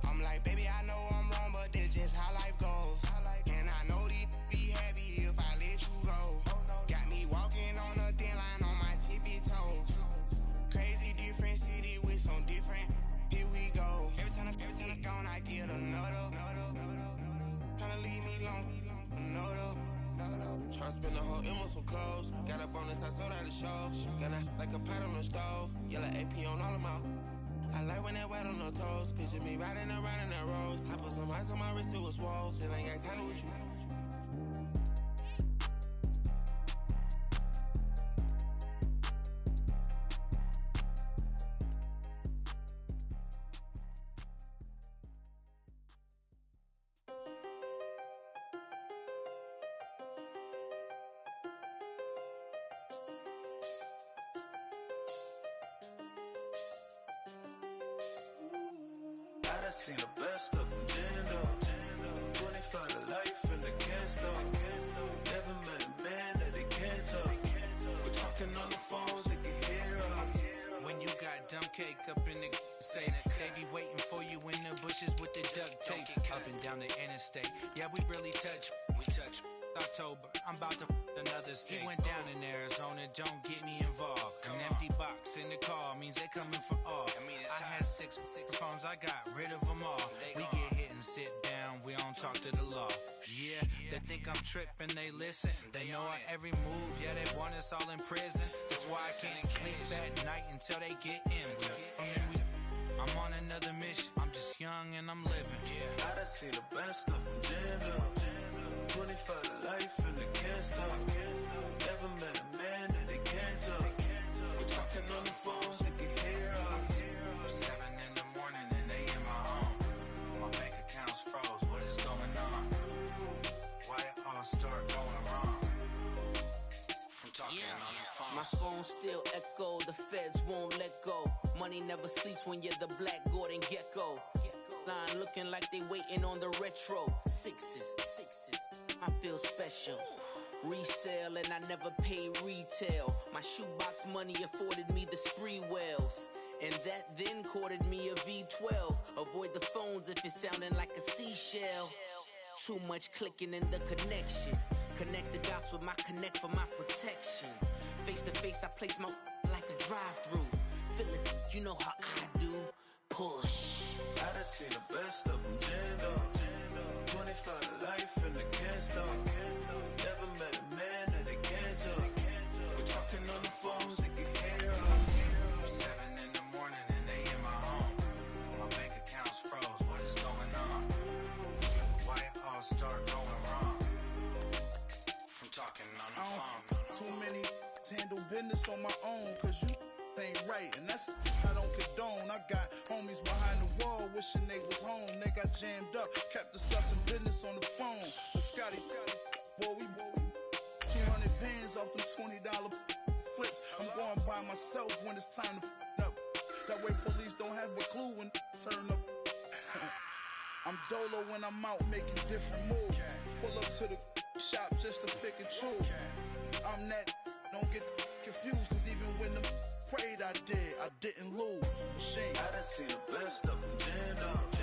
I'm like, baby, I know I'm wrong, but this just how life goes. And I know these be happy if I let you go. Got me walking on a thin line on my tippy toes. Crazy different city with some different. Here we go. Every time I'm gone, I get another. Tryna leave me long, another. Tryna spend the whole M on some clothes. Got a bonus, I sold out the show. Gonna like a pot on the stove. Yellow AP on all of my. I like when that white on the toes. Picture me riding around in that rose. I put some ice on my wrist, it was swole. Still ain't got time with you. I done seen the best of them jammed up. 25 to life and they can't stop. Never met a man that they can't talk. We're talking on the phones, they can hear us. When you got dumb cake up in the say that they be waiting for you in the bushes with the duct tape. up and down the interstate. Yeah, we really touch. October, I'm about to another state. He went down in Arizona, don't get me involved. An empty box in the car means they coming for all. I had six phones, I got rid of them all. We get hit and sit down, we don't talk to the law. Yeah, they think I'm tripping, they listen. They know our every move, yeah, they want us all in prison. That's why I can't sleep at night until they get in. I'm on another mission, I'm just young and I'm living. I done seen the best of them jammed up. 25 to life and they can't stop. Never met a man that they can't talk. We're talking on the phones, they can hear us. 7 in the morning and they in my home. My bank account's froze, what is going on? Why it all start going wrong? From talking on the phone. My phone still echo, the feds won't let go. Money never sleeps when you're the Black Gordon Gecko. Line looking like they waiting on the retro. Sixes, I feel special. Resale and I never pay retail. My shoebox money afforded me the spree wells. And that then courted me a V12. Avoid the phones if it's sounding like a seashell. Too much clicking in the connection. Connect the dots with my connect for my protection. Face to face I place my like a drive-through. Feeling, you know how I do. Push. I done seen the best of them jammed up. 25 to life and they can't stop. Never met a man that they can't talk. We're talking on the phones, they can hear us. 7 in the morning and they in my home. My bank account's froze, what is going on? Why it all start going wrong? From talking on the phone. Too many handle business on my own, cause you ain't right, and that's I don't condone. I got homies behind the wall wishing they was home. They got jammed up, kept discussing business on the phone. But Scotty, boy, we 200 bands off them $20 flips. I'm going by myself when it's time to up. That way police don't have a clue when turn up. I'm dolo when I'm out making different moves. Pull up to the shop just to pick and choose. I'm that, don't get confused, cause even when the prayed I didn't lose. Machine. I done seen the best of them jammed up.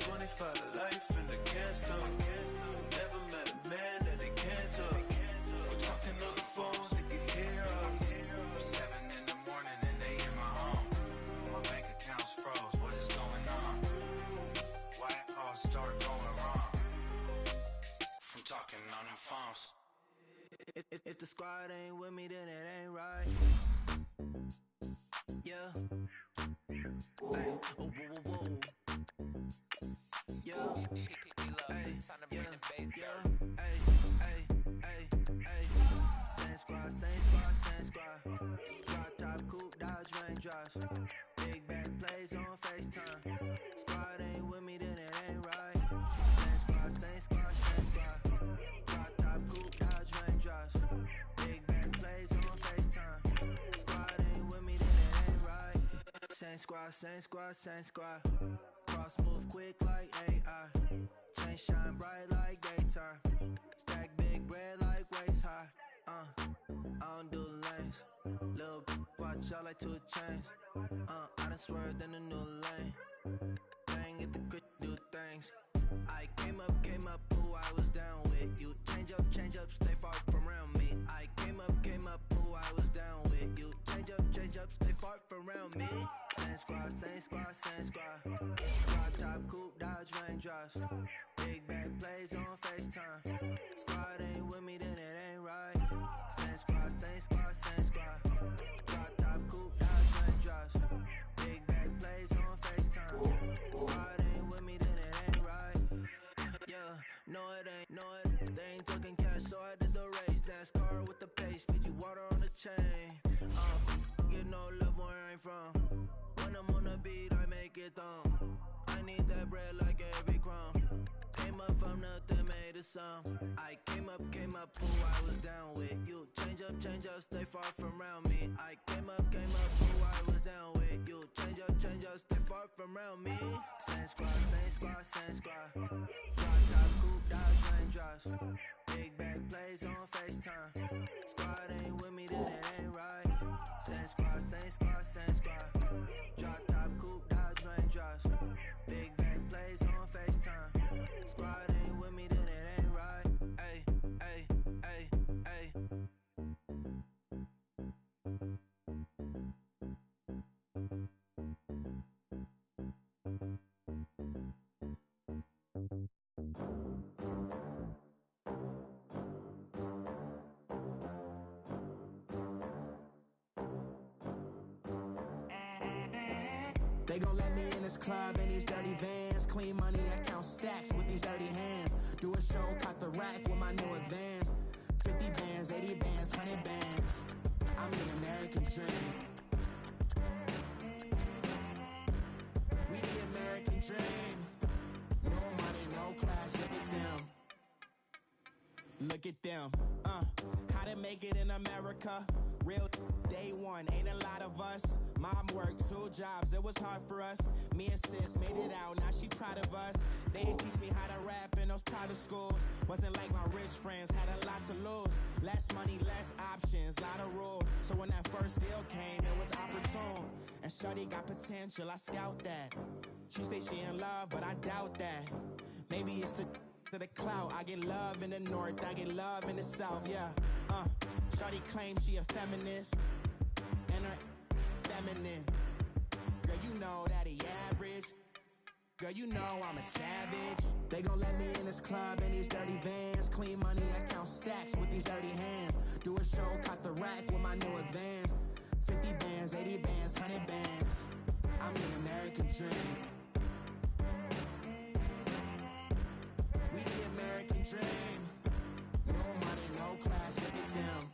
25 to life and they can't stop. Never met a man that they can't talk. We're talking on the phones, they can hear us. 7 in the morning and they in my home. My bank account's froze, what is going on? Why it all start going wrong? From talking on the phones. If the squad ain't with me, then it ain't right. Yeah. Ay, oh, whoa, whoa, whoa. Yeah. Ay, yeah, yeah. Ay, ay, ay, ay. Same squad, same squad, same squad. Drop top, coupe, Dodge Range drives. Big back plays on FaceTime. Squad ain't with me, then it ain't right. Same squad, same squad, same squad. Drop top, coupe, Dodge Range drives. Big back plays on FaceTime. Squad ain't with me, then it ain't right. Same squad, same squad, same squad. Cross move quick like AI. Chain shine bright like daytime. Stack big bread like waist high. I don't do lanes. Lil' watch out like 2 chains. I done swerved in a new lane. Bang at the crit, do things. I came up, who I was down with. You change up, stay far from around me. I came up, who I was down with. You change up, stay far from around me. Same squad, same squad, same squad. Drop top, coupe, Dodge Range drives. Big back plays on FaceTime. Squad ain't with me, then it ain't right. Same squad, same squad, same squad. Drop top, coupe, Dodge Range drives. Big back plays on FaceTime. Squad ain't with me, then it ain't right. Yeah, no it ain't, they ain't talking cash, so I did the race. NASCAR with the pace, feed you water on the chain. You know love where I'm from. When I'm on the beat, I make it thumb. I need that bread like every crumb. Came up from nothing, made a sum. I came up, who I was down with. You change up, stay far from around me. I came up, who I was down with. You change up, stay far from around me. Same squad, same squad, same squad. Drop top, coupe, Dodge Range drives. Big back plays on FaceTime. Squad ain't with me, then it ain't right. Same squad, same squad, same squad. Drop top, coupe, Dodge Range drives. Big back plays on FaceTime. They gon' let me in this club in these dirty vans. Clean money, I count stacks with these dirty hands. Do a show, caught the rack with my new advance. 50 bands, 80 bands, 100 bands. I'm the American dream. We the American dream. No money, no class, look at them. Look at them, how to make it in America. Real day one, ain't a lot of us. Mom worked 2 jobs, it was hard for us. Me and sis made it out, now she proud of us. They didn't teach me how to rap in those private schools. Wasn't like my rich friends, had a lot to lose. Less money, less options, lot of rules. So when that first deal came, it was opportune. And shorty got potential, I scout that. She say she in love, but I doubt that. Maybe it's to the clout. I get love in the north, I get love in the south, yeah. Shorty claims she a feminist, and her feminine. Girl, you know that he average. Girl, you know I'm a savage. They gon' let me in this club in these dirty vans. Clean money, I count stacks with these dirty hands. Do a show, caught the rack with my new advance. 50 bands, 80 bands, 100 bands. I'm the American dream. We the American dream. No money, no class, look at them.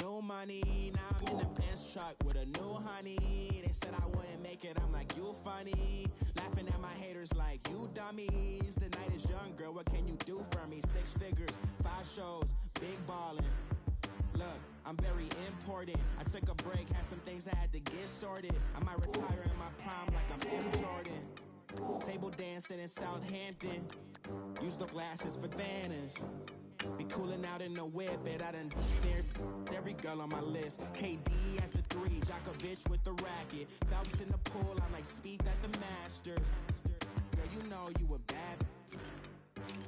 No money, now I'm in the Benz truck with a new honey. They said I wouldn't make it, I'm like, you funny. Laughing at my haters like, you dummies. The night is young, girl, what can you do for me? 6 figures, 5 shows, big ballin'. Look, I'm very important. I took a break, had some things I had to get sorted. I might retire in my prime like I'm M. Jordan. Table dancing in Southampton. Use the glasses for Vannas. Be coolin' out in the whip, and I done dared every girl on my list. KD after 3, Djokovic with the racket. Phelps in the pool, I'm like Speed at the Masters. Girl, you know you a bad.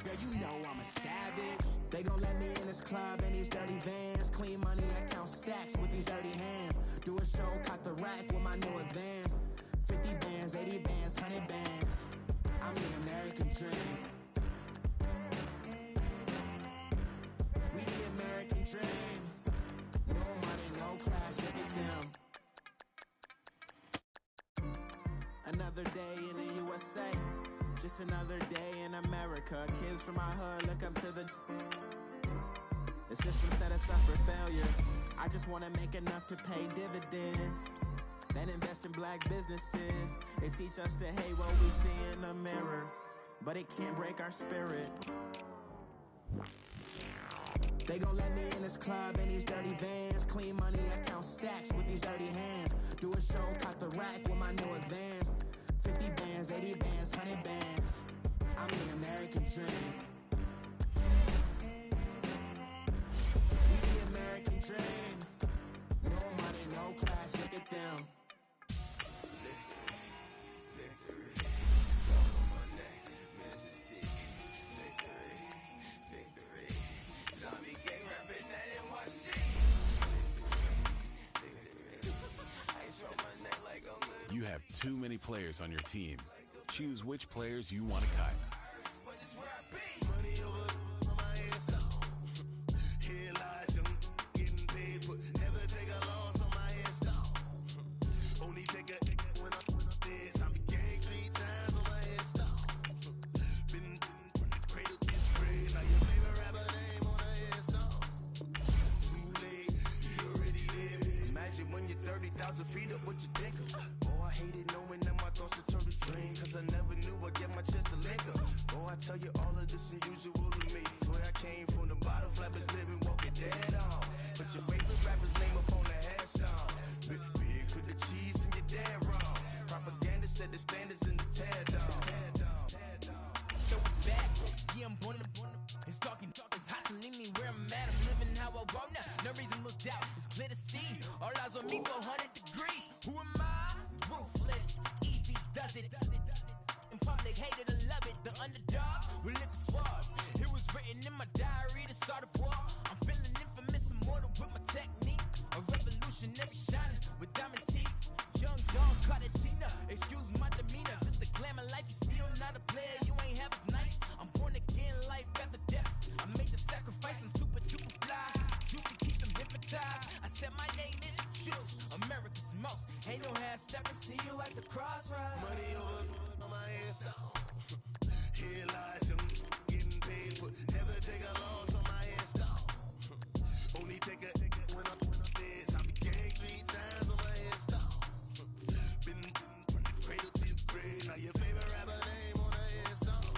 Girl, you know I'm a savage. They gon' let me in this club in these dirty vans. Clean money, I count stacks with these dirty hands. Do a show, caught the rack with my new advance. 50 bands, 80 bands, 100 bands. I'm the American dream. We the American dream. No money, no class, look at them. Another day in the USA. Just another day in America. Kids from my hood look up to the system set us up for failure. I just wanna make enough to pay dividends. Then invest in black businesses. They teach us to hate what we see in the mirror, but it can't break our spirit. They gon' let me in this club in these dirty vans. Clean money, I count stacks with these dirty hands. Do a show, caught the rack with my new advance. 50 bands, 80 bands, 100 bands. I'm the American dream. We the American dream. No money, no class, look at them. You have too many players on your team. Choose which players you want to cut. Imagine when you're 30,000 feet up, what you think of? Oh, I hated knowing that my thoughts would turn to dream, cause I never knew I'd get my chance to link up. Oh, I tell you all of this unusual to me. Swear I came from the bottom, flappers living, walking dead on. Put your favorite rapper's name up on the headstone. Big for the cheese and you're dead wrong. Propaganda set the standards in the tear down. Throw it back, yeah, I'm born to. It's talking, it's hustling me where I'm at. I'm living how I want now. No reason to doubt, it's clear to see. All eyes on me, 400 degrees. Who am I? Ruthless, easy does it. In public, hated or love it. The underdogs with liquor swabs. It was written in my diary, the start of war. I'm feeling infamous, immortal with my technique. A revolutionary shining with diamond teeth. Young John Cartagena, excuse my demeanor. This the glamour life, you still not a player, you ain't half as nice. I'm born again, life after death. I made the sacrifice and super duper fly. Juicy, keep them hypnotized. I said my name is Juice. America's mine. most. Ain't no half stepping, see you at the crossroads. Money over on my install. Here lies young getting paid for. Never take a loss on my install. Only take a when I'm dead. I be gang 3 times on my install. Been from the cradle to the grave. Now your favorite rapper name on the install.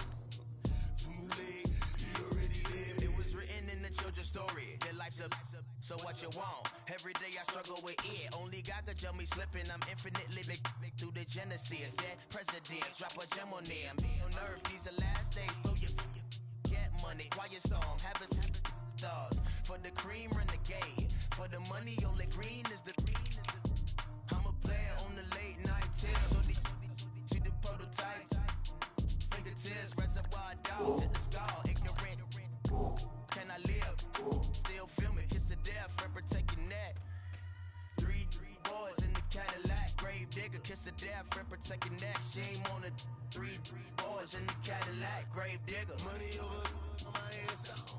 Too late, you already lived. It was written in the children's story. Their life's a so what you want? Every day I struggle with it. Only God could tell me slipping. I'm infinitely big through the genesis. Dead presidents, drop a gem on them. On earth, these the last days. Throw your get money, quiet storm, habits, stars. For the cream, renegade. For the money, only green is the. I'm a player on the late night tips. So see the prototype. Fingertips, reservoir dog to the skull. Ignorant. Can I live? Still film it, kiss to death, rep protect your neck. Three boys in the Cadillac, grave digger, kiss to death, rep protect your neck. Shame on the three boys in the Cadillac, grave digger. Money over on my install.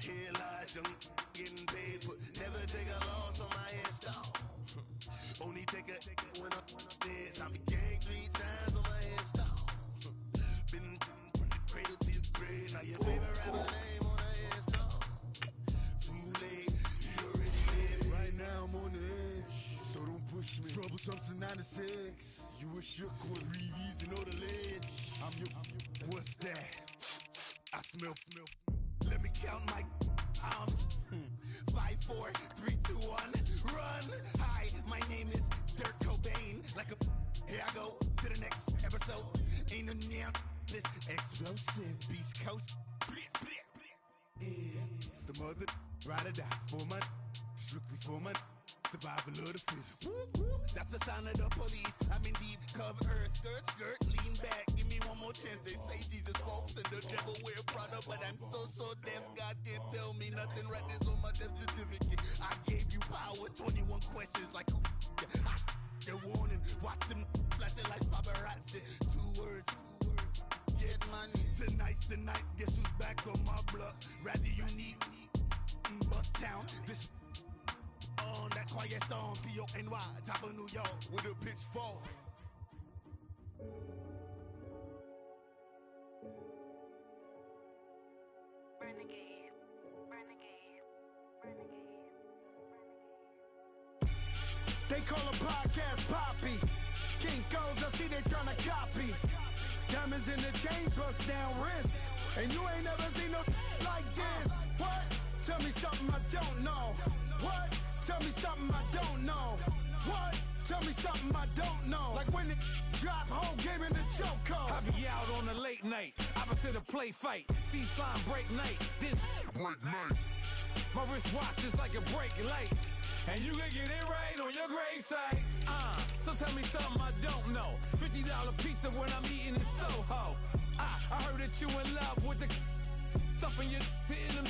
Here lies young getting paid for. Never take a loss on my install. Only take a when I'm dead. I be gang 3 times on my install. Been from the cradle to the grave. Now your favorite rapper name on the install. Too late, you already lived. Right now I'm on the edge, so don't push me. Troublesome to 96. You a shook one, Reeves and all the ledge. I'm your. What's that? I smell. Let me count my 5, 4, 3, 2, 1, run. Hi, my name is Dirk Cobain. Like a here I go to the next episode. Ain't no damn this explosive Beast Coast. Yeah. The mother ride or die for my strictly for my survival of the fittest. That's the sound of the police. I'm in deep cover, skirt, lean back. Give me one more chance. They say Jesus walks and the devil wear Prada, but I'm so deaf. God can't tell me nothing. Right there's on my death certificate. I gave you power. 21 questions like who? They're warning. Watch them flashing like paparazzi. 2 words. Get money. Tonight's the night. Guess who's back on my block? Rather you need Bucktown. This on that quiet storm, T-O-N-Y, top of New York with a pitchfork. They call a podcast Poppy. Kinkos, I see they tryna copy. Diamonds in the chains, bust down wrists. And you ain't never seen no like this. What? Tell me something I don't know. What? Tell me something I don't know. What? Tell me something I don't know. Like when it drop home, game in the chokehold. I be out on a late night, opposite a play fight. See sign break night, this break night. My wristwatch is like a break light. And you can get it right on your gravesite. So tell me something I don't know. $50 pizza when I'm eating in Soho. I heard that you in love with the stuff in your in them.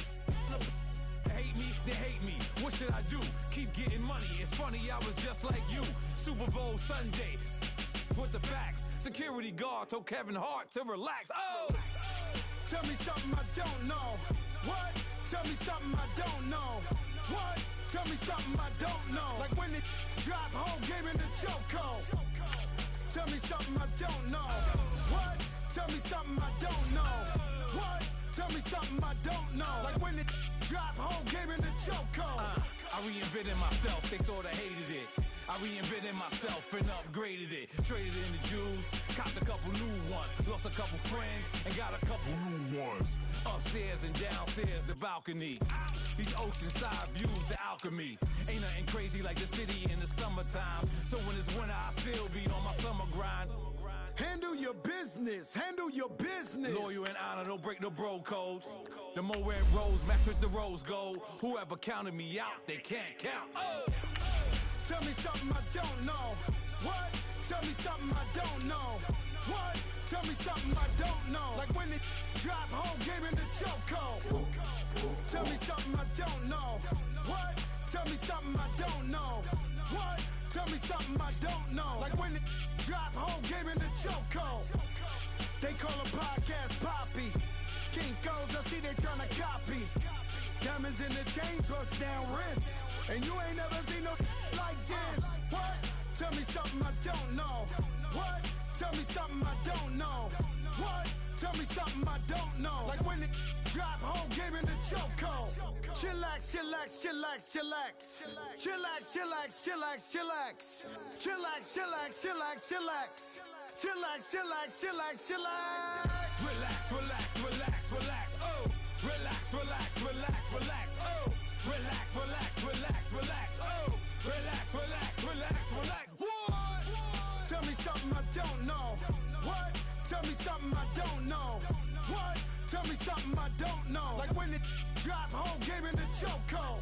Hate me, they hate me. What should I do? Keep getting money. It's funny, I was just like you. Super Bowl Sunday. With the facts. Security guard told Kevin Hart to relax. Oh! Tell me something I don't know. What? Tell me something I don't know. What? Tell me something I don't know. Like when it drop home, game in the chokehold. Tell me something I don't know. What? Tell me something I don't know. What? Tell me something I don't know. Like when it drop home, game in the chokehold. I reinvented myself, they sorta hated it. I reinvented myself and upgraded it. Traded in the Jews, copped a couple new ones. Lost a couple friends and got a couple new ones. Upstairs and downstairs, the balcony. These oceanside views, the alchemy. Ain't nothing crazy like the city in the summertime. So when it's winter, I still be on my summer grind. Handle your business, handle your business. Loyal and honor, don't break the bro codes. The more red rose match with the rose gold. Whoever counted me out, they can't count. Oh! Tell me something I don't know. What? Tell me something I don't know. What? Tell me something I don't know. Like when it drop home, game in the chokehold. Tell me something I don't know. What? Tell me something I don't know. What? Tell me something I don't know. Like when it drop home, game in the chokehold. They call a podcast Poppy. Kinkos, I see they tryna copy. Diamonds in the chains, bust down wrists. And you ain't never seen no like this. What? Tell me something I don't know. What? Tell me something I don't know. What? Tell me something I don't know. Like when it drop, whole game in the chokehold. Chillax, chillax, chillax, chillax. Chillax, chillax, chillax, chillax. Chillax, chillax, chillax, chillax. Chillax, chillax, chillax, chillax. Relax, relax, relax, relax. Oh, relax, relax, relax, relax. Oh, relax, relax, relax, relax. Oh, relax, relax, relax, relax. What? Tell me something I don't know. What? Tell me something I don't know. What? Tell me something I don't know. Like when it drop, whole game in the chokehold.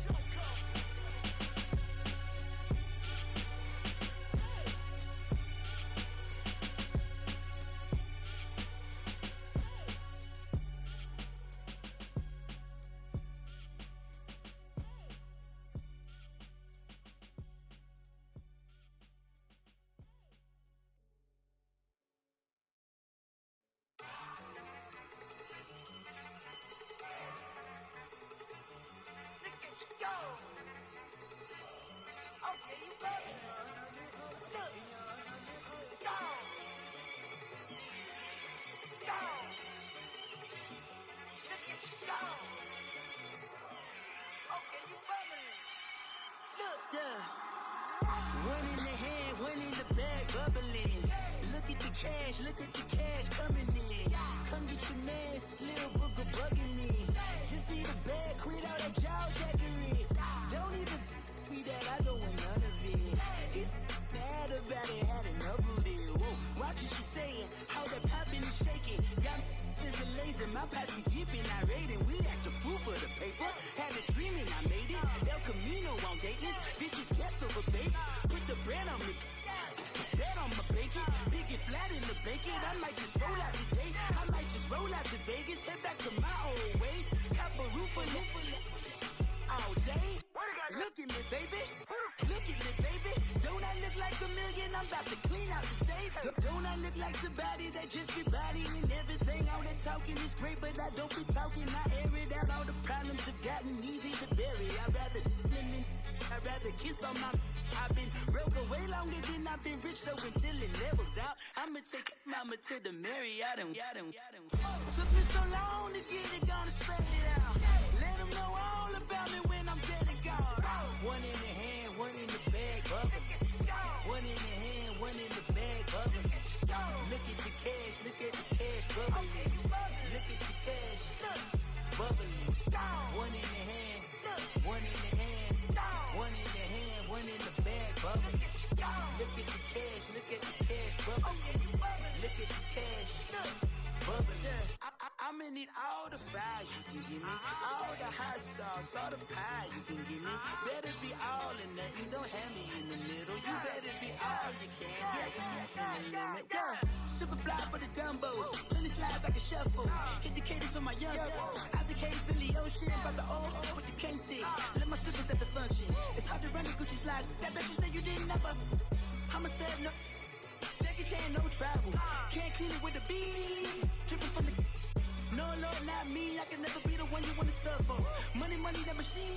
Go! Okay, you love it. Look. Go! Go! Look at you go! Okay, you bubbling. Look. Yeah. One in the hand, one in the bag, bubbling. Look at the cash coming in. Come get your man, Slim Booker bugging me. Just need a bag, quit all that jaw jackery. Don't even me that I don't want none of it. He's mad about it, had enough of it. Whoa, watch what you saying, how that poppin' and shaking. Y'all is a lazy, my posse deep and I raiding. We act a fool for the paper, had a dream and I made it. El Camino on Dayton's, bitches guess over baby. Put the bread on me, bet on my bacon. Big and flat in the blanket, I might just roll out today. I might just roll out to Vegas, head back to my old ways. Cop a roof for all day. Look at me, baby. Look at me, baby. Don't I look like a million? I'm about to clean out the safe. Don't I look like somebody that just be bodying everything? All that talking is great, but I don't be talking. I air it out. All the problems have gotten easy to bury. I'd rather kiss on my. I've been broke away longer than I've been rich, so until it levels out, I'ma take mama to the Marriott and took me so long to get it, gonna spread it out. Let them know all about me when I'm dead and gone. One in the hand, one in the bag, bubbling. One in the hand, one in the bag, bubbling. Look at the cash, bubbling. Look at the cash, bubbling. One in the hand, one in the hand, one in the hand, one in the bag, bubbling. Look at the cash, bubbling. Look at the cash, bubbling. I'ma need all the fries you can give me, all the hot sauce, all the pie you can give me. Better be all or nothing, don't have me in the middle. You better be all you can, yeah, yeah. Super fly for the dumbos, plenty slides I can shuffle. Hit the cadence on my young Isaac Hayes, Billy Ocean, about the old with the cane stick. Let my slippers at the function. It's hard to run the Gucci slides. That bet you say you didn't never. I'm a step no. Jackie Chan, no travel. Can't clean it with the beat. Dripping from the. No, Lord, not me. I can never be the one you want to stuff for. Money, the machine.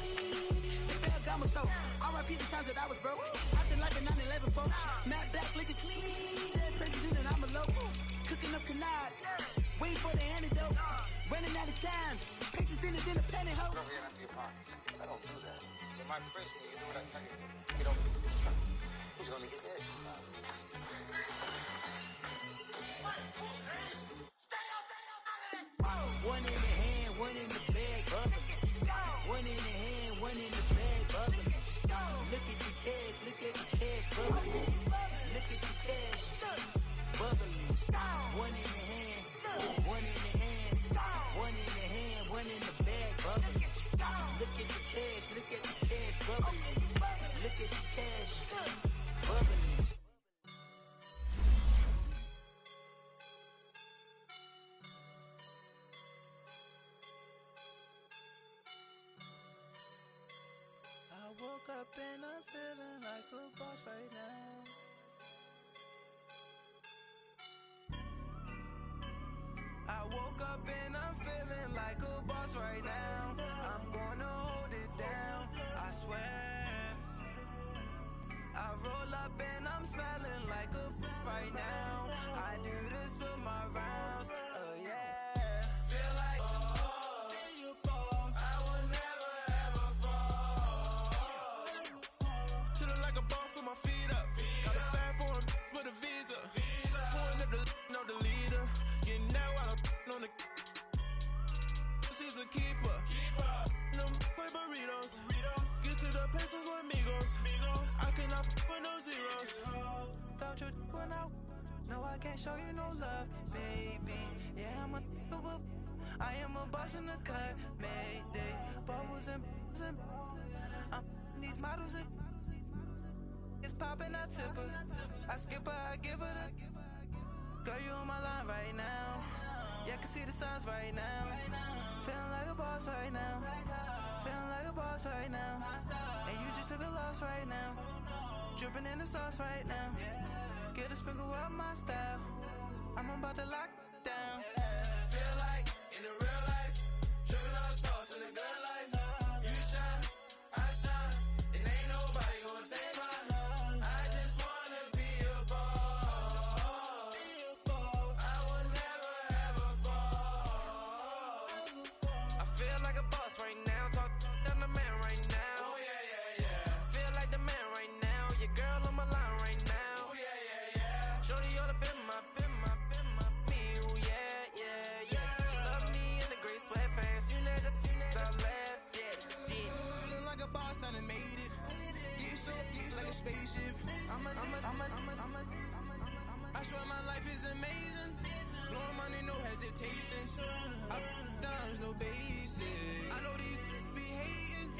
They fell down my stove. R.I.P. the times that I was broke. Acting like a 9/11 folks. Matte black, liquor clean. Dead president and I'm a local. Cooking up canard. Waiting for the antidote. Running out of time. Pictures thinner than a pantyhose. I don't do that. In my prison, you do what I tell you. You don't. Who's gonna get this? One in the hand, one in the bag, bubbling. One in the hand, one in the bag, bubbling. Look at the cash, bubbling. Look at the cash, bubbling. One in the hand, one in the hand, one in the hand, one in the bag, bubbling. Look at the cash, bubbling. Look at the cash, bubbling. I woke up and I'm feeling like a boss right now. I woke up and I'm feeling like a boss right now. I'm gonna hold it down, I swear. I'm smelling like a right now. I do this for my rounds. Yeah. Feel like I will never ever fall. Chillin' like a boss with my feet up. Got a bag for him with a visa. Pulling up the know the leader. Getting that while I'm on the. She's a keeper. No play burritos. Get to the pesos with amigos. I cannot put no zeros. Don't you run out? No, I can't show you no love, baby. Yeah, I am a boss in the cut. Mayday, bubbles and I'm these models. It's popping, I tip her. I skip her, I give her the. Girl, you on my line right now. Yeah, I can see the signs right now. Feeling like a boss right now. Feeling like a boss right now. And you just took a loss right now. Dripping in the sauce right now. Get a sprinkle up my style. I'm about to lock down. Feel like in the real life, dripping on sauce in the good life. You shine, I shine, and ain't nobody gonna take mine. I just wanna be a boss. I will never ever fall. I feel like a boss right now. Talk to the man right now. Oh yeah. Feel like the man right now. Your girl on my line right now. Oh yeah. Shorty oughta been my me. Ooh yeah. She love me in the gray sweatpants. You never left. Yeah. Feeling like a boss, I done made it. Get so like a spaceship. I swear my life is amazing. Blowing money, no hesitation. I dimes, no basic. I know these be hating,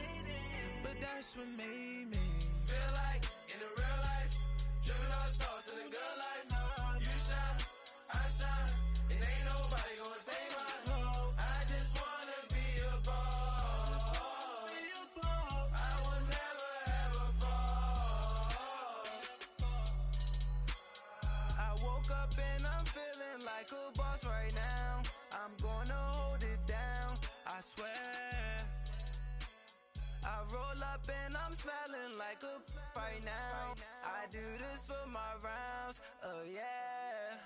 but that's what made me feel like in the real life, dripping on sauce in the good life. You shine, I shine, and ain't nobody gonna take mine. I just wanna be a boss. I will never ever fall. I woke up and I'm feeling like a boss right now. I'm gonna hold it down, I swear. I roll up and I'm smelling like a right now. I do this for my rounds, yeah.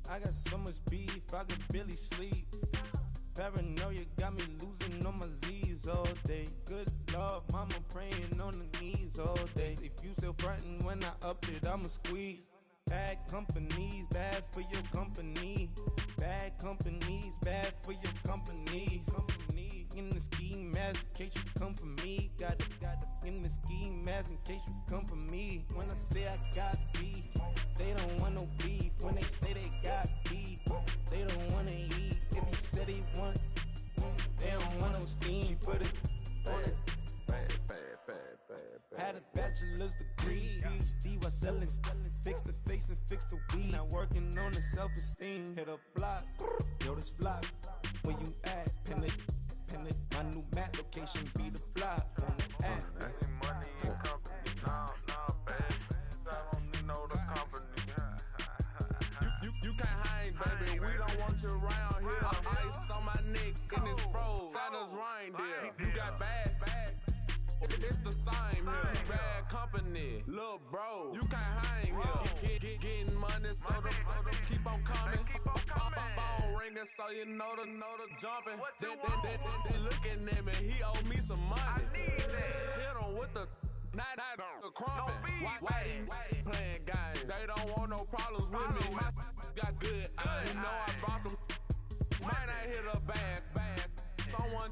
I got so much beef, I could barely sleep. Paranoia got me losing on my Z's all day. Good Lord, mama praying on the knees all day. If you still frontin' when I up it, I'ma squeeze. Bad companies, bad for your company. Bad companies, bad for your company. In the ski mask in case you come for me. Got it in the ski mask in case you come for me. When I say I got beef, they don't want no beef. When they say they got beef, they don't wanna eat. If you said they want, they don't want no steam. She put it on it. Had a bachelor's degree, PhD while selling. Fix the face and fix the weed. Now working on the self-esteem. Hit a block, yo this flop. Where you at? Pin it. My new map location be the flop on the app. Money and company, nah, baby. I don't know the company. You can't hang, baby. We don't want you around here. Ice on my neck in this froze. Santa's reindeer. You got bad. It's the same here. Bad company, little bro. You can't hang here. Getting money, so the keep on coming. Phone ringing, so you know the jumping. They looking at me. He owe me some money. Hit him with the not the crumping. Whitey playing games. They don't want no problems with me. My got good. You know I brought them. Might not hit a bad. Someone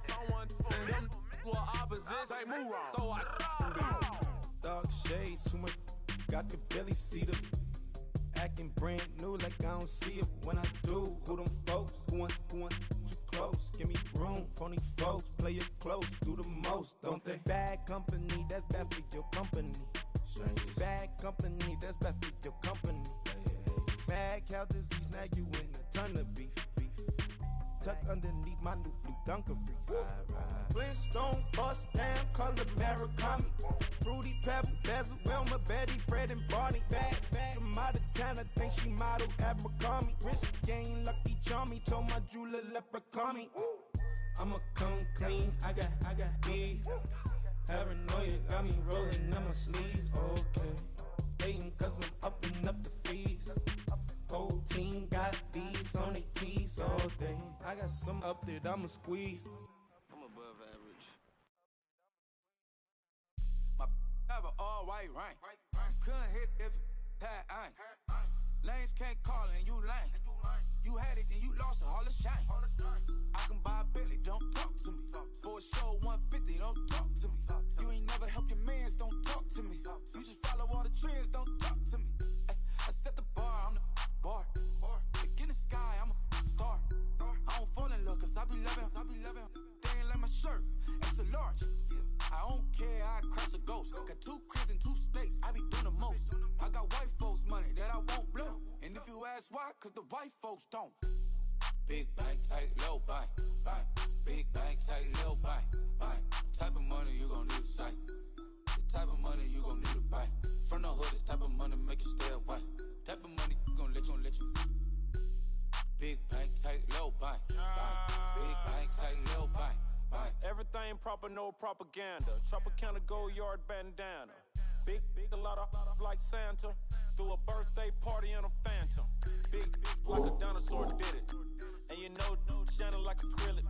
send them. Well, opposition, they move wrong. So I Dark shades, too much. Got the belly see the acting brand new like I don't see it when I do. Who them folks? Who want too close? Give me room, phony folks. Play it close, do the most, don't they? Bad company, that's bad for your company. Bad company, that's bad for your company. Bad cow disease, now you in a ton of beef. Tucked underneath my new blue Dunkaroos. Flintstone, bust down, color Murakami. Fruity Pebble, Basil, Wilma, Betty, Fred, and Barney. Bad from out of town, I think she modeled at McCarmy. Wrist game, Lucky Charmy, told my jeweler leprechaun me. I'ma come clean, I got beef. Paranoia got me rolling in my sleeves, okay. Hating cause I'm upping up the fees. Whole team got these on their tees all day. I got some up that I'ma squeeze. I'm above average. My have an all white rank. Couldn't hit if it had ain't. Lanes can't call and you lame. You had it and you lost it, all the shame. I can buy a Billy, don't talk to me. For a show 150, don't talk to me. You ain't never helped your mans, don't talk to me. You just follow all the trends, don't talk to me. Ay, I set the bar, I'm the bar. Look in the sky, I'm a star. I don't fall in love cause I be loving. They ain't like my shirt, it's a large. I don't care, I crash a ghost. Got 2 cribs and 2 states, I be doing the most. I got white folks money that I won't blow. And if you ask why, cause the white folks don't. Big bank, tight, low bank, bank. Big bank, tight, low bank, bank. Type of money you gon' need to sight. The type of money you gon' need to buy. From the hood, this type of money make you stay away. Type of money gon' let you. Big bank, tight, low bank, bank. Big bank, tight, low bank, bank. Everything proper, no propaganda. Tropicana gold yard bandana. Big, a lot of like Santa. Threw a birthday party in a phantom. Big, like a dinosaur did it. And you know, shining like acrylic.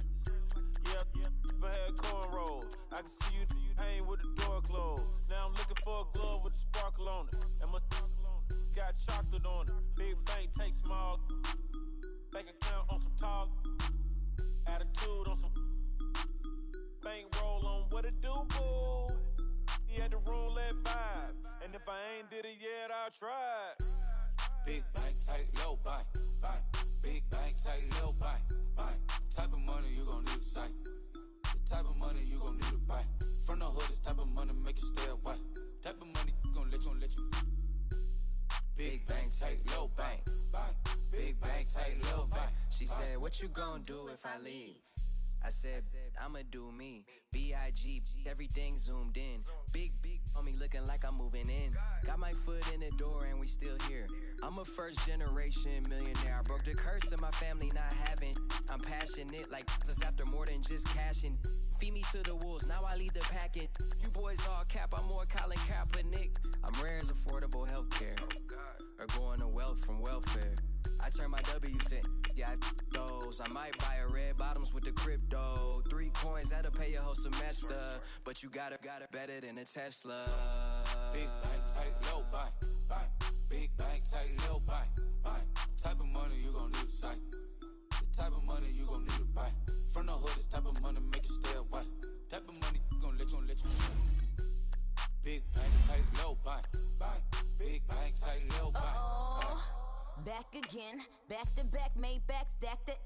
Yeah, but had cornrows. I can see you hang with the door closed. Now I'm looking for a glove with a sparkle on it. And my got chocolate on it. Big bank, take small. Bank account on some talk. Attitude on some. Bank roll on what it do, boo. He had the room at 5. And if I ain't did it yet, I'll try. Big bank, tight, low bank, bank. Big bank, tight, low bank, bank. Type of money you gon' need to sight. The type of money you gon' need to buy. From the hood, this type of money make you stay away. Type of money gon' let you. Big bank, tight, low bank, bank. Big bank, tight, low bank. She said, what you gon' do if I leave? I said, I'ma do me. B.I.G. Everything zoomed in. Big on me looking like I'm moving in. Got my foot in the door and we still here. I'm a first generation millionaire. I broke the curse of my family not having. I'm passionate like this after more than just cashing. Feed me to the wolves, now I lead the packet. You boys all cap, I'm more Colin Kaepernick. I'm rare as affordable healthcare. Or going to wealth from welfare. I turn my W to yeah, those. I might buy a red bottoms with the crypto. 3 coins, that'll pay your whole semester. But you got it better than a Tesla. Big bank, tight, low bank, bank. Big bank, tight, low bank, bank. Type of money you gon' need to sight. The type of money you gon' need to buy. From the hood, this type of money make you stay away. Type of money gon' let you. Big bank, tight, low bank, bank. Big bank, tight, low bank, bank. Back again, back to back, made back, stacked it.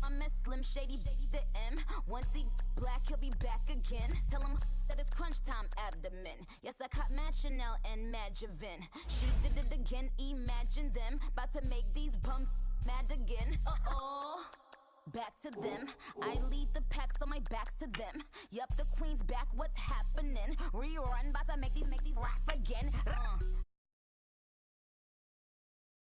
I'm a Slim Shady, the M. Once he black, he'll be back again. Tell him that it's crunch time abdomen. Yes, I caught Mad Chanel and Mad Javin. She did it again, imagine them. About to make these bums mad again. Back to them. I lead the pack, so my back's to them. Yup, the queen's back, what's happening? Rerun, about to make these rap again.